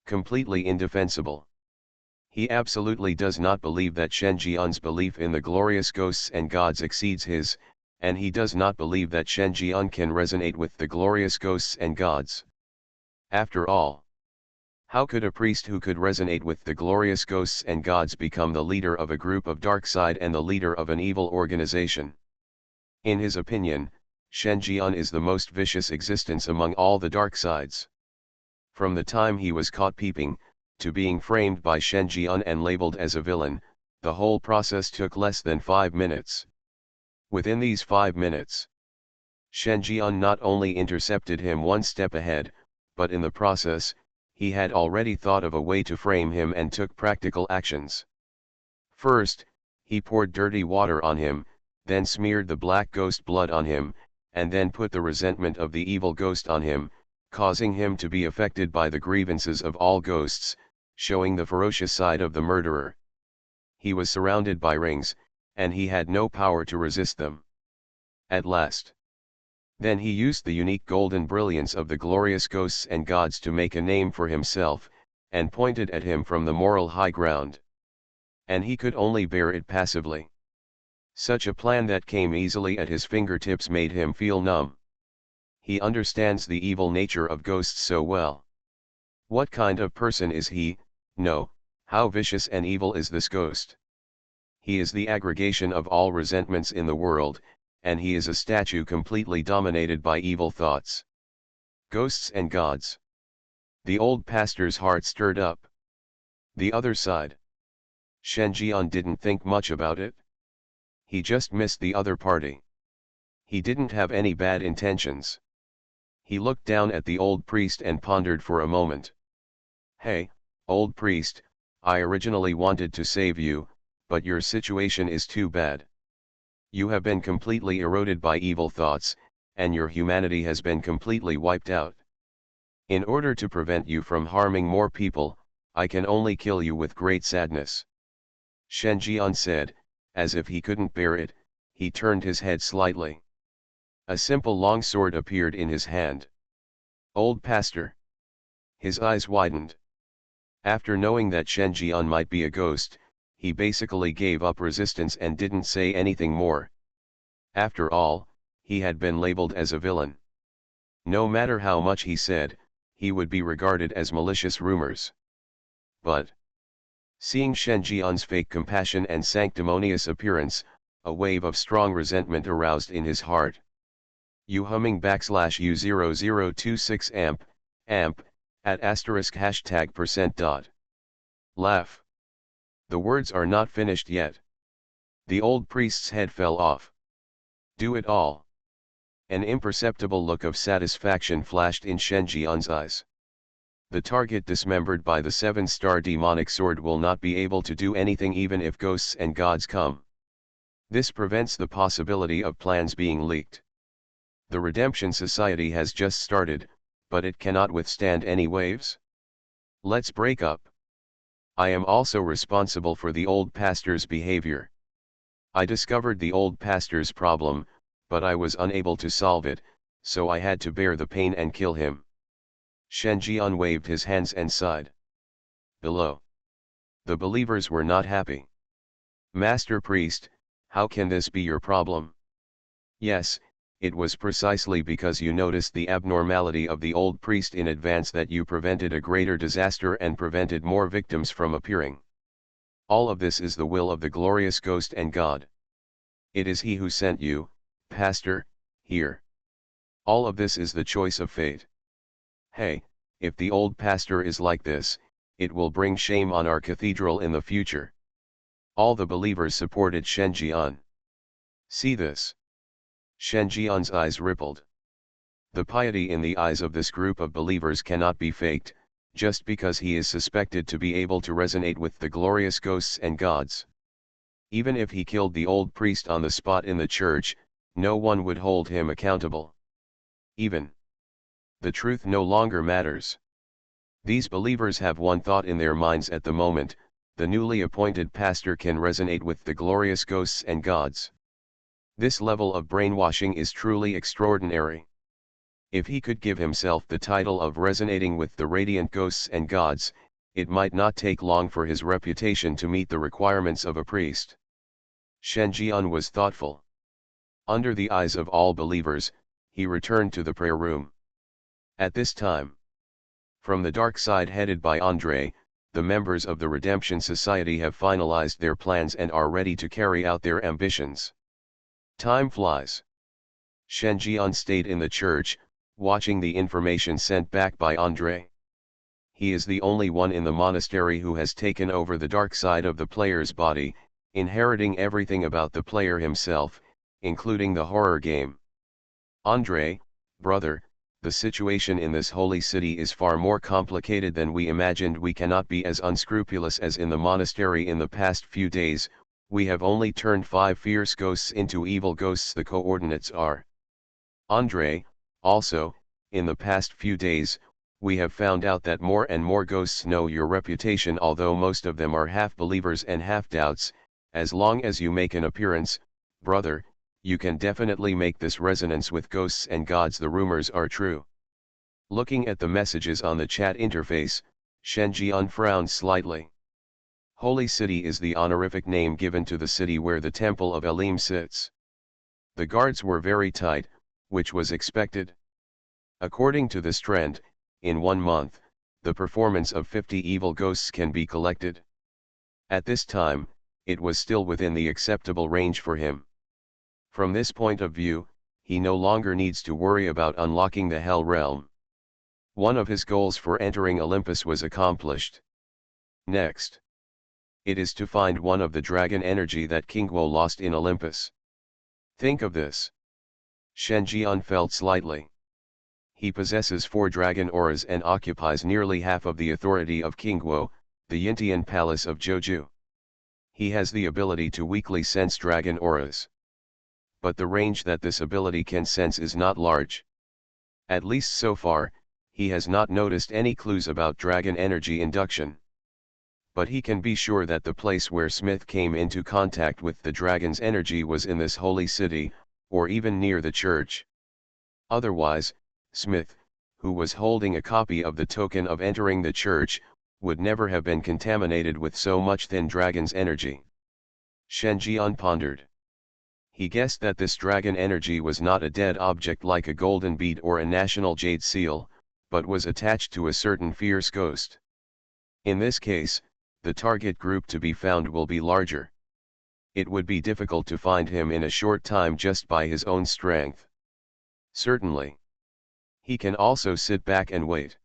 Completely indefensible. He absolutely does not believe that Shen Jian's belief in the glorious ghosts and gods exceeds his, and he does not believe that Shen Jian can resonate with the glorious ghosts and gods. After all, how could a priest who could resonate with the glorious ghosts and gods become the leader of a group of dark side and the leader of an evil organization? In his opinion, Shen Jian is the most vicious existence among all the dark sides. From the time he was caught peeping, to being framed by Shen Jian and labeled as a villain, the whole process took less than 5 minutes. Within these 5 minutes, Shen Jian not only intercepted him one step ahead, but in the process, he had already thought of a way to frame him and took practical actions. First, he poured dirty water on him, then smeared the black ghost blood on him, and then put the resentment of the evil ghost on him, causing him to be affected by the grievances of all ghosts, showing the ferocious side of the murderer. He was surrounded by rings, and he had no power to resist them. At last. Then he used the unique golden brilliance of the glorious ghosts and gods to make a name for himself, and pointed at him from the moral high ground. And he could only bear it passively. Such a plan that came easily at his fingertips made him feel numb. He understands the evil nature of ghosts so well. What kind of person is he? No, how vicious and evil is this ghost? He is the aggregation of all resentments in the world, and he is a statue completely dominated by evil thoughts. Ghosts and gods. The old pastor's heart stirred up. The other side. Shen Jian didn't think much about it. He just missed the other party. He didn't have any bad intentions. He looked down at the old priest and pondered for a moment. Hey, old priest, I originally wanted to save you, but your situation is too bad. You have been completely eroded by evil thoughts, and your humanity has been completely wiped out. In order to prevent you from harming more people, I can only kill you with great sadness. Shen Jian said, as if he couldn't bear it, he turned his head slightly. A simple long sword appeared in his hand. Old pastor. His eyes widened. After knowing that Shen Jian might be a ghost, he basically gave up resistance and didn't say anything more. After all, he had been labeled as a villain. No matter how much he said, he would be regarded as malicious rumors. But, seeing Shen Jian's fake compassion and sanctimonious appearance, a wave of strong resentment aroused in his heart. U humming /U0026 amp, at asterisk hashtag percent dot. Laugh. The words are not finished yet. The old priest's head fell off. Do it all. An imperceptible look of satisfaction flashed in Shen Jian's eyes. The target dismembered by the 7-star demonic sword will not be able to do anything even if ghosts and gods come. This prevents the possibility of plans being leaked. The Redemption Society has just started, but it cannot withstand any waves. Let's break up. I am also responsible for the old pastor's behavior. I discovered the old pastor's problem, but I was unable to solve it, so I had to bear the pain and kill him. Shen Jian waved his hands and sighed. Below. The believers were not happy. Master Priest, how can this be your problem? Yes, it was precisely because you noticed the abnormality of the old priest in advance that you prevented a greater disaster and prevented more victims from appearing. All of this is the will of the glorious ghost and God. It is he who sent you, Pastor, here. All of this is the choice of fate. Hey, if the old pastor is like this, it will bring shame on our cathedral in the future. All the believers supported Shen Jian. See this. Shen Jian's eyes rippled. The piety in the eyes of this group of believers cannot be faked, just because he is suspected to be able to resonate with the glorious ghosts and gods. Even if he killed the old priest on the spot in the church, no one would hold him accountable. Even the truth no longer matters. These believers have one thought in their minds at the moment: the newly appointed pastor can resonate with the glorious ghosts and gods. This level of brainwashing is truly extraordinary. If he could give himself the title of resonating with the radiant ghosts and gods, it might not take long for his reputation to meet the requirements of a priest. Shen Jian was thoughtful. Under the eyes of all believers, he returned to the prayer room. At this time, from the dark side headed by Andrei, the members of the Redemption Society have finalized their plans and are ready to carry out their ambitions. Time flies. Shen Jian stayed in the church, watching the information sent back by Andrei. He is the only one in the monastery who has taken over the dark side of the player's body, inheriting everything about the player himself, including the horror game. Andrei, brother, the situation in this holy city is far more complicated than we imagined. We cannot be as unscrupulous as in the monastery in the past few days. We have only turned 5 fierce ghosts into evil ghosts. The coordinates are. Andrei, also, in the past few days, we have found out that more and more ghosts know your reputation, although most of them are half-believers and half-doubts. As long as you make an appearance, brother, you can definitely make this resonance with ghosts and gods. The rumors are true. Looking at the messages on the chat interface, Shen Jian frowned slightly. Holy City is the honorific name given to the city where the Temple of Elim sits. The guards were very tight, which was expected. According to this trend, in 1 month, the performance of 50 evil ghosts can be collected. At this time, it was still within the acceptable range for him. From this point of view, he no longer needs to worry about unlocking the Hell Realm. One of his goals for entering Olympus was accomplished. Next, it is to find one of the dragon energy that King Guo lost in Olympus. Think of this. Shen Jian felt slightly. He possesses 4 dragon auras and occupies nearly half of the authority of King Guo, the Yintian palace of Zhouju. He has the ability to weakly sense dragon auras. But the range that this ability can sense is not large. At least so far, he has not noticed any clues about dragon energy induction. But he can be sure that the place where Smith came into contact with the dragon's energy was in this holy city, or even near the church. Otherwise, Smith, who was holding a copy of the token of entering the church, would never have been contaminated with so much thin dragon's energy. Shen Jian pondered. He guessed that this dragon energy was not a dead object like a golden bead or a national jade seal, but was attached to a certain fierce ghost. In this case, the target group to be found will be larger. It would be difficult to find him in a short time just by his own strength. Certainly. He can also sit back and wait.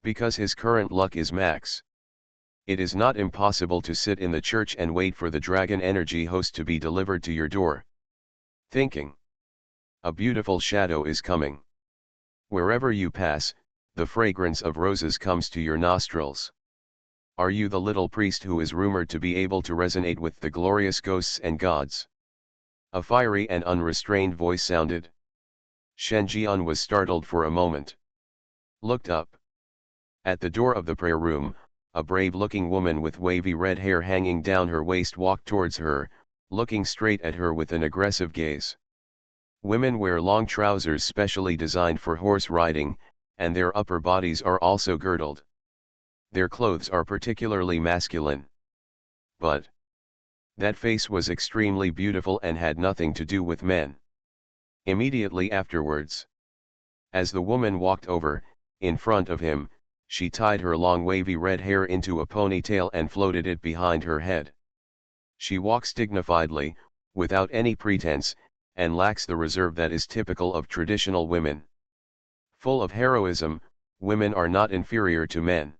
Because his current luck is max. It is not impossible to sit in the church and wait for the dragon energy host to be delivered to your door. Thinking. A beautiful shadow is coming. Wherever you pass, the fragrance of roses comes to your nostrils. Are you the little priest who is rumored to be able to resonate with the glorious ghosts and gods? A fiery and unrestrained voice sounded. Shen Jian was startled for a moment. Looked up. At the door of the prayer room, a brave-looking woman with wavy red hair hanging down her waist walked towards her, looking straight at her with an aggressive gaze. Women wear long trousers specially designed for horse riding, and their upper bodies are also girdled. Their clothes are particularly masculine. But that face was extremely beautiful and had nothing to do with men. Immediately afterwards, as the woman walked over, in front of him, she tied her long wavy red hair into a ponytail and floated it behind her head. She walks dignifiedly, without any pretense, and lacks the reserve that is typical of traditional women. Full of heroism, women are not inferior to men.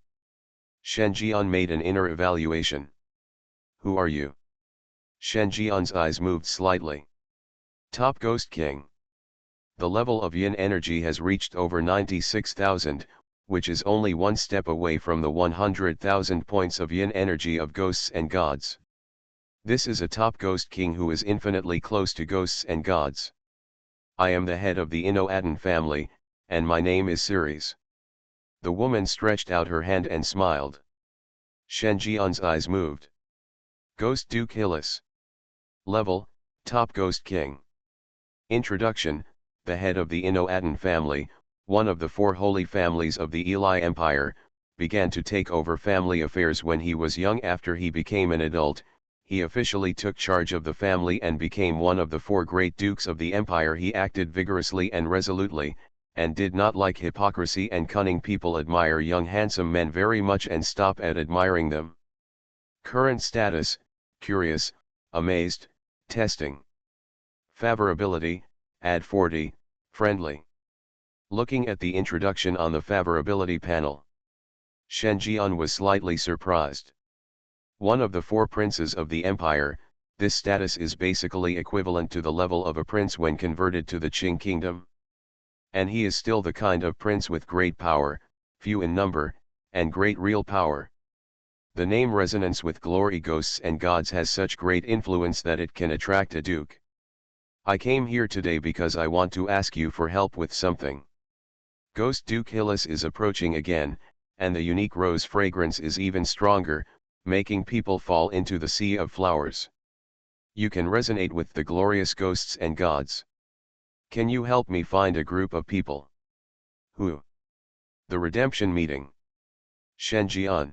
Shen Jian made an inner evaluation. Who are you? Shen Jian's eyes moved slightly. Top Ghost King. The level of yin energy has reached over 96,000, which is only one step away from the 100,000 points of yin energy of ghosts and gods. This is a top Ghost King who is infinitely close to ghosts and gods. I am the head of the Inoatan family, and my name is Ceres. The woman stretched out her hand and smiled. Shen Jian's eyes moved. Ghost Duke Hillis. Level, Top Ghost King. Introduction: the head of the Inoatan family, one of the four holy families of the Eli Empire, began to take over family affairs when he was young. After he became an adult, he officially took charge of the family and became one of the four great dukes of the empire. He acted vigorously and resolutely, and did not like hypocrisy and cunning. People admire young handsome men very much and stop at admiring them. Current status: curious, amazed, testing. Favorability: add 40, friendly. Looking at the introduction on the favorability panel, Shen Jian was slightly surprised. One of the four princes of the empire, this status is basically equivalent to the level of a prince when converted to the Qing kingdom. And he is still the kind of prince with great power, few in number, and great real power. The name resonance with glory, ghosts and gods has such great influence that it can attract a duke. I came here today because I want to ask you for help with something. Ghost Duke Hillis is approaching again, and the unique rose fragrance is even stronger, making people fall into the sea of flowers. You can resonate with the glorious ghosts and gods. Can you help me find a group of people? Who? The redemption meeting. Shen Jian.